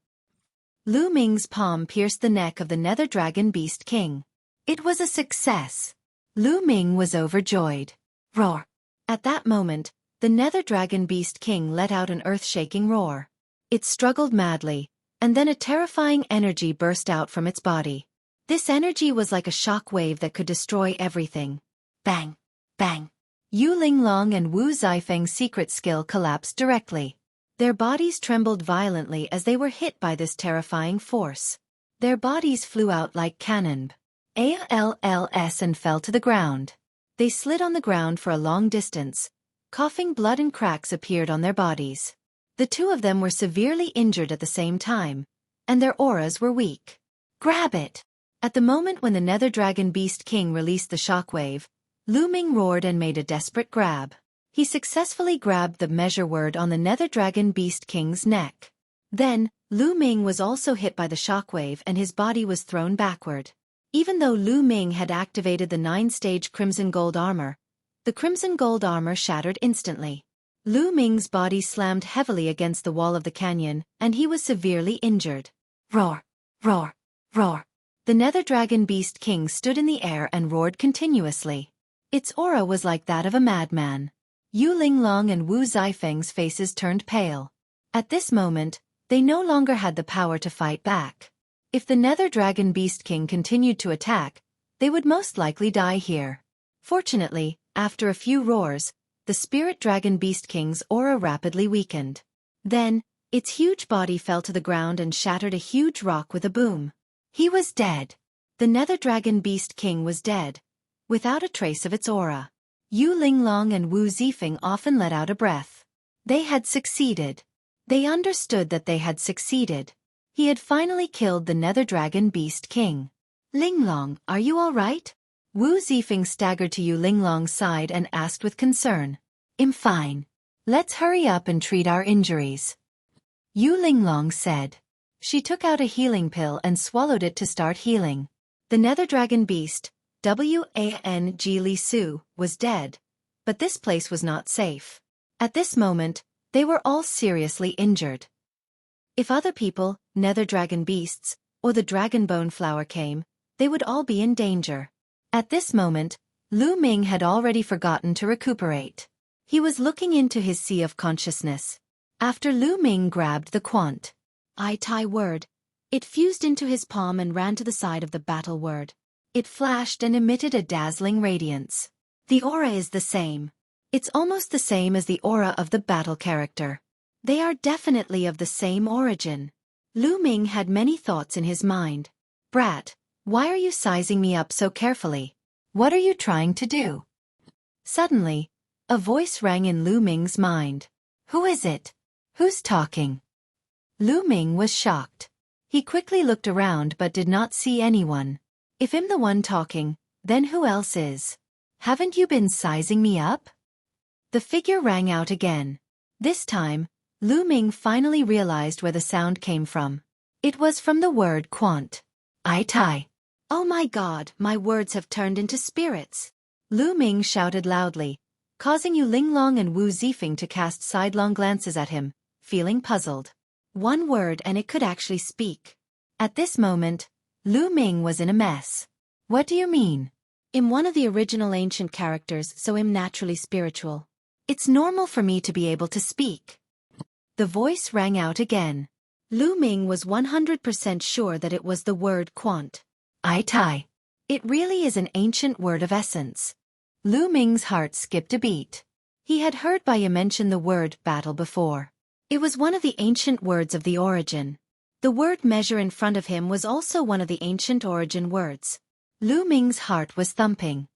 Lu Ming's palm pierced the neck of the Nether Dragon Beast King. It was a success. Lu Ming was overjoyed. Roar! At that moment, the Nether Dragon Beast King let out an earth-shaking roar. It struggled madly, and then a terrifying energy burst out from its body. This energy was like a shock wave that could destroy everything. Bang! Bang! Yu Linglong and Wu Zifeng's secret skill collapsed directly. Their bodies trembled violently as they were hit by this terrifying force. Their bodies flew out like cannon balls and fell to the ground. They slid on the ground for a long distance. Coughing blood and cracks appeared on their bodies. The two of them were severely injured at the same time, and their auras were weak. Grab it! At the moment when the Nether Dragon Beast King released the shockwave, Lu Ming roared and made a desperate grab. He successfully grabbed the measure word on the Nether Dragon Beast King's neck. Then, Lu Ming was also hit by the shockwave and his body was thrown backward. Even though Lu Ming had activated the 9-stage Crimson Gold armor, the Crimson Gold armor shattered instantly. Lu Ming's body slammed heavily against the wall of the canyon, and he was severely injured. Roar! Roar! Roar! The Nether Dragon Beast King stood in the air and roared continuously. Its aura was like that of a madman. Yu Linglong and Wu Zifeng's faces turned pale. At this moment, they no longer had the power to fight back. If the Nether Dragon Beast King continued to attack, they would most likely die here. Fortunately, after a few roars, the Spirit Dragon Beast King's aura rapidly weakened. Then, its huge body fell to the ground and shattered a huge rock with a boom. He was dead. The Nether Dragon Beast King was dead, without a trace of its aura. Yu Linglong and Wu Zifeng often let out a breath. They had succeeded. They understood that they had succeeded. He had finally killed the Nether Dragon Beast King. Linglong, are you all right? Wu Zifeng staggered to Yu Linglong's side and asked with concern. I'm fine. Let's hurry up and treat our injuries. Yu Linglong said. She took out a healing pill and swallowed it to start healing. The Nether Dragon Beast, Wang Li Su, was dead, but this place was not safe. At this moment, they were all seriously injured. If other people, Nether Dragon Beasts, or the Dragon Bone Flower came, they would all be in danger. At this moment, Lu Ming had already forgotten to recuperate. He was looking into his sea of consciousness. After Lu Ming grabbed the quant I Tai word, it fused into his palm and ran to the side of the battle word. It flashed and emitted a dazzling radiance. The aura is the same. It's almost the same as the aura of the battle character. They are definitely of the same origin. Lu Ming had many thoughts in his mind. Brat, why are you sizing me up so carefully? What are you trying to do? Suddenly, a voice rang in Lu Ming's mind. Who is it? Who's talking? Lu Ming was shocked. He quickly looked around but did not see anyone. If I'm the one talking, then who else is? Haven't you been sizing me up? The figure rang out again. This time, Lu Ming finally realized where the sound came from. It was from the word quant I Tai. Oh my God, my words have turned into spirits. Lu Ming shouted loudly, causing Yu Linglong and Wu Zifeng to cast sidelong glances at him, feeling puzzled. One word and it could actually speak. At this moment, Lu Ming was in a mess. What do you mean? I'm one of the original ancient characters, so I'm naturally spiritual. It's normal for me to be able to speak. The voice rang out again. Lu Ming was 100% sure that it was the word quant I Tai. It really is an ancient word of essence. Lu Ming's heart skipped a beat. He had heard Baya mention the word battle before. It was one of the ancient words of the origin. The word measure in front of him was also one of the ancient origin words. Lu Ming's heart was thumping.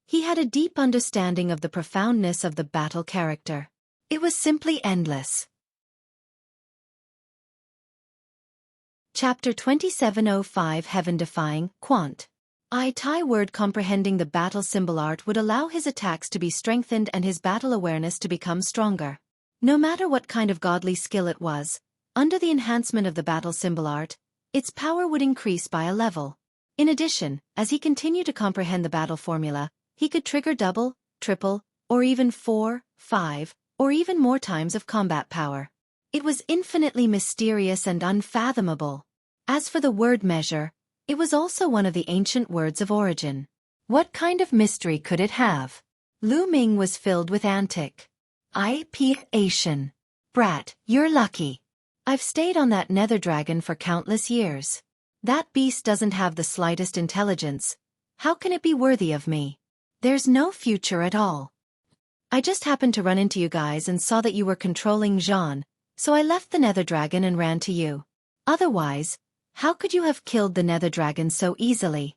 He had a deep understanding of the profoundness of the battle character. It was simply endless. Chapter 2705 Heaven-Defying, Quant I Tai word comprehending the battle symbol art would allow his attacks to be strengthened and his battle awareness to become stronger. No matter what kind of godly skill it was, under the enhancement of the battle symbol art, its power would increase by a level. In addition, as he continued to comprehend the battle formula, he could trigger double, triple, or even 4, 5, or even more times of combat power. It was infinitely mysterious and unfathomable. As for the word measure, it was also one of the ancient words of origin. What kind of mystery could it have? Lu Ming was filled with anticipation. Brat, you're lucky. I've stayed on that nether dragon for countless years. That beast doesn't have the slightest intelligence. How can it be worthy of me? There's no future at all. I just happened to run into you guys and saw that you were controlling Jean, so I left the nether dragon and ran to you. Otherwise, how could you have killed the nether dragon so easily?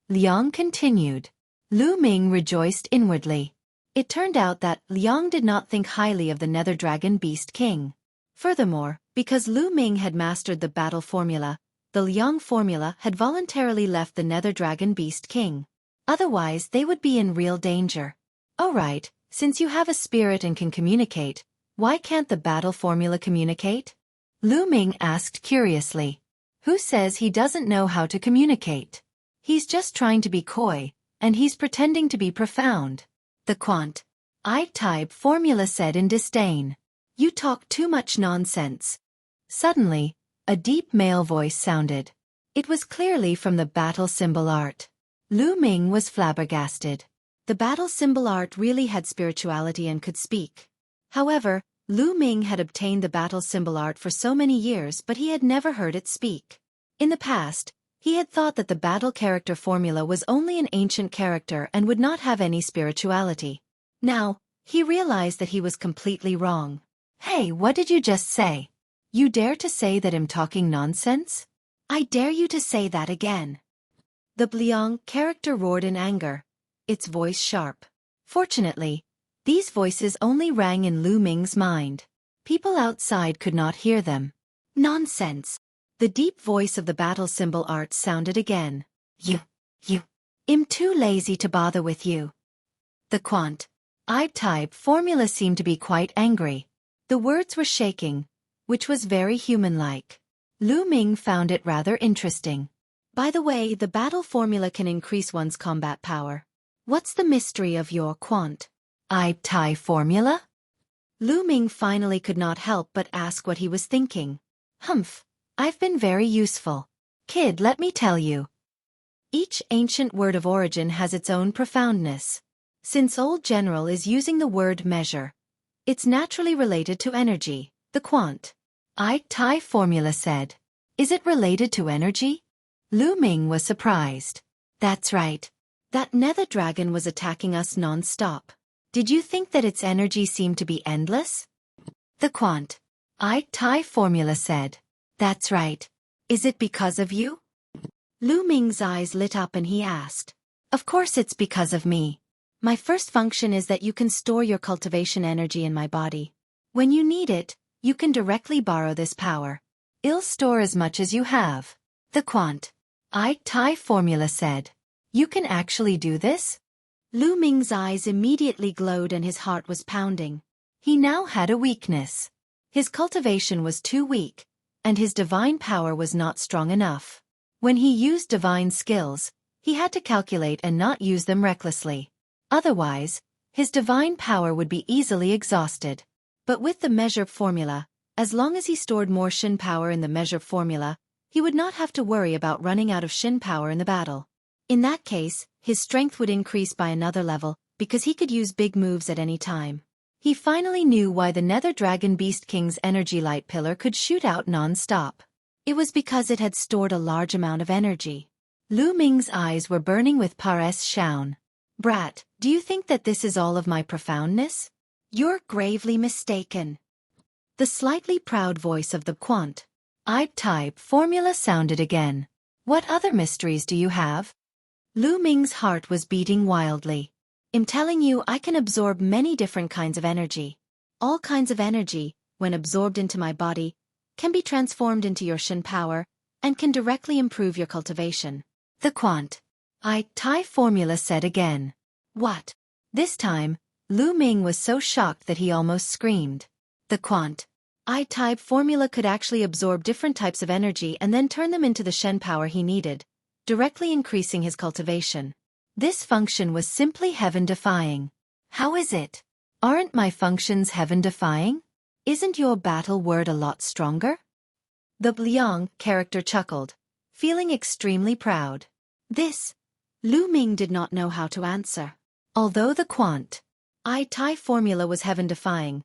Liang continued. Lu Ming rejoiced inwardly. It turned out that Liang did not think highly of the nether dragon beast king. Furthermore, because Lu Ming had mastered the battle formula, the Liang formula had voluntarily left the nether dragon beast king. Otherwise they would be in real danger. Alright, since you have a spirit and can communicate, why can't the battle formula communicate? Lu Ming asked curiously. Who says he doesn't know how to communicate? He's just trying to be coy, and he's pretending to be profound. The quant I type formula said in disdain. You talk too much nonsense. Suddenly, a deep male voice sounded. It was clearly from the battle symbol art. Lu Ming was flabbergasted. The battle symbol art really had spirituality and could speak. However, Lu Ming had obtained the battle symbol art for so many years but he had never heard it speak. In the past, he had thought that the battle character formula was only an ancient character and would not have any spirituality. Now, he realized that he was completely wrong. Hey, what did you just say? You dare to say that I'm talking nonsense? I dare you to say that again. The Bliang character roared in anger, its voice sharp. Fortunately, these voices only rang in Lu Ming's mind. People outside could not hear them. Nonsense. The deep voice of the battle symbol art sounded again. I'm too lazy to bother with you. The quant I type formula seemed to be quite angry. The words were shaking, which was very human-like. Lu Ming found it rather interesting. By the way, the battle formula can increase one's combat power. What's the mystery of your quant I Tai formula? Lu Ming finally could not help but ask what he was thinking. Humph, I've been very useful. Kid, let me tell you. Each ancient word of origin has its own profoundness. Since Old General is using the word measure, it's naturally related to energy, the quant. Tai formula said. Is it related to energy? Lu Ming was surprised. That's right. That nether dragon was attacking us non-stop. Did you think that its energy seemed to be endless? The quant. Tai formula said. That's right. Is it because of you? Lu Ming's eyes lit up and he asked. Of course it's because of me. My first function is that you can store your cultivation energy in my body. When you need it, you can directly borrow this power. I'll store as much as you have. The quant. Tai formula said. You can actually do this? Lu Ming's eyes immediately glowed and his heart was pounding. He now had a weakness. His cultivation was too weak, and his divine power was not strong enough. When he used divine skills, he had to calculate and not use them recklessly. Otherwise, his divine power would be easily exhausted. But with the measure formula, as long as he stored more Shin power in the measure formula, he would not have to worry about running out of Shin power in the battle. In that case, his strength would increase by another level, because he could use big moves at any time. He finally knew why the Nether Dragon Beast King's energy light pillar could shoot out non-stop. It was because it had stored a large amount of energy. Lu Ming's eyes were burning with Pares Shaun. Brat, do you think that this is all of my profoundness? You're gravely mistaken. The slightly proud voice of the quant. Type formula sounded again. What other mysteries do you have? Lu Ming's heart was beating wildly. I'm telling you, I can absorb many different kinds of energy. All kinds of energy, when absorbed into my body, can be transformed into your Shin power, and can directly improve your cultivation. The quant. Tai formula said again. What? This time, Lu Ming was so shocked that he almost screamed. The quant. type formula could actually absorb different types of energy and then turn them into the Shen power he needed, directly increasing his cultivation. This function was simply heaven-defying. How is it? Aren't my functions heaven-defying? Isn't your battle word a lot stronger? The Liang character chuckled, feeling extremely proud. This, Lu Ming did not know how to answer. Although the quant. Tai formula was heaven-defying,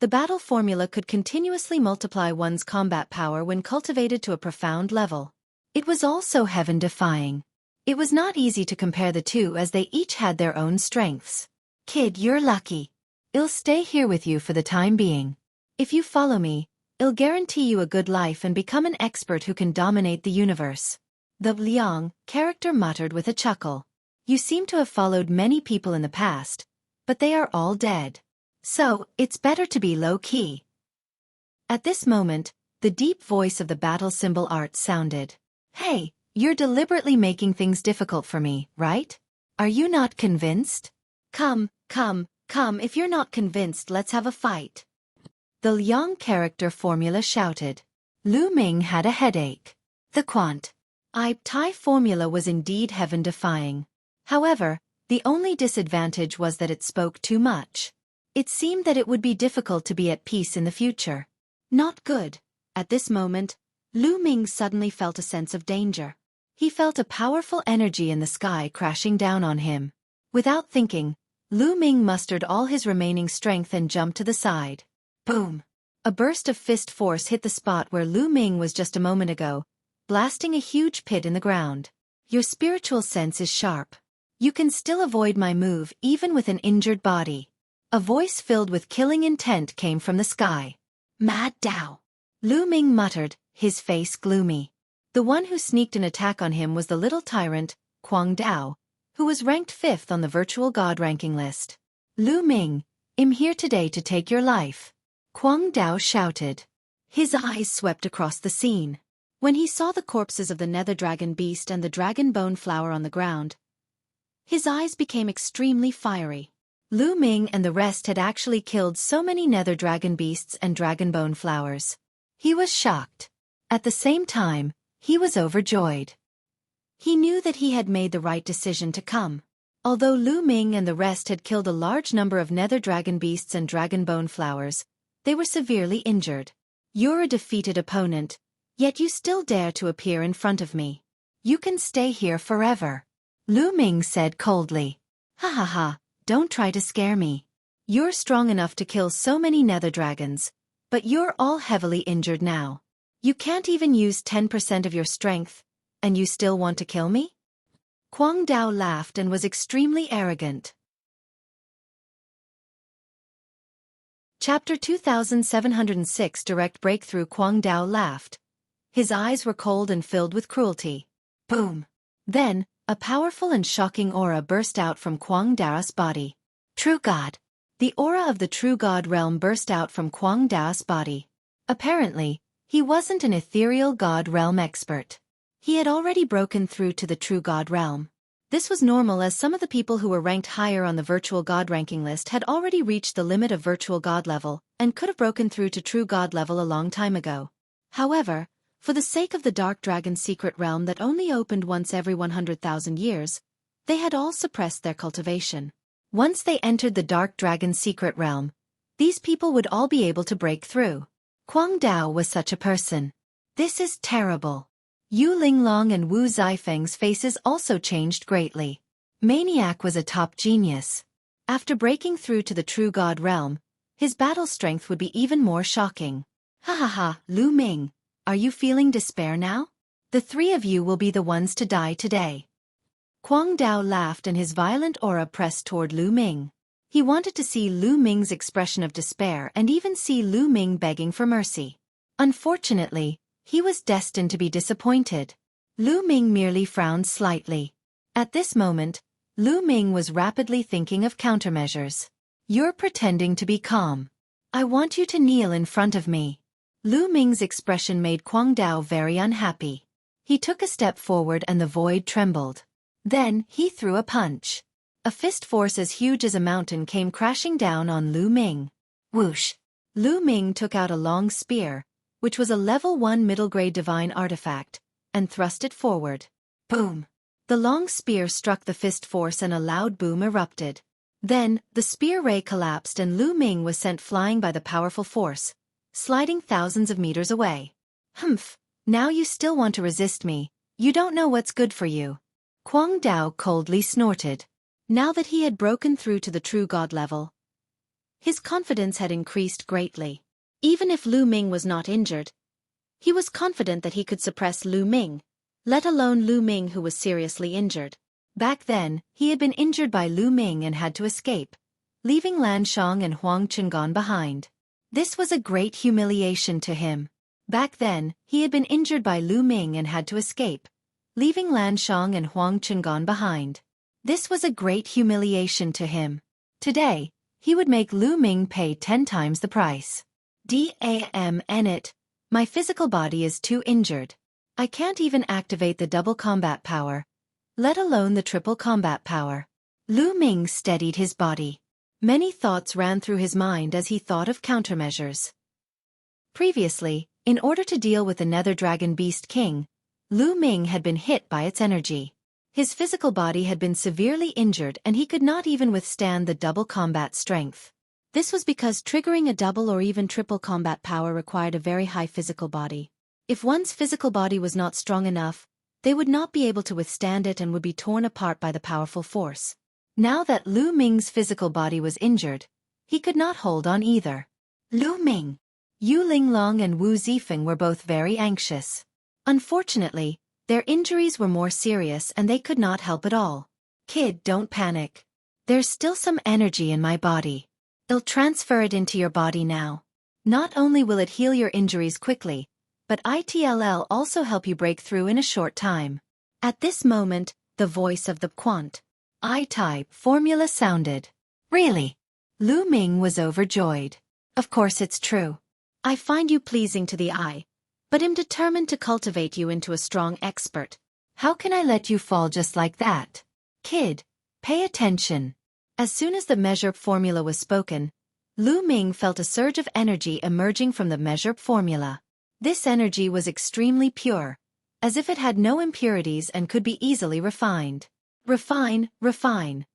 the battle formula could continuously multiply one's combat power when cultivated to a profound level. It was also heaven-defying. It was not easy to compare the two as they each had their own strengths. Kid, you're lucky. I'll stay here with you for the time being. If you follow me, I'll guarantee you a good life and become an expert who can dominate the universe. The Liang character muttered with a chuckle. You seem to have followed many people in the past, but they are all dead. So, it's better to be low-key. At this moment, the deep voice of the battle symbol art sounded. Hey, you're deliberately making things difficult for me, right? Are you not convinced? Come, if you're not convinced, let's have a fight. The Liang character formula shouted. Lu Ming had a headache. The quant. Tai formula was indeed heaven-defying. However, the only disadvantage was that it spoke too much. It seemed that it would be difficult to be at peace in the future. Not good. At this moment, Lu Ming suddenly felt a sense of danger. He felt a powerful energy in the sky crashing down on him. Without thinking, Lu Ming mustered all his remaining strength and jumped to the side. Boom! A burst of fist force hit the spot where Lu Ming was just a moment ago, blasting a huge pit in the ground. Your spiritual sense is sharp. You can still avoid my move even with an injured body. A voice filled with killing intent came from the sky. Mad Dao. Lu Ming muttered, his face gloomy. The one who sneaked an attack on him was the little tyrant, Quang Dao, who was ranked 5th on the virtual god ranking list. Lu Ming, I'm here today to take your life. Quang Dao shouted. His eyes swept across the scene. When he saw the corpses of the Nether Dragon Beast and the Dragon Bone Flower on the ground, his eyes became extremely fiery. Lu Ming and the rest had actually killed so many Nether Dragon Beasts and Dragon Bone Flowers. He was shocked. At the same time, he was overjoyed. He knew that he had made the right decision to come. Although Lu Ming and the rest had killed a large number of Nether Dragon Beasts and Dragon Bone Flowers, they were severely injured. You're a defeated opponent, yet you still dare to appear in front of me. You can stay here forever. Lu Ming said coldly. Ha ha ha, don't try to scare me. You're strong enough to kill so many nether dragons, but you're all heavily injured now. You can't even use 10% of your strength, and you still want to kill me? Kwang Dao laughed and was extremely arrogant. Chapter 2706 Direct Breakthrough. Kwang Dao laughed. His eyes were cold and filled with cruelty. Boom! Then, a powerful and shocking aura burst out from Kwang Dao's body. True God! The aura of the True God realm burst out from Kwang Dao's body. Apparently, he wasn't an ethereal God realm expert. He had already broken through to the True God realm. This was normal as some of the people who were ranked higher on the virtual God ranking list had already reached the limit of virtual God level and could have broken through to True God level a long time ago. However, for the sake of the Dark Dragon secret realm that only opened once every 100,000 years, they had all suppressed their cultivation. Once they entered the Dark Dragon secret realm, these people would all be able to break through. Kwang Dao was such a person. This is terrible. Yu Linglong and Wu Zifeng's faces also changed greatly. Maniac was a top genius. After breaking through to the True God realm, his battle strength would be even more shocking. Ha ha ha, Lu Ming. Are you feeling despair now? The three of you will be the ones to die today. Kwang Dao laughed and his violent aura pressed toward Lu Ming. He wanted to see Lu Ming's expression of despair and even see Lu Ming begging for mercy. Unfortunately, he was destined to be disappointed. Lu Ming merely frowned slightly. At this moment, Lu Ming was rapidly thinking of countermeasures. You're pretending to be calm. I want you to kneel in front of me. Lu Ming's expression made Kwang Dao very unhappy. He took a step forward and the void trembled. Then, he threw a punch. A fist force as huge as a mountain came crashing down on Lu Ming. Whoosh! Lu Ming took out a long spear, which was a level 1 middle-grade divine artifact, and thrust it forward. Boom! The long spear struck the fist force and a loud boom erupted. Then, the spear ray collapsed and Lu Ming was sent flying by the powerful force, sliding thousands of meters away. Humph! Now you still want to resist me. You don't know what's good for you. Kwang Dao coldly snorted. Now that he had broken through to the True God level, his confidence had increased greatly. Even if Lu Ming was not injured, he was confident that he could suppress Lu Ming, let alone Lu Ming who was seriously injured. Back then, he had been injured by Lu Ming and had to escape, leaving Lan Shang and Huang Chungan behind. This was a great humiliation to him. Back then, he had been injured by Lu Ming and had to escape, leaving Lan Shang and Huang Chungan behind. This was a great humiliation to him. Today, he would make Lu Ming pay 10 times the price. Damn it, my physical body is too injured. I can't even activate the double combat power, let alone the triple combat power. Lu Ming steadied his body. Many thoughts ran through his mind as he thought of countermeasures. Previously, in order to deal with the Nether Dragon Beast King, Lu Ming had been hit by its energy. His physical body had been severely injured and he could not even withstand the double combat strength. This was because triggering a double or even triple combat power required a very high physical body. If one's physical body was not strong enough, they would not be able to withstand it and would be torn apart by the powerful force. Now that Lu Ming's physical body was injured, he could not hold on either. Lu Ming, Yu Linglong and Wu Zifeng were both very anxious. Unfortunately, their injuries were more serious and they could not help at all. Kid, don't panic. There's still some energy in my body. I'll transfer it into your body now. Not only will it heal your injuries quickly, but it'll also help you break through in a short time. At this moment, the voice of the quant I-type formula sounded. Really? Lu Ming was overjoyed. Of course it's true. I find you pleasing to the eye, but am determined to cultivate you into a strong expert. How can I let you fall just like that? Kid, pay attention. As soon as the measure formula was spoken, Lu Ming felt a surge of energy emerging from the measure formula. This energy was extremely pure, as if it had no impurities and could be easily refined. Refine, refine.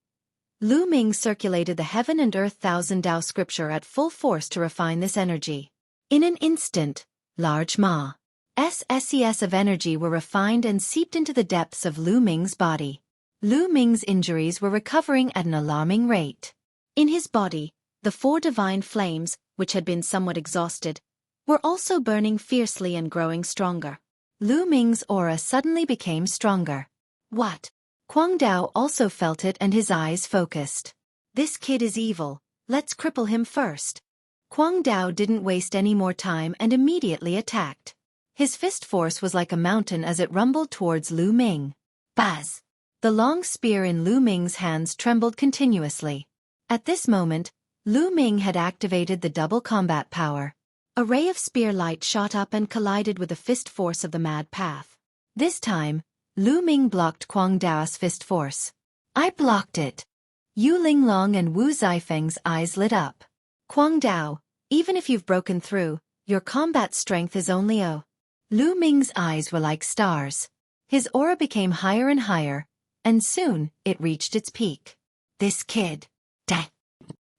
Lu Ming circulated the heaven and earth thousand Tao scripture at full force to refine this energy. In an instant, large SES of energy were refined and seeped into the depths of Lu Ming's body. Lu Ming's injuries were recovering at an alarming rate. In his body, the 4 divine flames, which had been somewhat exhausted, were also burning fiercely and growing stronger. Lu Ming's aura suddenly became stronger. What? Kwang Dao also felt it and his eyes focused. This kid is evil, let's cripple him first. Kwang Dao didn't waste any more time and immediately attacked. His fist force was like a mountain as it rumbled towards Lu Ming. Buzz! The long spear in Lu Ming's hands trembled continuously. At this moment, Lu Ming had activated the double combat power. A ray of spear light shot up and collided with the fist force of the Mad Path. This time, Lu Ming blocked Kwang Dao's fist force. I blocked it. Yu Linglong and Wu Zifeng's eyes lit up. Kwang Dao, even if you've broken through, your combat strength is only O. Lu Ming's eyes were like stars. His aura became higher and higher, and soon it reached its peak. This kid. Dang.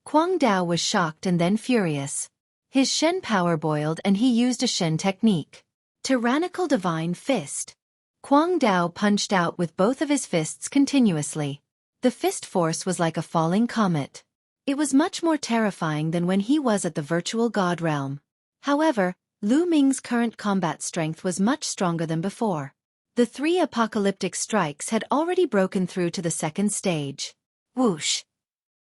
Kwang Dao was shocked and then furious. His Shen power boiled and he used a Shen technique. Tyrannical Divine Fist. Kwang Dao punched out with both of his fists continuously. The fist force was like a falling comet. It was much more terrifying than when he was at the virtual god realm. However, Lu Ming's current combat strength was much stronger than before. The 3 apocalyptic strikes had already broken through to the second stage. Whoosh!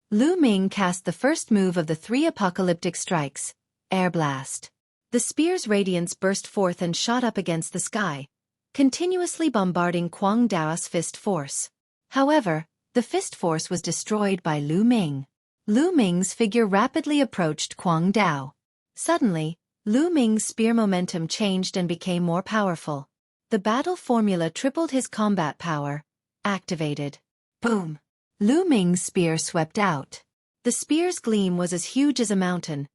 Lu Ming cast the first move of the 3 apocalyptic strikes, Air Blast. The spear's radiance burst forth and shot up against the sky, continuously bombarding Kwang Dao's fist force. However, the fist force was destroyed by Lu Ming. Lu Ming's figure rapidly approached Kwang Dao. Suddenly, Lu Ming's spear momentum changed and became more powerful. The battle formula tripled his combat power. Activated. Boom! Lu Ming's spear swept out. The spear's gleam was as huge as a mountain,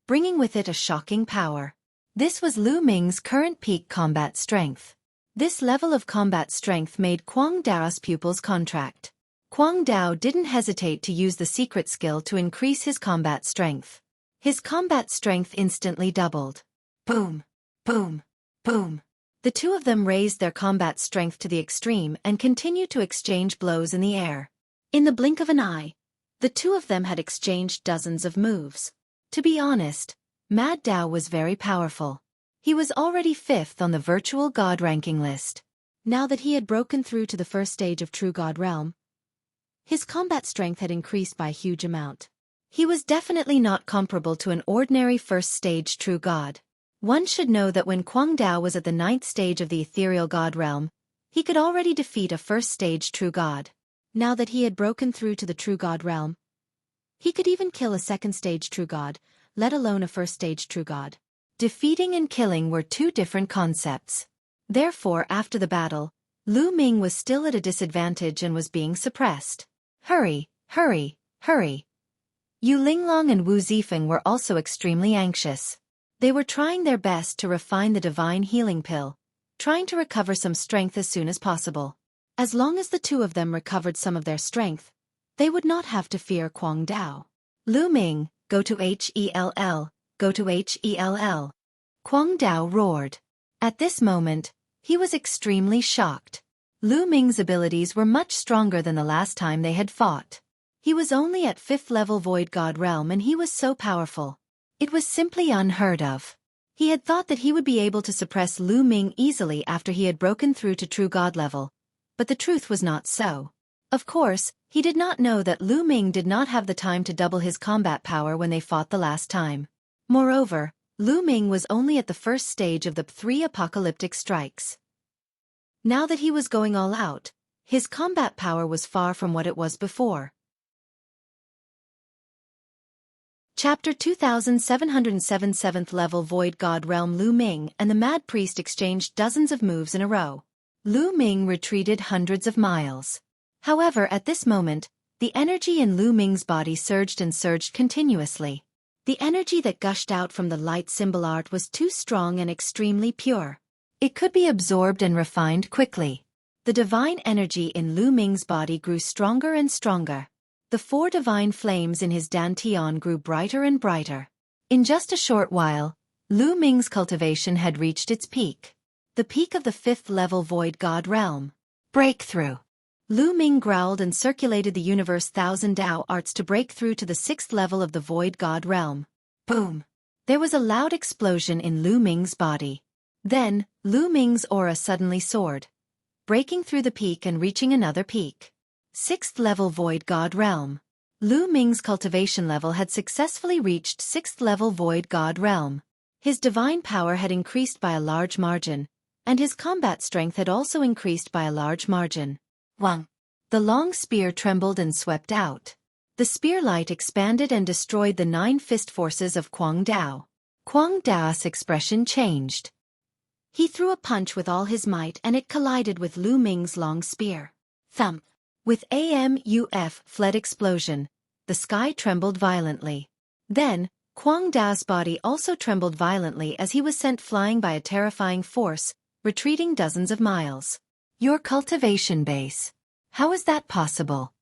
bringing with it a shocking power. This was Lu Ming's current peak combat strength. This level of combat strength made Kwang Dao's pupils contract. Kwang Dao didn't hesitate to use the secret skill to increase his combat strength. His combat strength instantly doubled. Boom! Boom! Boom! The 2 of them raised their combat strength to the extreme and continued to exchange blows in the air. In the blink of an eye, the 2 of them had exchanged dozens of moves. To be honest, Mad Dao was very powerful. He was already 5th on the virtual god ranking list. Now that he had broken through to the first stage of True God Realm, his combat strength had increased by a huge amount. He was definitely not comparable to an ordinary first stage True God. One should know that when Kwang Dao was at the 9th stage of the ethereal god realm, he could already defeat a first stage True God. Now that he had broken through to the True God realm, he could even kill a second stage True God, let alone a first stage True God. Defeating and killing were 2 different concepts. Therefore, after the battle, Lu Ming was still at a disadvantage and was being suppressed. Hurry, hurry, hurry. Yu Linglong and Wu Zifeng were also extremely anxious. They were trying their best to refine the divine healing pill, trying to recover some strength as soon as possible. As long as the 2 of them recovered some of their strength, they would not have to fear Kwang Dao. Lu Ming, go to HELL, go to HELL. Kwang Dao roared. At this moment, he was extremely shocked. Lu Ming's abilities were much stronger than the last time they had fought. He was only at 5th level Void God Realm and he was so powerful. It was simply unheard of. He had thought that he would be able to suppress Lu Ming easily after he had broken through to True God level, but the truth was not so. Of course, he did not know that Lu Ming did not have the time to double his combat power when they fought the last time. Moreover, Lu Ming was only at the first stage of the 3 apocalyptic strikes. Now that he was going all out, his combat power was far from what it was before. Chapter 2707 7th level Void God Realm. Lu Ming and the Mad Priest exchanged dozens of moves in a row. Lu Ming retreated hundreds of miles. However, at this moment, the energy in Lu Ming's body surged and surged continuously. The energy that gushed out from the light symbol art was too strong and extremely pure. It could be absorbed and refined quickly. The divine energy in Lu Ming's body grew stronger and stronger. The 4 divine flames in his dantian grew brighter and brighter. In just a short while, Lu Ming's cultivation had reached its peak. The peak of the 5th level Void God Realm. Breakthrough. Lu Ming growled and circulated the universe 1,000 Dao arts to break through to the 6th level of the Void God realm. Boom! There was a loud explosion in Lu Ming's body. Then, Lu Ming's aura suddenly soared, breaking through the peak and reaching another peak. 6th level Void God realm. Lu Ming's cultivation level had successfully reached 6th level Void God realm. His divine power had increased by a large margin, and his combat strength had also increased by a large margin. Wang! The long spear trembled and swept out. The spear light expanded and destroyed the 9 fist forces of Kuang Dao. Kuang Dao's expression changed. He threw a punch with all his might and it collided with Lu Ming's long spear. Thump! With AMUF fled explosion, the sky trembled violently. Then, Kuang Dao's body also trembled violently as he was sent flying by a terrifying force, retreating dozens of miles. Your cultivation base. How is that possible?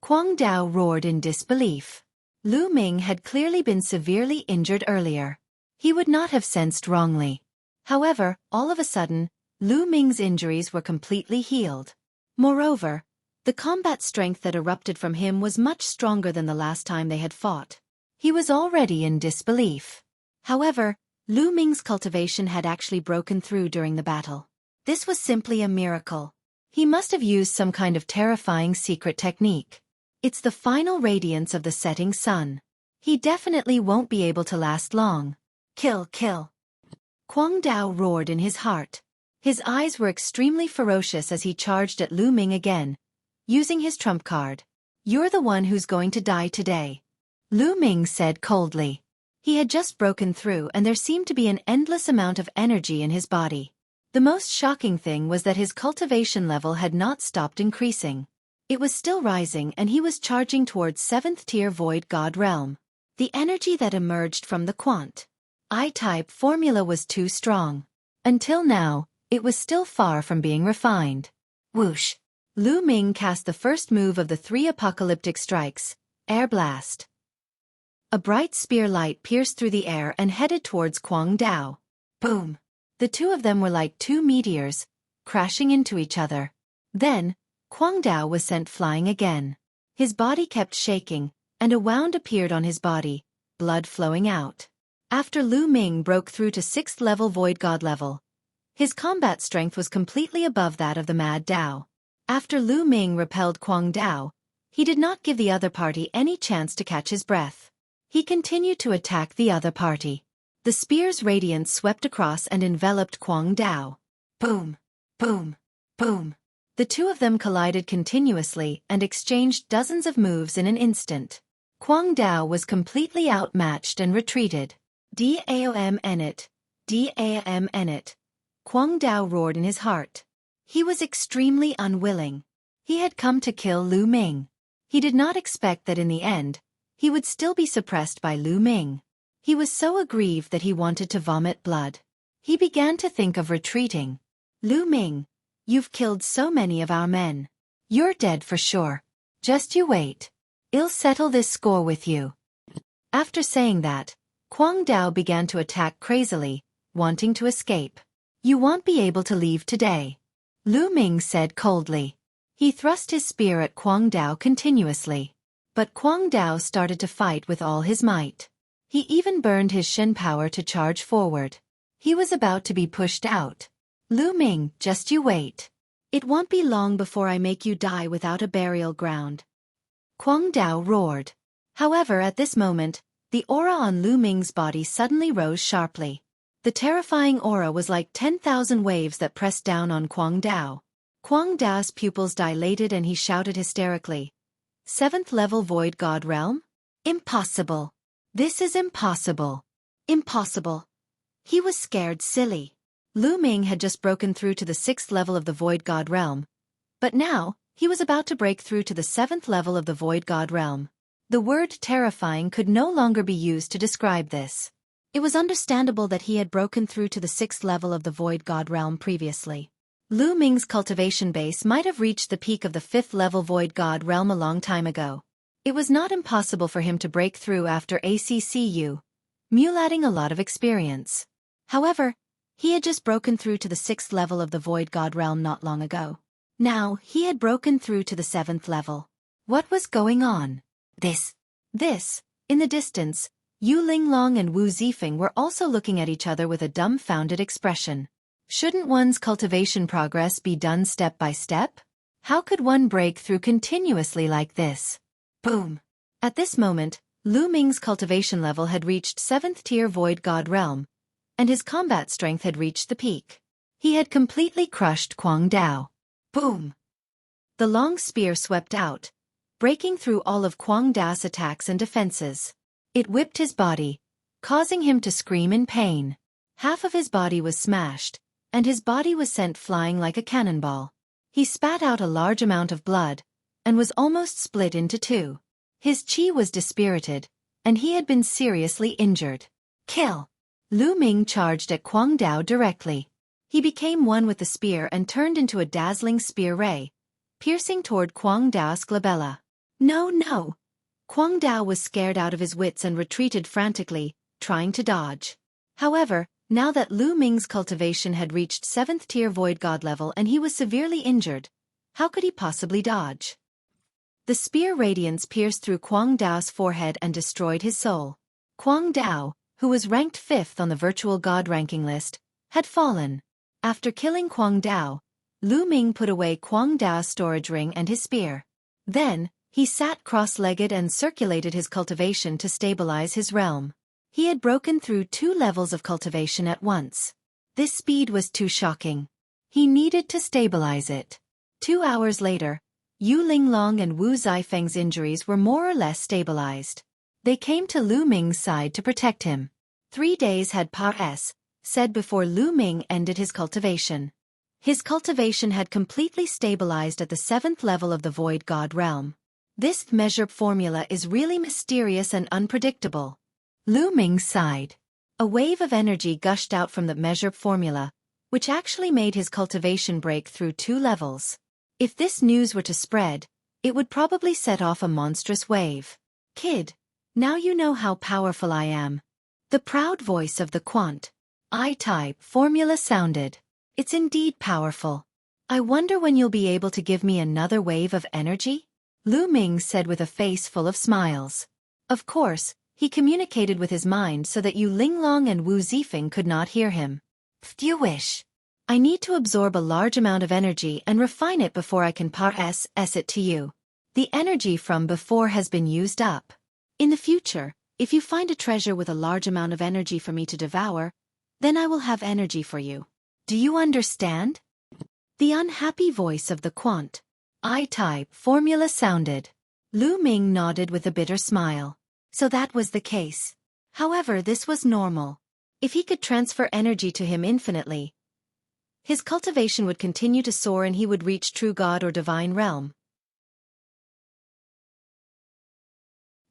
Kuang Dao roared in disbelief. Lu Ming had clearly been severely injured earlier. He would not have sensed wrongly. However, all of a sudden, Lu Ming's injuries were completely healed. Moreover, the combat strength that erupted from him was much stronger than the last time they had fought. He was already in disbelief. However, Lu Ming's cultivation had actually broken through during the battle. This was simply a miracle. He must have used some kind of terrifying secret technique. It's the final radiance of the setting sun. He definitely won't be able to last long. Kill, kill. Kuang Dao roared in his heart. His eyes were extremely ferocious as he charged at Lu Ming again, using his trump card. You're the one who's going to die today. Lu Ming said coldly. He had just broken through and there seemed to be an endless amount of energy in his body. The most shocking thing was that his cultivation level had not stopped increasing. It was still rising and he was charging towards 7th tier Void God realm. The energy that emerged from the quant I-type formula was too strong. Until now, it was still far from being refined. Whoosh! Lu Ming cast the first move of the 3 apocalyptic strikes, Air Blast. A bright spear light pierced through the air and headed towards Kuang Dao. Boom! The two of them were like 2 meteors, crashing into each other. Then, Kuang Dao was sent flying again. His body kept shaking, and a wound appeared on his body, blood flowing out. After Lu Ming broke through to 6th level Void God level, his combat strength was completely above that of the Mad Dao. After Lu Ming repelled Kuang Dao, he did not give the other party any chance to catch his breath. He continued to attack the other party. The spear's radiance swept across and enveloped Kuang Dao. Boom! Boom! Boom! The two of them collided continuously and exchanged dozens of moves in an instant. Kuang Dao was completely outmatched and retreated. DAOM Enit. DAOM Enit. Kuang Dao roared in his heart. He was extremely unwilling. He had come to kill Lu Ming. He did not expect that in the end, he would still be suppressed by Lu Ming. He was so aggrieved that he wanted to vomit blood. He began to think of retreating. Lu Ming, you've killed so many of our men. You're dead for sure. Just you wait. I'll settle this score with you. After saying that, Kuang Dao began to attack crazily, wanting to escape. You won't be able to leave today. Lu Ming said coldly. He thrust his spear at Kuang Dao continuously. But Kuang Dao started to fight with all his might. He even burned his Shen power to charge forward. He was about to be pushed out. Lu Ming, just you wait. It won't be long before I make you die without a burial ground. Kuang Dao roared. However, at this moment, the aura on Lu Ming's body suddenly rose sharply. The terrifying aura was like 10,000 waves that pressed down on Kuang Dao. Kuang Dao's pupils dilated and he shouted hysterically. 7th level Void God realm? Impossible. This is impossible. Impossible. He was scared silly. Lu Ming had just broken through to the 6th level of the Void God realm. But now, he was about to break through to the 7th level of the Void God realm. The word terrifying could no longer be used to describe this. It was understandable that he had broken through to the 6th level of the Void God realm previously. Lu Ming's cultivation base might have reached the peak of the 5th level Void God realm a long time ago. It was not impossible for him to break through after ACCU, adding a lot of experience. However, he had just broken through to the 6th level of the Void God realm not long ago. Now, he had broken through to the 7th level. What was going on? This. In the distance, Yu Linglong and Wu Zifeng were also looking at each other with a dumbfounded expression. Shouldn't one's cultivation progress be done step by step? How could one break through continuously like this? Boom! At this moment, Lu Ming's cultivation level had reached 7th tier Void God Realm, and his combat strength had reached the peak. He had completely crushed Kwang Dao. Boom! The long spear swept out, breaking through all of Kwang Dao's attacks and defenses. It whipped his body, causing him to scream in pain. Half of his body was smashed, and his body was sent flying like a cannonball. He spat out a large amount of blood, and was almost split into two. His chi was dispirited, and he had been seriously injured. Kill! Lu Ming charged at Kwang Dao directly. He became one with the spear and turned into a dazzling spear ray, piercing toward Kwang Dao's glabella. No! Kwang Dao was scared out of his wits and retreated frantically, trying to dodge. However, now that Lu Ming's cultivation had reached 7th tier Void God level and he was severely injured, how could he possibly dodge? The spear radiance pierced through Kwang Dao's forehead and destroyed his soul. Kwang Dao, who was ranked 5th on the virtual god ranking list, had fallen. After killing Kwang Dao, Lu Ming put away Kwang Dao's storage ring and his spear. Then, he sat cross-legged and circulated his cultivation to stabilize his realm. He had broken through 2 levels of cultivation at once. This speed was too shocking. He needed to stabilize it. 2 hours later, Yu Linglong and Wu Zifeng's injuries were more or less stabilized. They came to Lu Ming's side to protect him. 3 days had said before Lu Ming ended his cultivation. His cultivation had completely stabilized at the 7th level of the Void God realm. This measure formula is really mysterious and unpredictable. Lu Ming sighed. A wave of energy gushed out from the measure formula, which actually made his cultivation break through 2 levels. If this news were to spread, it would probably set off a monstrous wave. Kid, now you know how powerful I am. The proud voice of the quant I-type formula sounded. It's indeed powerful. I wonder when you'll be able to give me another wave of energy? Lu Ming said with a face full of smiles. Of course, he communicated with his mind so that Yu Linglong and Wu Zifeng could not hear him. If you wish. I need to absorb a large amount of energy and refine it before I can pass it to you. The energy from before has been used up. In the future, if you find a treasure with a large amount of energy for me to devour, then I will have energy for you. Do you understand? The unhappy voice of the quant I-type formula sounded. Lu Ming nodded with a bitter smile. So that was the case. However, this was normal. If he could transfer energy to him infinitely, his cultivation would continue to soar and he would reach true God or divine realm.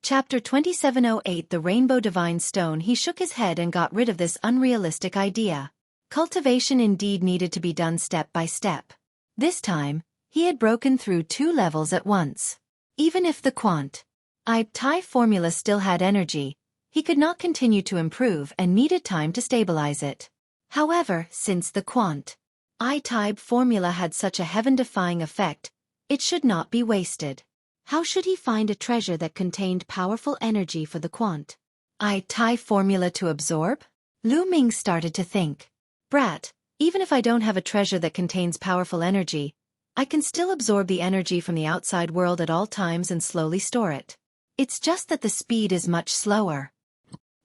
Chapter 2708 The Rainbow Divine Stone. He shook his head and got rid of this unrealistic idea. Cultivation indeed needed to be done step by step. This time, he had broken through 2 levels at once. Even if the quant I-type formula still had energy, he could not continue to improve and needed time to stabilize it. However, since the quant I-type formula had such a heaven-defying effect, it should not be wasted. How should he find a treasure that contained powerful energy for the quant I-type formula to absorb? Lu Ming started to think. Brat, even if I don't have a treasure that contains powerful energy, I can still absorb the energy from the outside world at all times and slowly store it. It's just that the speed is much slower.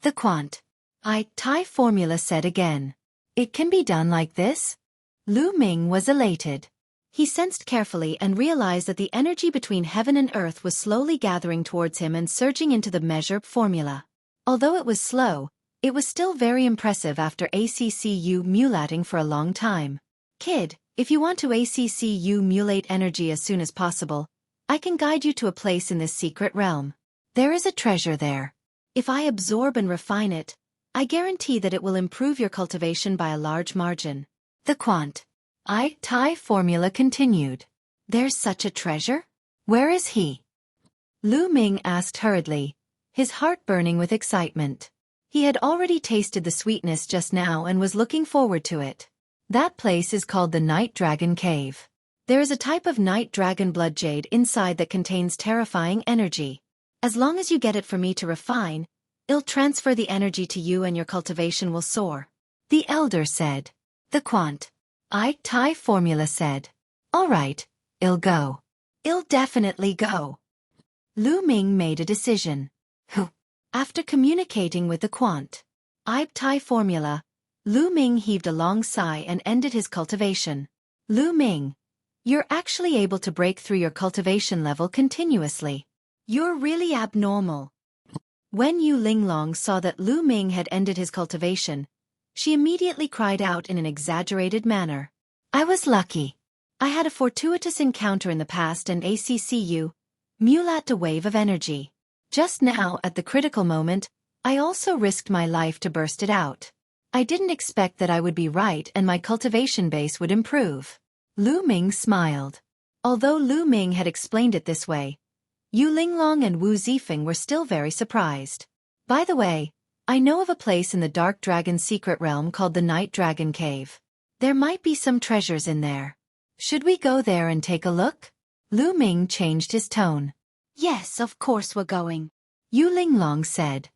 The quant I-type formula said again. It can be done like this? Lu Ming was elated. He sensed carefully and realized that the energy between heaven and earth was slowly gathering towards him and surging into the measure formula. Although it was slow, it was still very impressive after ACCU mulating for a long time. Kid, if you want to ACCU mulate energy as soon as possible, I can guide you to a place in this secret realm. There is a treasure there. If I absorb and refine it, I guarantee that it will improve your cultivation by a large margin. The quant I-type formula continued. There's such a treasure? Where is he? Lu Ming asked hurriedly, his heart burning with excitement. He had already tasted the sweetness just now and was looking forward to it. That place is called the Night Dragon Cave. There is a type of night dragon blood jade inside that contains terrifying energy. As long as you get it for me to refine, I'll transfer the energy to you and your cultivation will soar. The elder said. The quant. Thai formula said. All right, I'll go. I'll definitely go. Lu Ming made a decision. After communicating with the quant. Thai formula, Lu Ming heaved a long sigh and ended his cultivation. Lu Ming, you're actually able to break through your cultivation level continuously. You're really abnormal. When Yu Linglong saw that Lu Ming had ended his cultivation, she immediately cried out in an exaggerated manner. I was lucky. I had a fortuitous encounter in the past and ACCU, mulat a wave of energy. Just now, at the critical moment, I also risked my life to burst it out. I didn't expect that I would be right and my cultivation base would improve. Lu Ming smiled. Although Lu Ming had explained it this way, Yu Linglong and Wu Zifeng were still very surprised. By the way, I know of a place in the Dark Dragon's secret realm called the Night Dragon Cave. There might be some treasures in there. Should we go there and take a look? Lu Ming changed his tone. Yes, of course we're going. Yu Linglong said.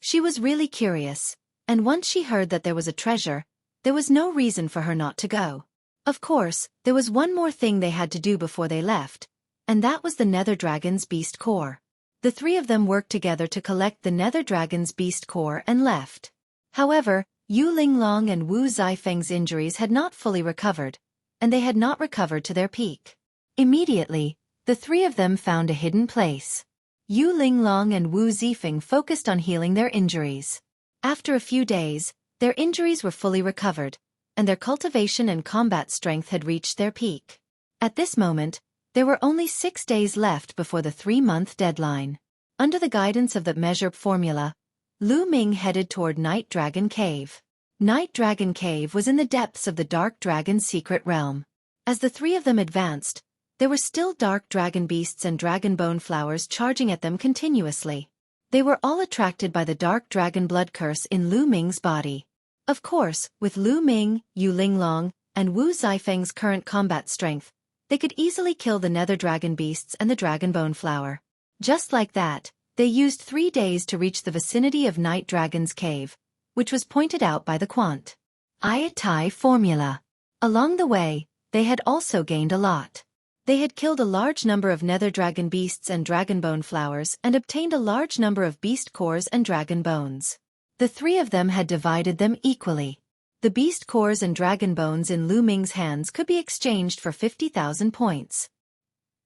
She was really curious, and once she heard that there was a treasure, there was no reason for her not to go. Of course, there was one more thing they had to do before they left, and that was the Nether Dragon's beast core. The three of them worked together to collect the Nether Dragon's beast core and left. However, Yu Linglong and Wu Zifeng's injuries had not fully recovered, and they had not recovered to their peak. Immediately, the three of them found a hidden place. Yu Linglong and Wu Zifeng focused on healing their injuries. After a few days, their injuries were fully recovered, and their cultivation and combat strength had reached their peak. At this moment, there were only 6 days left before the 3-month deadline. Under the guidance of the measure formula, Lu Ming headed toward Night Dragon Cave. Night Dragon Cave was in the depths of the Dark Dragon's secret realm. As the three of them advanced, there were still dark dragon beasts and dragon bone flowers charging at them continuously. They were all attracted by the dark dragon blood curse in Lu Ming's body. Of course, with Lu Ming, Yu Linglong, and Wu Zifeng's current combat strength, they could easily kill the nether dragon beasts and the dragon bone flower. Just like that, they used 3 days to reach the vicinity of Night Dragon's cave, which was pointed out by the quant. Thai formula. Along the way, they had also gained a lot. They had killed a large number of nether dragon beasts and dragon bone flowers and obtained a large number of beast cores and dragon bones. The three of them had divided them equally. The beast cores and dragon bones in Lu Ming's hands could be exchanged for 50,000 points.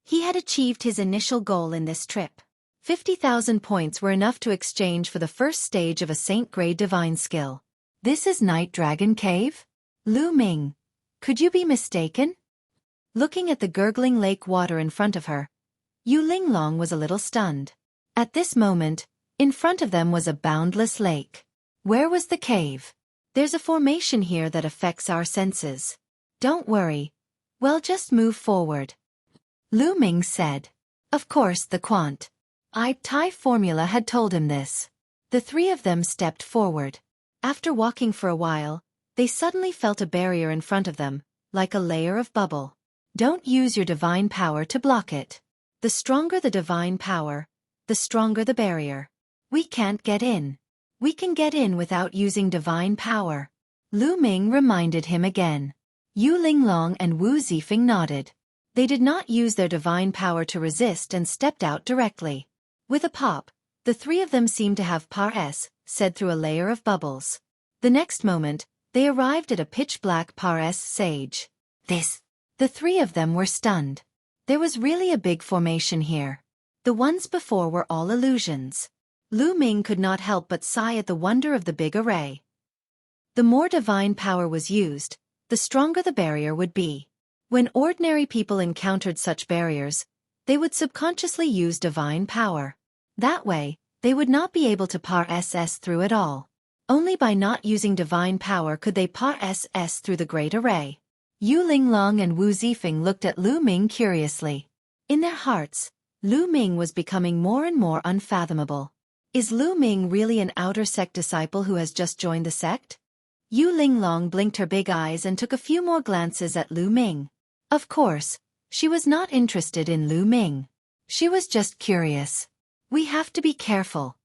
He had achieved his initial goal in this trip. 50,000 points were enough to exchange for the first stage of a Saint-grade divine skill. This is Night Dragon Cave? Lu Ming, could you be mistaken? Looking at the gurgling lake water in front of her, Yu Linglong was a little stunned. At this moment, in front of them was a boundless lake. Where was the cave? There's a formation here that affects our senses. Don't worry. Well, just move forward. Lu Ming said. Of course, the quant. Thai formula had told him this. The three of them stepped forward. After walking for a while, they suddenly felt a barrier in front of them, like a layer of bubble. Don't use your divine power to block it. The stronger the divine power, the stronger the barrier. We can't get in. We can get in without using divine power. Lu Ming reminded him again. Yu Linglong and Wu Zifeng nodded. They did not use their divine power to resist and stepped out directly. With a pop, the three of them seemed to have par-s, said through a layer of bubbles. The next moment, they arrived at a pitch-black par-s sage. The three of them were stunned. There was really a big formation here. The ones before were all illusions. Lu Ming could not help but sigh at the wonder of the big array. The more divine power was used, the stronger the barrier would be. When ordinary people encountered such barriers, they would subconsciously use divine power. That way, they would not be able to par-s through at all. Only by not using divine power could they par-s through the great array. Yu Linglong and Wu Zifeng looked at Lu Ming curiously. In their hearts, Lu Ming was becoming more and more unfathomable. Is Lu Ming really an outer sect disciple who has just joined the sect? Yu Linglong blinked her big eyes and took a few more glances at Lu Ming. Of course, she was not interested in Lu Ming. She was just curious. We have to be careful,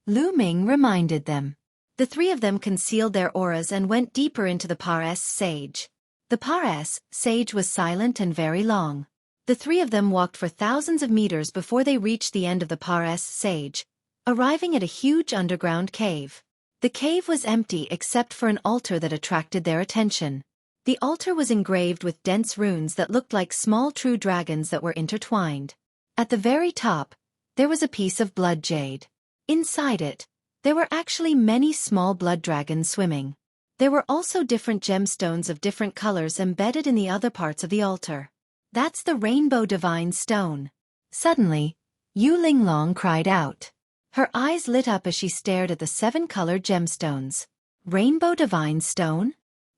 Lu Ming reminded them. The three of them concealed their auras and went deeper into the Paras sage. The Paras sage was silent and very long. The three of them walked for thousands of meters before they reached the end of the Paras sage, arriving at a huge underground cave. The cave was empty except for an altar that attracted their attention. The altar was engraved with dense runes that looked like small true dragons that were intertwined. At the very top, there was a piece of blood jade. Inside it, there were actually many small blood dragons swimming. There were also different gemstones of different colors embedded in the other parts of the altar. That's the Rainbow Divine Stone. Suddenly, Yu Linglong cried out. Her eyes lit up as she stared at the 7-colored gemstones. Rainbow Divine Stone?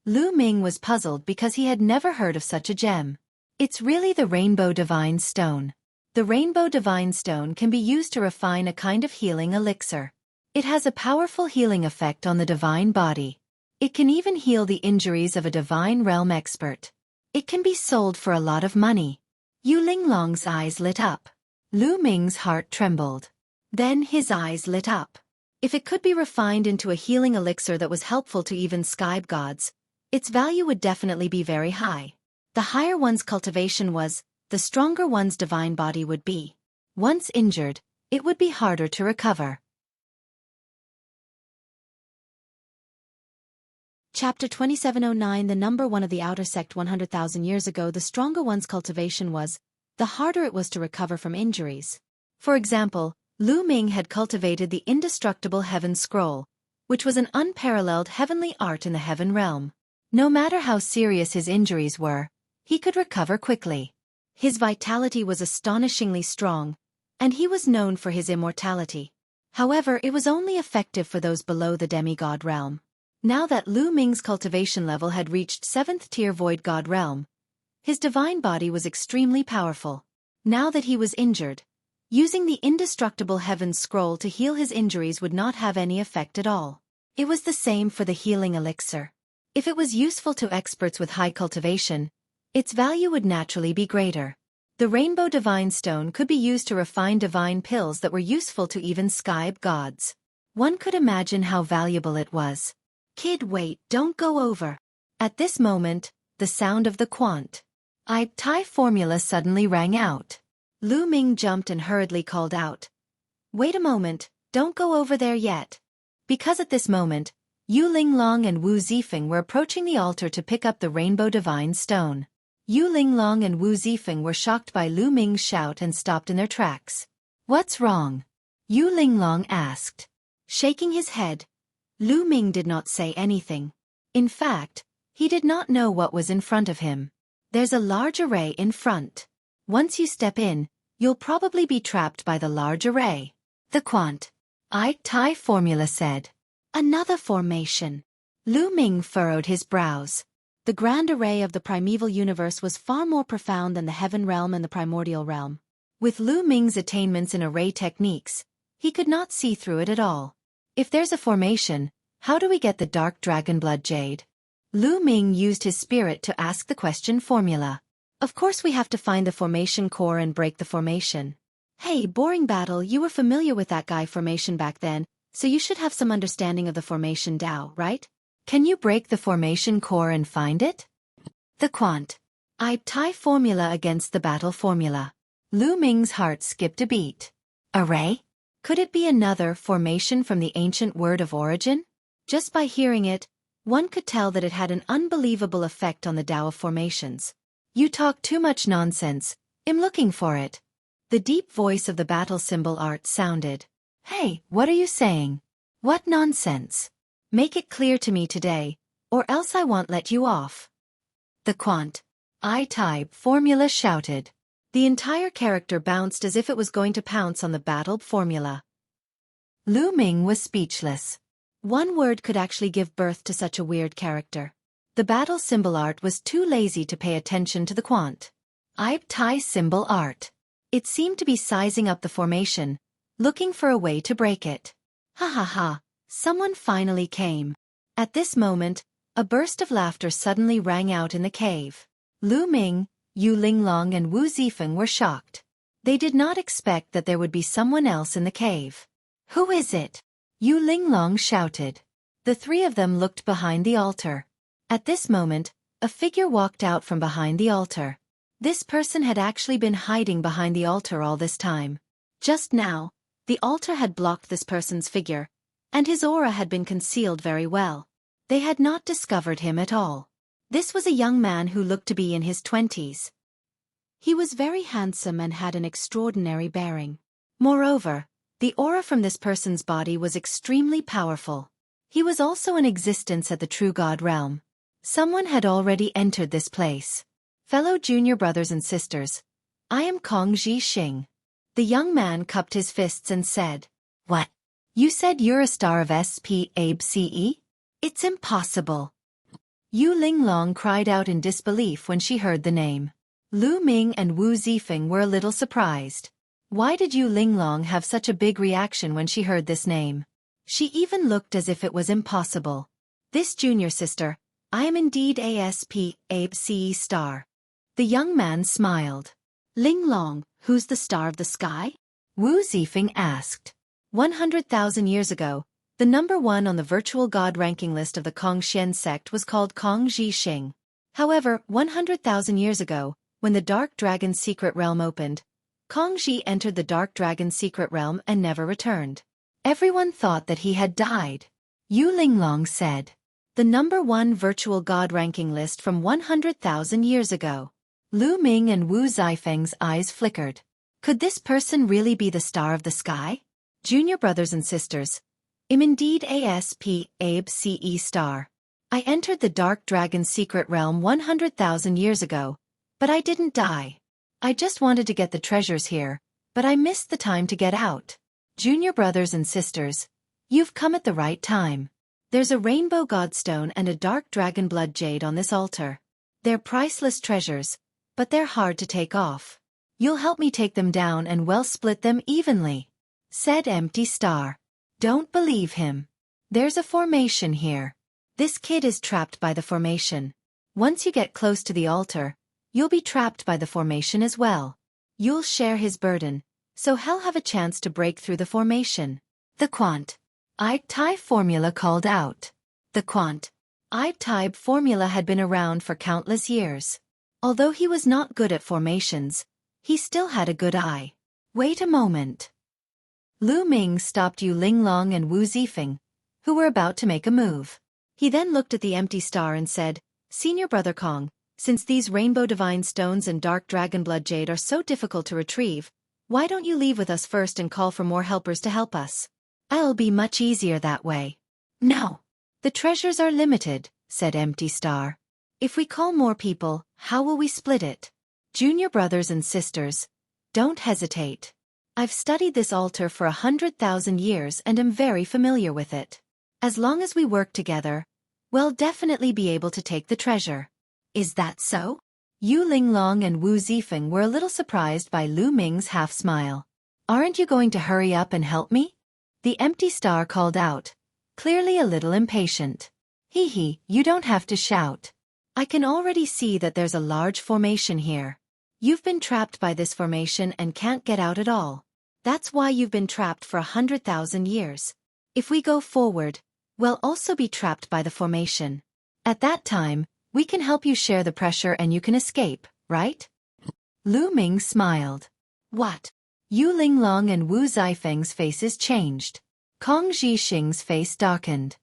Lu Ming was puzzled because he had never heard of such a gem. It's really the Rainbow Divine Stone. The Rainbow Divine Stone can be used to refine a kind of healing elixir. It has a powerful healing effect on the divine body. It can even heal the injuries of a divine realm expert. It can be sold for a lot of money. Yu Linglong's eyes lit up. Lu Ming's heart trembled. Then his eyes lit up. If it could be refined into a healing elixir that was helpful to even sky gods, its value would definitely be very high. The higher one's cultivation was, the stronger one's divine body would be. Once injured, it would be harder to recover. Chapter 2709 The number 1 of the outer sect 100,000 years ago. The stronger one's cultivation was, the harder it was to recover from injuries. For example, Lu Ming had cultivated the indestructible Heaven Scroll, which was an unparalleled heavenly art in the heaven realm. No matter how serious his injuries were, he could recover quickly. His vitality was astonishingly strong, and he was known for his immortality. However, it was only effective for those below the demigod realm. Now that Lu Ming's cultivation level had reached 7th tier void god realm, his divine body was extremely powerful. Now that he was injured, using the indestructible Heaven Scroll to heal his injuries would not have any effect at all. It was the same for the healing elixir. If it was useful to experts with high cultivation, its value would naturally be greater. The Rainbow Divine Stone could be used to refine divine pills that were useful to even skybe gods. One could imagine how valuable it was. Kid, wait, don't go over. At this moment, the sound of the quant Thai formula suddenly rang out. Lu Ming jumped and hurriedly called out. Wait a moment, don't go over there yet. Because at this moment, Yu Linglong and Wu Zifeng were approaching the altar to pick up the Rainbow Divine Stone. Yu Linglong and Wu Zifeng were shocked by Lu Ming's shout and stopped in their tracks. What's wrong? Yu Linglong asked. Shaking his head, Lu Ming did not say anything. In fact, he did not know what was in front of him. There's a large array in front. Once you step in, you'll probably be trapped by the large array. The quant Thai formula said. Another formation. Lu Ming furrowed his brows. The grand array of the primeval universe was far more profound than the heaven realm and the primordial realm. With Lu Ming's attainments in array techniques, he could not see through it at all. If there's a formation, how do we get the dark dragon blood jade? Lu Ming used his spirit to ask the question formula. Of course we have to find the formation core and break the formation. Hey, boring battle, you were familiar with that guy formation back then, so you should have some understanding of the formation Tao, right? Can you break the formation core and find it? The quant Thai formula against the battle formula. Lu Ming's heart skipped a beat. Array? Could it be another formation from the ancient word of origin? Just by hearing it, one could tell that it had an unbelievable effect on the Tao of formations. You talk too much nonsense. I'm looking for it. The deep voice of the battle symbol art sounded. Hey, what are you saying? What nonsense? Make it clear to me today, or else I won't let you off. The quant Thai formula shouted. The entire character bounced as if it was going to pounce on the battled formula. Lu Ming was speechless. One word could actually give birth to such a weird character. The battle symbol art was too lazy to pay attention to the quant Thai symbol art. It seemed to be sizing up the formation, looking for a way to break it. Ha ha ha, someone finally came. At this moment, a burst of laughter suddenly rang out in the cave. Lu Ming, Yu Linglong and Wu Zifeng were shocked. They did not expect that there would be someone else in the cave. Who is it? Yu Linglong shouted. The three of them looked behind the altar. At this moment, a figure walked out from behind the altar. This person had actually been hiding behind the altar all this time. Just now, the altar had blocked this person's figure, and his aura had been concealed very well. They had not discovered him at all. This was a young man who looked to be in his 20s. He was very handsome and had an extraordinary bearing. Moreover, the aura from this person's body was extremely powerful. He was also in existence at the True God realm. Someone had already entered this place. Fellow junior brothers and sisters, I am Kong Xing. The young man cupped his fists and said, What? You said you're a star of SPABCE? It's impossible. Yu Linglong cried out in disbelief when she heard the name. Lu Ming and Wu Zifeng were a little surprised. Why did Yu Linglong have such a big reaction when she heard this name? She even looked as if it was impossible. This junior sister, I am indeed a SPABCE star. The young man smiled. Linglong, who's the star of the sky? Wu Zifeng asked. 100,000 years ago, the number one on the virtual god ranking list of the Kongxian sect was called Kong Xing. However, 100,000 years ago, when the Dark Dragon's secret realm opened, Kong Xi entered the Dark Dragon's secret realm and never returned. Everyone thought that he had died. Yu Linglong said. The number one virtual god ranking list from 100,000 years ago. Lu Ming and Wu Zifeng's eyes flickered. Could this person really be the star of the sky? Junior brothers and sisters, I'm indeed a SPABCE star. I entered the Dark Dragon's secret realm 100,000 years ago, but I didn't die. I just wanted to get the treasures here, but I missed the time to get out. Junior brothers and sisters, you've come at the right time. There's a rainbow godstone and a dark dragon blood jade on this altar. They're priceless treasures, but they're hard to take off. You'll help me take them down and well split them evenly, said Empty Star. Don't believe him. There's a formation here. This kid is trapped by the formation. Once you get close to the altar, you'll be trapped by the formation as well. You'll share his burden, so he'll have a chance to break through the formation. The Quant I-type formula called out. The Quant I-type formula had been around for countless years. Although he was not good at formations, he still had a good eye. Wait a moment. Lu Ming stopped Yu Linglong and Wu Zifeng, who were about to make a move. He then looked at the Empty Star and said, Senior Brother Kong, since these Rainbow Divine Stones and Dark Dragon Blood Jade are so difficult to retrieve, why don't you leave with us first and call for more helpers to help us? It'll be much easier that way. No. The treasures are limited, said Empty Star. If we call more people, how will we split it? Junior brothers and sisters, don't hesitate. I've studied this altar for 100,000 years and am very familiar with it. As long as we work together, we'll definitely be able to take the treasure. Is that so? Yu Linglong and Wu Zifeng were a little surprised by Lu Ming's half-smile. Aren't you going to hurry up and help me? The Empty Star called out, clearly a little impatient. Hee, you don't have to shout. I can already see that there's a large formation here. You've been trapped by this formation and can't get out at all. That's why you've been trapped for 100,000 years. If we go forward, we'll also be trapped by the formation. At that time, we can help you share the pressure and you can escape, right? Lu Ming smiled. What? Yu Linglong and Wu Zifeng's faces changed. Kong Xing's face darkened.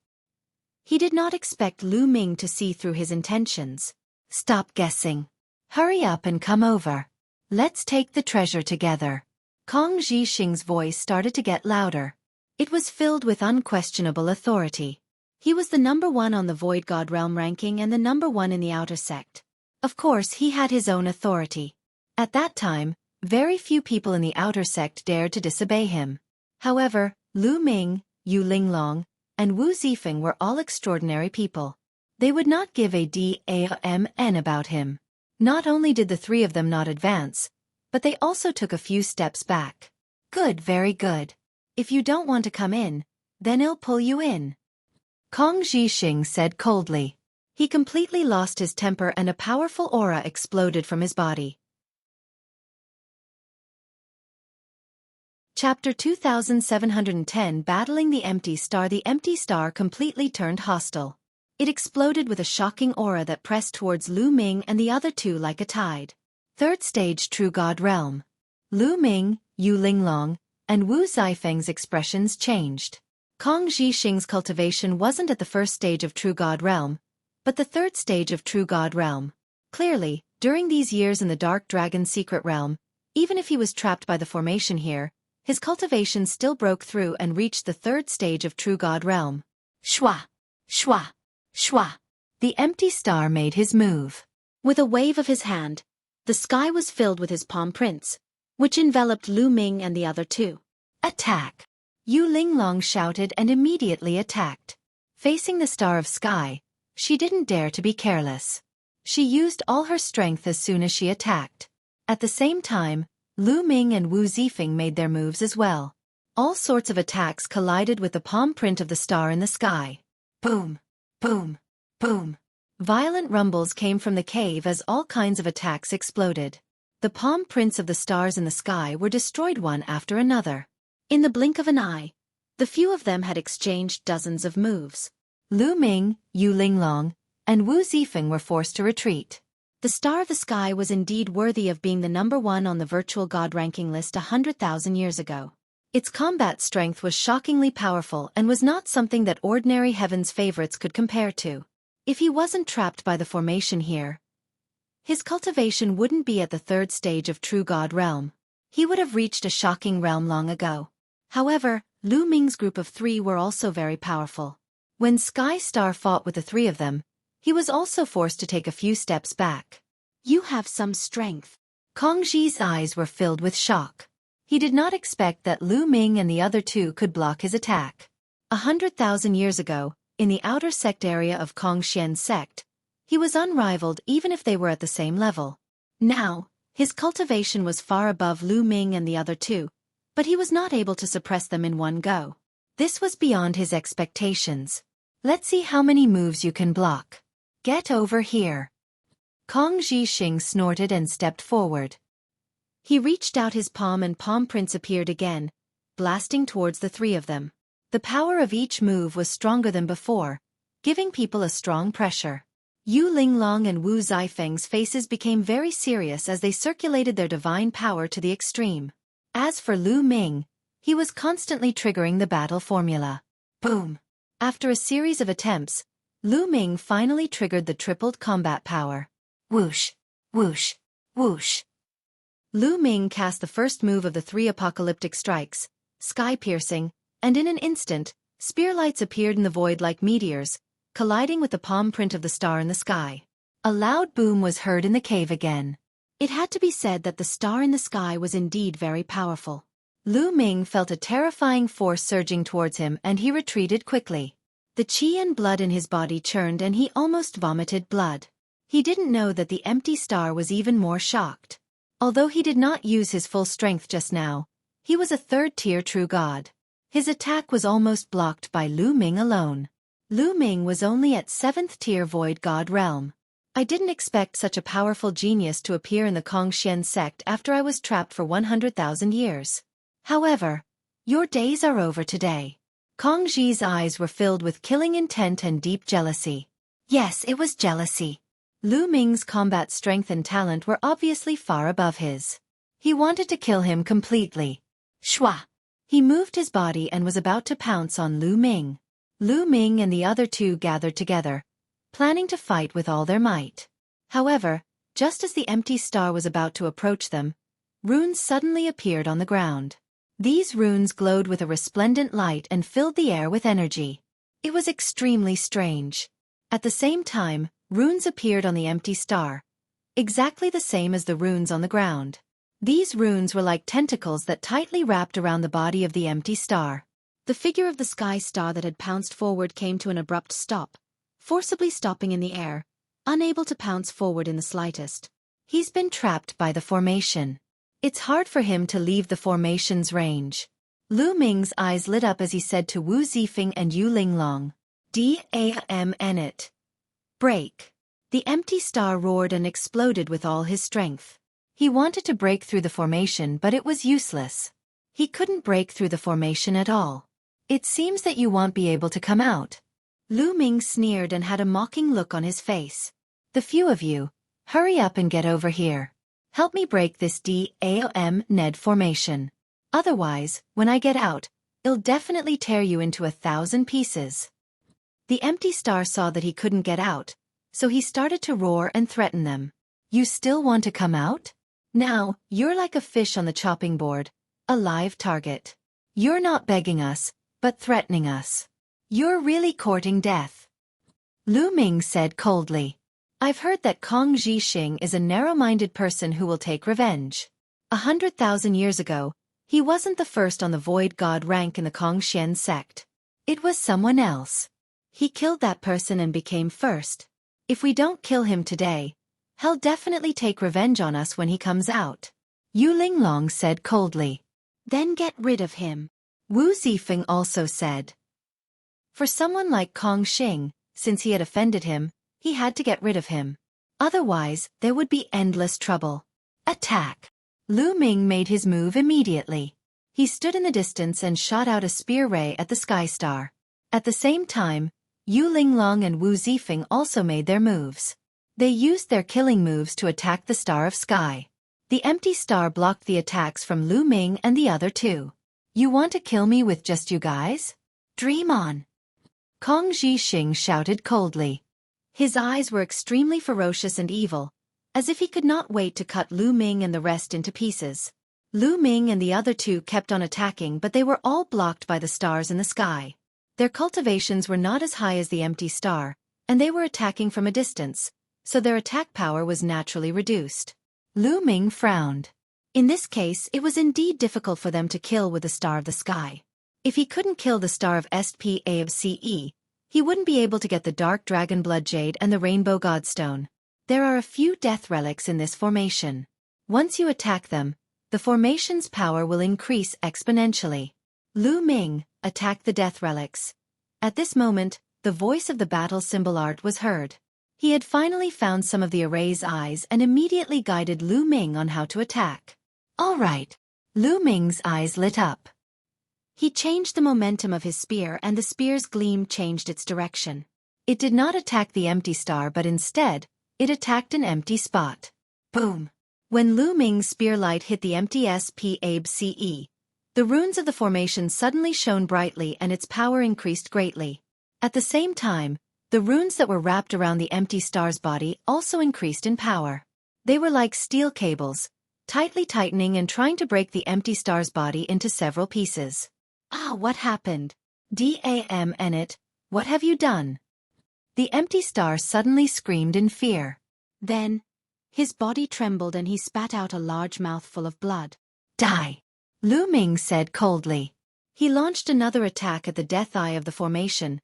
He did not expect Lu Ming to see through his intentions. Stop guessing. Hurry up and come over. Let's take the treasure together. Kong Xing's voice started to get louder. It was filled with unquestionable authority. He was the number one on the Void God Realm ranking and the number one in the Outer Sect. Of course, he had his own authority. At that time, very few people in the Outer Sect dared to disobey him. However, Lu Ming, Yu Linglong, and Wu Zifeng were all extraordinary people. They would not give a damn about him. Not only did the three of them not advance, but they also took a few steps back. Good, very good. If you don't want to come in, then I'll pull you in. Kong Xing said coldly. He completely lost his temper and a powerful aura exploded from his body. Chapter 2710 Battling the Empty Star. The empty star completely turned hostile. It exploded with a shocking aura that pressed towards Lu Ming and the other two like a tide. Third stage True God Realm. Lu Ming, Yu Linglong, and Wu Zifeng's expressions changed. Kong Zhixing's cultivation wasn't at the first stage of True God Realm, but the third stage of True God Realm. Clearly, during these years in the Dark Dragon's secret realm, even if he was trapped by the formation here, his cultivation still broke through and reached the third stage of True God Realm. Shwa! Shwa! Shwa! The empty star made his move. With a wave of his hand, the sky was filled with his palm prints, which enveloped Lu Ming and the other two. Attack! Yu Linglong shouted and immediately attacked. Facing the star of sky, she didn't dare to be careless. She used all her strength as soon as she attacked. At the same time, Lu Ming and Wu Zifeng made their moves as well. All sorts of attacks collided with the palm print of the star in the sky. Boom! Boom! Boom! Violent rumbles came from the cave as all kinds of attacks exploded. The palm prints of the stars in the sky were destroyed one after another. In the blink of an eye, the few of them had exchanged dozens of moves. Lu Ming, Yu Linglong, and Wu Zifeng were forced to retreat. The star of the sky was indeed worthy of being the #1 on the virtual god ranking list 100,000 years ago. Its combat strength was shockingly powerful and was not something that ordinary heaven's favorites could compare to. If he wasn't trapped by the formation here, his cultivation wouldn't be at the third stage of True God Realm. He would have reached a shocking realm long ago. However, Lu Ming's group of 3 were also very powerful. When Sky Star fought with the 3 of them, he was also forced to take a few steps back. You have some strength. Kong Zhi's eyes were filled with shock. He did not expect that Lu Ming and the other 2 could block his attack. 100,000 years ago, in the outer sect area of Kong Xian's sect, he was unrivaled even if they were at the same level. Now, his cultivation was far above Lu Ming and the other 2, but he was not able to suppress them in one go. This was beyond his expectations. Let's see how many moves you can block. Get over here. Kong Zhixing snorted and stepped forward. He reached out his palm and palm prints appeared again, blasting towards the 3 of them. The power of each move was stronger than before, giving people a strong pressure. Yu Linglong and Wu Zifeng's faces became very serious as they circulated their divine power to the extreme. As for Lu Ming, he was constantly triggering the battle formula. Boom! After a series of attempts, Lu Ming finally triggered the tripled combat power. Whoosh! Whoosh! Whoosh! Lu Ming cast the first move of the 3 apocalyptic strikes, sky-piercing, and in an instant, spear lights appeared in the void like meteors, colliding with the palm print of the star in the sky. A loud boom was heard in the cave again. It had to be said that the star in the sky was indeed very powerful. Lu Ming felt a terrifying force surging towards him and he retreated quickly. The qi and blood in his body churned and he almost vomited blood. He didn't know that the empty star was even more shocked. Although he did not use his full strength just now, he was a third-tier true god. His attack was almost blocked by Lu Ming alone. Lu Ming was only at 7th-tier void god realm. I didn't expect such a powerful genius to appear in the Kong Xian sect after I was trapped for 100,000 years. However, your days are over today. Kong Zhi's eyes were filled with killing intent and deep jealousy. Yes, it was jealousy. Lu Ming's combat strength and talent were obviously far above his. He wanted to kill him completely. Shwa! He moved his body and was about to pounce on Lu Ming. Lu Ming and the other 2 gathered together, planning to fight with all their might. However, just as the empty star was about to approach them, runes suddenly appeared on the ground. These runes glowed with a resplendent light and filled the air with energy. It was extremely strange. At the same time, runes appeared on the empty star, exactly the same as the runes on the ground. These runes were like tentacles that tightly wrapped around the body of the empty star. The figure of the sky star that had pounced forward came to an abrupt stop, forcibly stopping in the air, unable to pounce forward in the slightest. He's been trapped by the formation. It's hard for him to leave the formation's range. Lu Ming's eyes lit up as he said to Wu Zifeng and Yu Linglong, "Damn it. Break. The empty star roared and exploded with all his strength. He wanted to break through the formation, but it was useless. He couldn't break through the formation at all. It seems that you won't be able to come out. Lu Ming sneered and had a mocking look on his face. The few of you, hurry up and get over here. Help me break this DAOM formation. Otherwise, when I get out, it'll definitely tear you into 1,000 pieces. The empty star saw that he couldn't get out, so he started to roar and threaten them. You still want to come out? Now, you're like a fish on the chopping board, a live target. You're not begging us, but threatening us. You're really courting death. Lu Ming said coldly. I've heard that Kong Zhixing is a narrow-minded person who will take revenge. 100,000 years ago, he wasn't the first on the Void God rank in the Kongxian sect. It was someone else. He killed that person and became first. If we don't kill him today, he'll definitely take revenge on us when he comes out. Yu Linglong said coldly. Then get rid of him. Wu Zifeng also said. For someone like Kong Xing, since he had offended him, he had to get rid of him. Otherwise, there would be endless trouble. Attack! Lu Ming made his move immediately. He stood in the distance and shot out a spear ray at the sky star. At the same time, Yu Linglong and Wu Zifeng also made their moves. They used their killing moves to attack the star of sky. The empty star blocked the attacks from Lu Ming and the other two. You want to kill me with just you guys? Dream on! Kong Zhixing shouted coldly. His eyes were extremely ferocious and evil, as if he could not wait to cut Lu Ming and the rest into pieces. Lu Ming and the other two kept on attacking, but they were all blocked by the stars in the sky. Their cultivations were not as high as the empty star, and they were attacking from a distance, so their attack power was naturally reduced. Lu Ming frowned. In this case, it was indeed difficult for them to kill with the star of the sky. If he couldn't kill the star of SPAFCE, he wouldn't be able to get the Dark Dragon Blood Jade and the Rainbow Godstone. There are a few death relics in this formation. Once you attack them, the formation's power will increase exponentially. Lu Ming attacked the death relics. At this moment, the voice of the battle symbol art was heard. He had finally found some of the array's eyes and immediately guided Lu Ming on how to attack. All right. Lu Ming's eyes lit up. He changed the momentum of his spear and the spear's gleam changed its direction. It did not attack the empty star but instead, it attacked an empty spot. Boom! When Lu Ming's spear light hit the empty SPABCE, the runes of the formation suddenly shone brightly and its power increased greatly. At the same time, the runes that were wrapped around the empty star's body also increased in power. They were like steel cables, tightly tightening and trying to break the empty star's body into several pieces. Ah, what happened? Damn it, what have you done? The empty star suddenly screamed in fear. Then, his body trembled and he spat out a large mouthful of blood. Die! Lu Ming said coldly. He launched another attack at the death eye of the formation,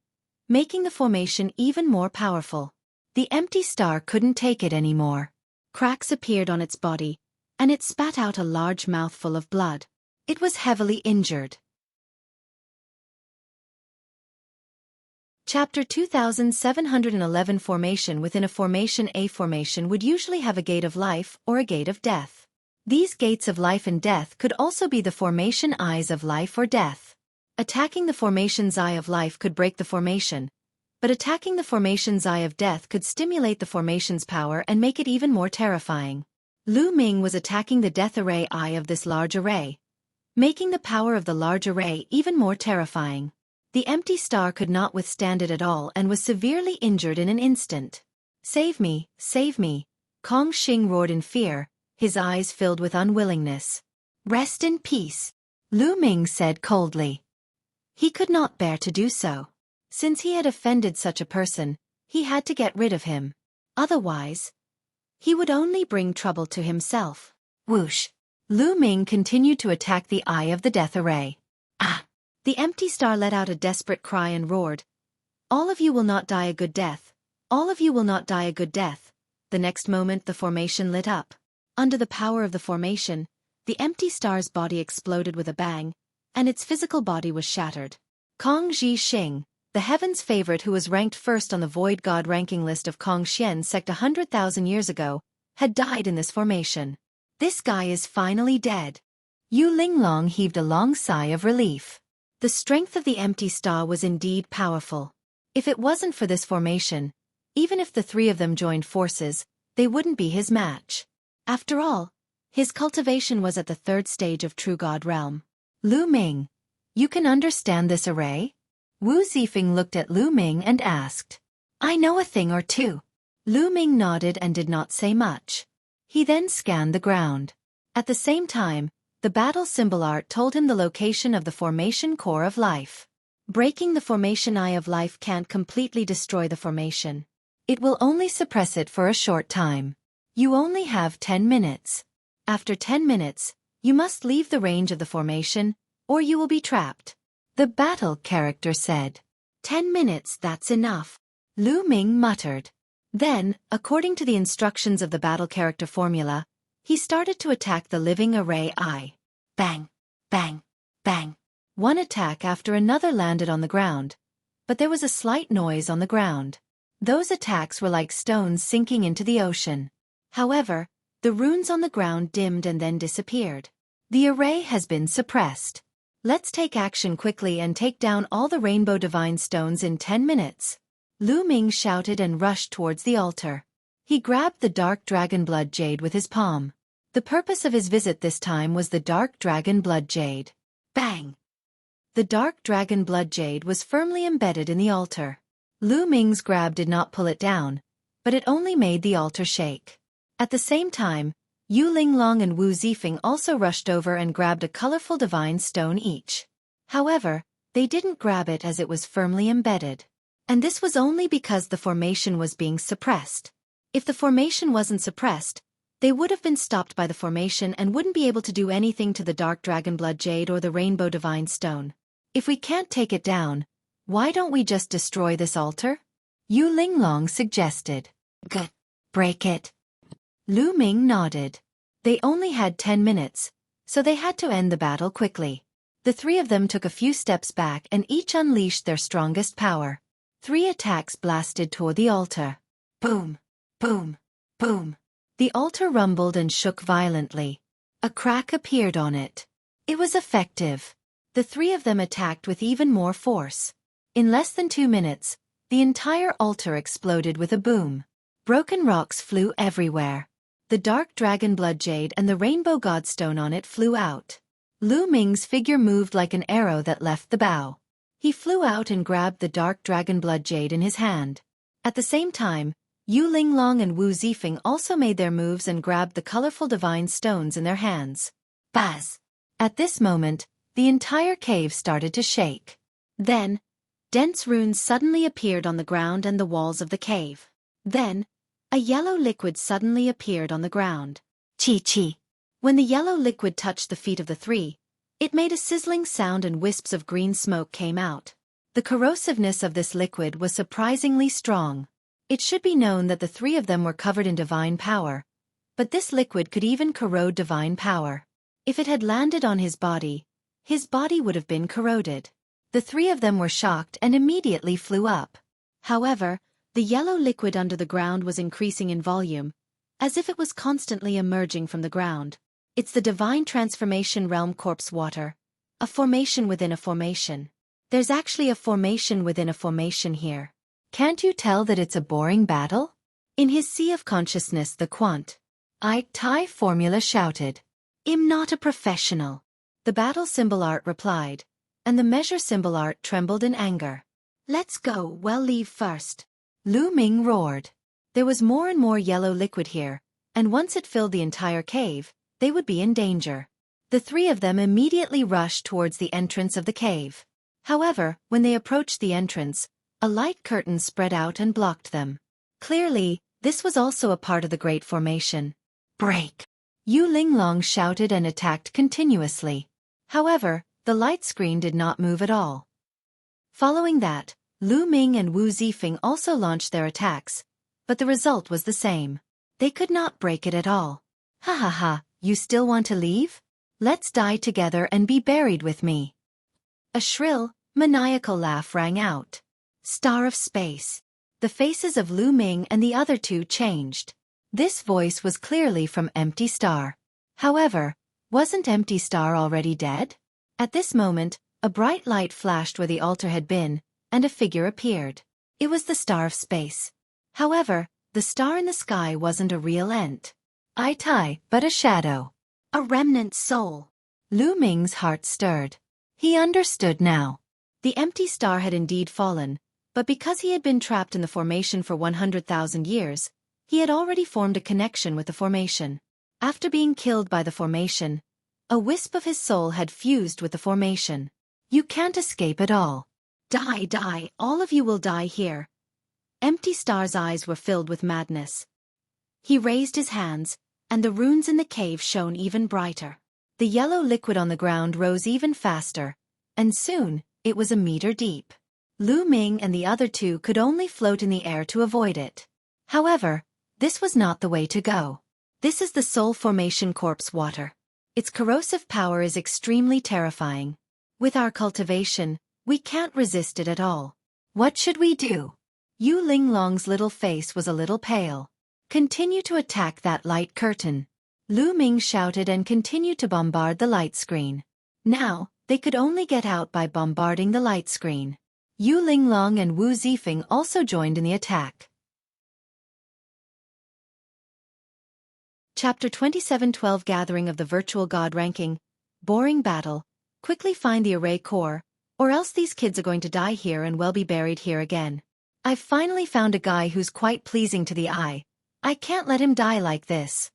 making the formation even more powerful. The empty star couldn't take it anymore. Cracks appeared on its body, and it spat out a large mouthful of blood. It was heavily injured. Chapter 2711 Formation. Within a formation, a formation would usually have a gate of life or a gate of death. These gates of life and death could also be the formation eyes of life or death. Attacking the formation's eye of life could break the formation, but attacking the formation's eye of death could stimulate the formation's power and make it even more terrifying. Lu Ming was attacking the death array eye of this large array, making the power of the large array even more terrifying. The empty star could not withstand it at all and was severely injured in an instant. Save me, Kong Xing roared in fear, his eyes filled with unwillingness. Rest in peace, Lu Ming said coldly. He could not bear to do so. Since he had offended such a person, he had to get rid of him. Otherwise, he would only bring trouble to himself. Whoosh! Lu Ming continued to attack the eye of the death array. Ah! The empty star let out a desperate cry and roared. All of you will not die a good death. All of you will not die a good death. The next moment the formation lit up. Under the power of the formation, the empty star's body exploded with a bang, and its physical body was shattered. Kong Zhixing, the heaven's favorite who was ranked first on the void god ranking list of Kongxian sect 100,000 years ago, had died in this formation. This guy is finally dead. Yu Linglong heaved a long sigh of relief. The strength of the empty star was indeed powerful. If it wasn't for this formation, even if the three of them joined forces, they wouldn't be his match. After all, his cultivation was at the third stage of True God realm. Lu Ming, you can understand this array? Wu Zifeng looked at Lu Ming and asked. I know a thing or two. Lu Ming nodded and did not say much. He then scanned the ground. At the same time, the battle symbol art told him the location of the formation core of life. Breaking the formation eye of life can't completely destroy the formation. It will only suppress it for a short time. You only have 10 minutes. After 10 minutes, you must leave the range of the formation, or you will be trapped. The battle character said. 10 minutes, that's enough. Lu Ming muttered. Then, according to the instructions of the battle character formula, he started to attack the living array eye. Bang, bang, bang. One attack after another landed on the ground, but there was a slight noise on the ground. Those attacks were like stones sinking into the ocean. However, the runes on the ground dimmed and then disappeared. The array has been suppressed. Let's take action quickly and take down all the rainbow divine stones in 10 minutes. Lu Ming shouted and rushed towards the altar. He grabbed the dark dragon blood jade with his palm. The purpose of his visit this time was the dark dragon blood jade. Bang! The dark dragon blood jade was firmly embedded in the altar. Lu Ming's grab did not pull it down, but it only made the altar shake. At the same time, Yu Linglong and Wu Zifeng also rushed over and grabbed a colorful divine stone each. However, they didn't grab it as it was firmly embedded. And this was only because the formation was being suppressed. If the formation wasn't suppressed, they would have been stopped by the formation and wouldn't be able to do anything to the dark dragon blood jade or the rainbow divine stone. If we can't take it down, why don't we just destroy this altar? Yu Linglong suggested. Good. Break it. Lu Ming nodded. They only had 10 minutes, so they had to end the battle quickly. The three of them took a few steps back and each unleashed their strongest power. 3 attacks blasted toward the altar. Boom, boom, boom. The altar rumbled and shook violently. A crack appeared on it. It was effective. The 3 of them attacked with even more force. In less than 2 minutes, the entire altar exploded with a boom. Broken rocks flew everywhere. The dark dragon blood jade and the rainbow godstone on it flew out. Lu Ming's figure moved like an arrow that left the bow. He flew out and grabbed the dark dragon blood jade in his hand. At the same time, Yu Linglong and Wu Zifeng also made their moves and grabbed the colorful divine stones in their hands. Buzz! At this moment, the entire cave started to shake. Then, dense runes suddenly appeared on the ground and the walls of the cave. Then, a yellow liquid suddenly appeared on the ground. Chi-chi. When the yellow liquid touched the feet of the 3, it made a sizzling sound and wisps of green smoke came out. The corrosiveness of this liquid was surprisingly strong. It should be known that the 3 of them were covered in divine power, but this liquid could even corrode divine power. If it had landed on his body would have been corroded. The 3 of them were shocked and immediately flew up. However, the yellow liquid under the ground was increasing in volume, as if it was constantly emerging from the ground. It's the divine transformation realm corpse water. A formation within a formation. There's actually a formation within a formation here. Can't you tell that it's a boring battle? In his sea of consciousness the quant. I-Tai formula shouted. I'm not a professional. The battle symbol art replied, and the measure symbol art trembled in anger. Let's go, well leave first. Lu Ming roared. There was more and more yellow liquid here, and once it filled the entire cave, they would be in danger. The 3 of them immediately rushed towards the entrance of the cave. However, when they approached the entrance, a light curtain spread out and blocked them. Clearly, this was also a part of the Great Formation. Break! Yu Linglong shouted and attacked continuously. However, the light screen did not move at all. Following that, Lu Ming and Wu Zifeng also launched their attacks, but the result was the same. They could not break it at all. Ha ha ha, you still want to leave? Let's die together and be buried with me. A shrill, maniacal laugh rang out. Star of Space. The faces of Lu Ming and the other two changed. This voice was clearly from Empty Star. However, wasn't Empty Star already dead? At this moment, a bright light flashed where the altar had been, and a figure appeared. It was the Star of Space. However, the star in the sky wasn't a real entity, but a shadow. A remnant soul. Lu Ming's heart stirred. He understood now. The empty star had indeed fallen, but because he had been trapped in the formation for 100,000 years, he had already formed a connection with the formation. After being killed by the formation, a wisp of his soul had fused with the formation. You can't escape at all. Die, all of you will die here. Empty Star's eyes were filled with madness. He raised his hands, and the runes in the cave shone even brighter. The yellow liquid on the ground rose even faster, and soon, it was a meter deep. Lu Ming and the other two could only float in the air to avoid it. However, this was not the way to go. This is the Soul Formation Corpse water. Its corrosive power is extremely terrifying. With our cultivation, we can't resist it at all. What should we do? Yu Linglong's little face was a little pale. Continue to attack that light curtain. Lu Ming shouted and continued to bombard the light screen. Now, they could only get out by bombarding the light screen. Yu Linglong and Wu Zifeng also joined in the attack. Chapter 27:12 Gathering of the Virtual God Ranking. Boring battle. Quickly find the array core, or else these kids are going to die here and will be buried here again. I've finally found a guy who's quite pleasing to the eye. I can't let him die like this.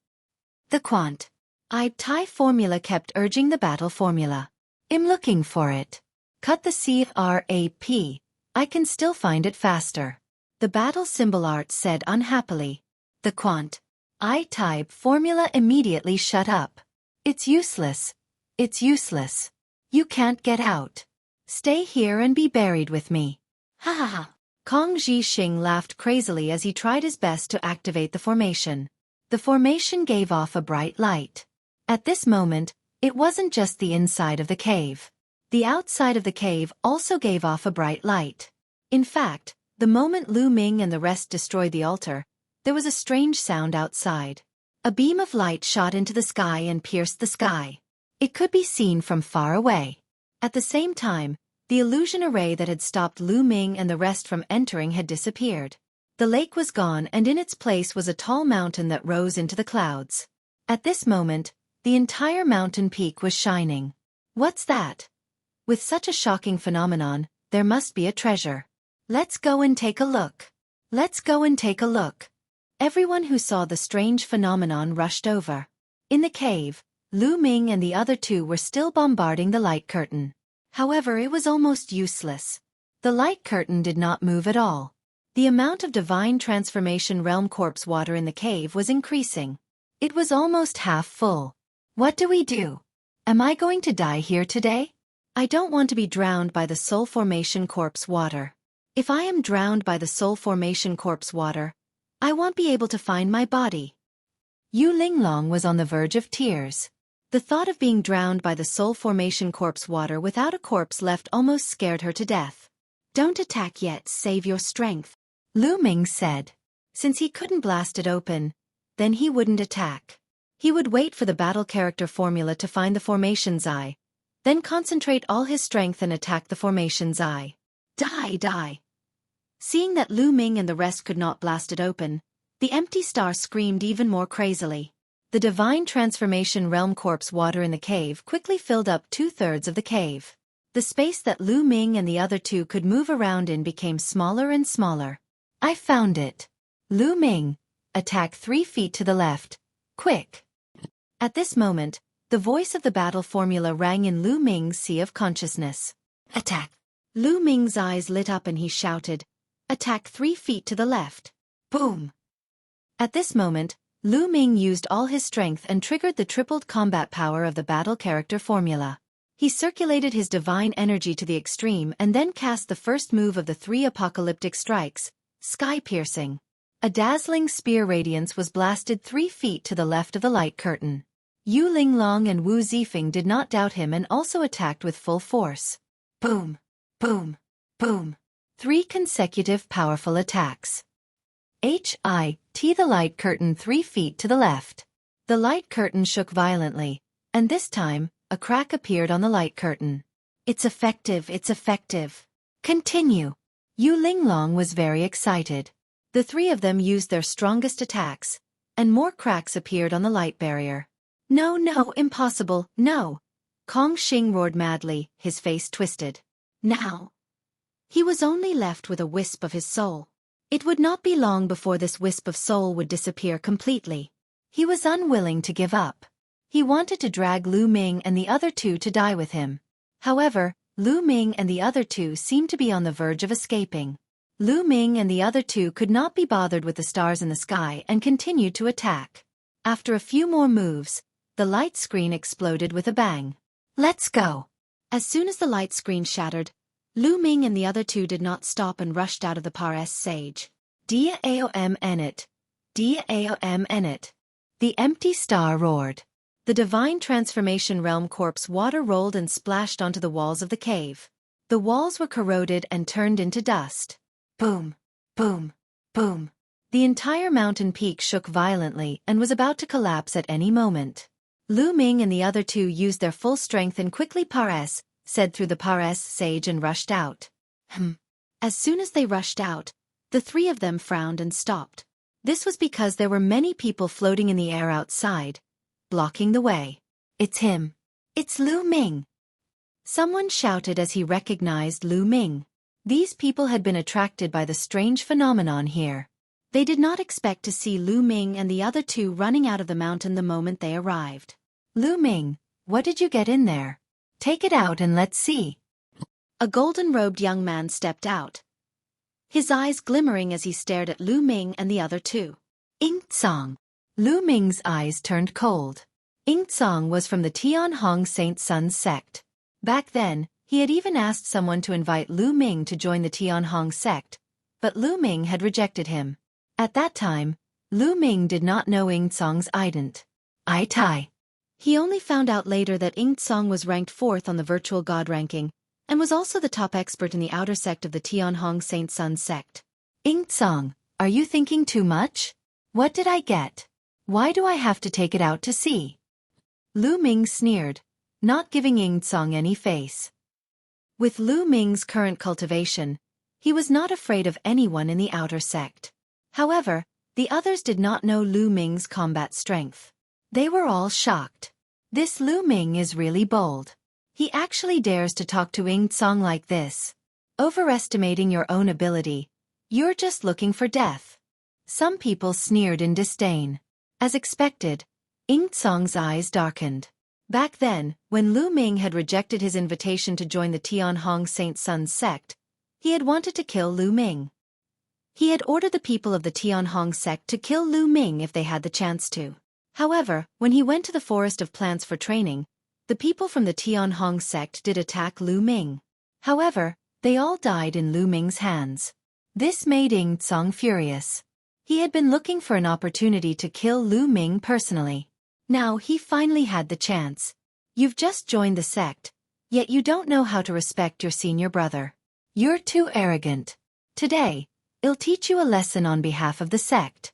The quant-I formula kept urging the battle formula. I'm looking for it. Cut the CRAP. I can still find it faster. The battle symbol art said unhappily. The quant-I formula immediately shut up. It's useless. It's useless. You can't get out. Stay here and be buried with me. Ha ha ha. Kong Zhixing laughed crazily as he tried his best to activate the formation. The formation gave off a bright light. At this moment, it wasn't just the inside of the cave. The outside of the cave also gave off a bright light. In fact, the moment Lu Ming and the rest destroyed the altar, there was a strange sound outside. A beam of light shot into the sky and pierced the sky. It could be seen from far away. At the same time, the illusion array that had stopped Lu Ming and the rest from entering had disappeared. The lake was gone and in its place was a tall mountain that rose into the clouds. At this moment, the entire mountain peak was shining. What's that? With such a shocking phenomenon, there must be a treasure. Let's go and take a look. Let's go and take a look. Everyone who saw the strange phenomenon rushed over. In the cave, Lu Ming and the other two were still bombarding the light curtain. However, it was almost useless. The light curtain did not move at all. The amount of divine transformation realm corpse water in the cave was increasing. It was almost half full. What do we do? Am I going to die here today? I don't want to be drowned by the soul formation corpse water. If I am drowned by the soul formation corpse water, I won't be able to find my body. Yu Linglong was on the verge of tears. The thought of being drowned by the soul formation corpse water without a corpse left almost scared her to death. Don't attack yet, save your strength, Lu Ming said. Since he couldn't blast it open, then he wouldn't attack. He would wait for the battle character formula to find the formation's eye, then concentrate all his strength and attack the formation's eye. Die. Seeing that Lu Ming and the rest could not blast it open, the empty star screamed even more crazily. The divine transformation realm corpse water in the cave quickly filled up 2/3 of the cave. The space that Lu Ming and the other two could move around in became smaller and smaller. I found it. Lu Ming, attack 3 feet to the left. Quick. At this moment, the voice of the battle formula rang in Lu Ming's sea of consciousness. Attack. Lu Ming's eyes lit up and he shouted, attack 3 feet to the left. Boom. At this moment, Lu Ming used all his strength and triggered the tripled combat power of the battle character formula. He circulated his divine energy to the extreme and then cast the first move of the 3 apocalyptic strikes, sky-piercing. A dazzling spear radiance was blasted 3 feet to the left of the light curtain. Yu Linglong and Wu Zifeng did not doubt him and also attacked with full force. Boom! Boom! Boom! 3 consecutive powerful attacks. HIT the light curtain 3 feet to the left. The light curtain shook violently, and this time, a crack appeared on the light curtain. It's effective, it's effective. Continue. Yu Linglong was very excited. The 3 of them used their strongest attacks, and more cracks appeared on the light barrier. No, no, impossible, no. Kong Xing roared madly, his face twisted. Now. He was only left with a wisp of his soul. It would not be long before this wisp of soul would disappear completely. He was unwilling to give up. He wanted to drag Lu Ming and the other 2 to die with him. However, Lu Ming and the other 2 seemed to be on the verge of escaping. Lu Ming and the other 2 could not be bothered with the stars in the sky and continued to attack. After a few more moves, the light screen exploded with a bang. Let's go. As soon as the light screen shattered, Lu Ming and the other 2 did not stop and rushed out of the Pares Sage. Dia Aom Enit. Dia Aom Enit. The empty star roared. The divine transformation realm corpse water rolled and splashed onto the walls of the cave. The walls were corroded and turned into dust. Boom, boom, boom. The entire mountain peak shook violently and was about to collapse at any moment. Lu Ming and the other 2 used their full strength and quickly said through the Pares Sage and rushed out. As soon as they rushed out, the 3 of them frowned and stopped. This was because there were many people floating in the air outside, blocking the way. It's him. It's Lu Ming. Someone shouted as he recognized Lu Ming. These people had been attracted by the strange phenomenon here. They did not expect to see Lu Ming and the other 2 running out of the mountain the moment they arrived. Lu Ming, what did you get in there? Take it out and let's see. A golden-robed young man stepped out, his eyes glimmering as he stared at Lu Ming and the other 2. Song. Lu Ming's eyes turned cold. Song was from the Tianhong Saint Sun's sect. Back then, he had even asked someone to invite Lu Ming to join the Tianhong sect, but Lu Ming had rejected him. At that time, Lu Ming did not know Song's identity. He only found out later that Song was ranked 4th on the virtual god ranking, and was also the top expert in the outer sect of the Tianhong Saint Sun sect. Song, are you thinking too much? What did I get? Why do I have to take it out to see? Lu Ming sneered, not giving Song any face. With Lu Ming's current cultivation, he was not afraid of anyone in the outer sect. However, the others did not know Lu Ming's combat strength. They were all shocked. This Lu Ming is really bold. He actually dares to talk to Song like this. Overestimating your own ability. You're just looking for death. Some people sneered in disdain. As expected, Song's eyes darkened. Back then, when Lu Ming had rejected his invitation to join the Tianhong Saint Sun's sect, he had wanted to kill Lu Ming. He had ordered the people of the Tianhong sect to kill Lu Ming if they had the chance to. However, when he went to the Forest of Plants for training, the people from the Tianhong sect did attack Lu Ming. However, they all died in Lu Ming's hands. This made Song furious. He had been looking for an opportunity to kill Lu Ming personally. Now he finally had the chance. You've just joined the sect, yet you don't know how to respect your senior brother. You're too arrogant. Today, I'll teach you a lesson on behalf of the sect.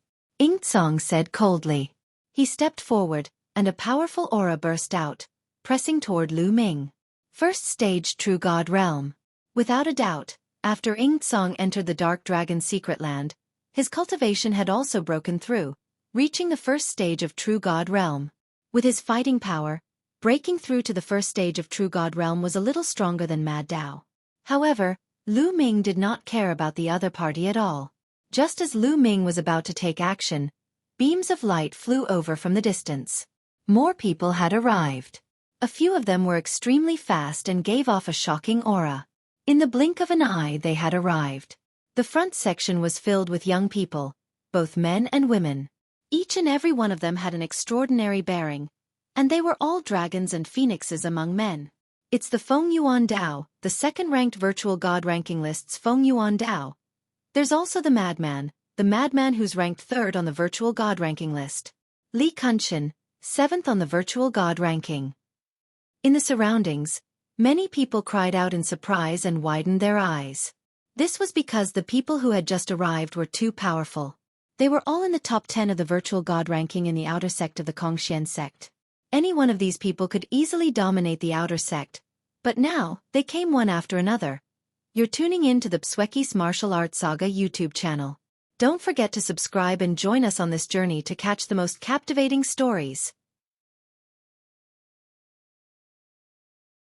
Song said coldly. He stepped forward, and a powerful aura burst out, pressing toward Lu Ming. First stage True God Realm. Without a doubt, after Song entered the Dark Dragon Secret Land, his cultivation had also broken through, reaching the first stage of True God Realm. With his fighting power, breaking through to the first stage of True God Realm was a little stronger than Mad Dao. However, Lu Ming did not care about the other party at all. Just as Lu Ming was about to take action, beams of light flew over from the distance. More people had arrived. A few of them were extremely fast and gave off a shocking aura. In the blink of an eye they had arrived. The front section was filled with young people, both men and women. Each and every one of them had an extraordinary bearing, and they were all dragons and phoenixes among men. It's the Feng Yuan Dao, the second-ranked virtual god ranking list's Feng Yuan Dao. There's also the madman who's ranked 3rd on the virtual god ranking list. Li Kunshin, 7th on the virtual god ranking. In the surroundings, many people cried out in surprise and widened their eyes. This was because the people who had just arrived were too powerful. They were all in the top 10 of the virtual god ranking in the outer sect of the Kongxian sect. Any one of these people could easily dominate the outer sect, but now, they came one after another. You're tuning in to the Xueqi's Martial Arts Saga YouTube channel. Don't forget to subscribe and join us on this journey to catch the most captivating stories.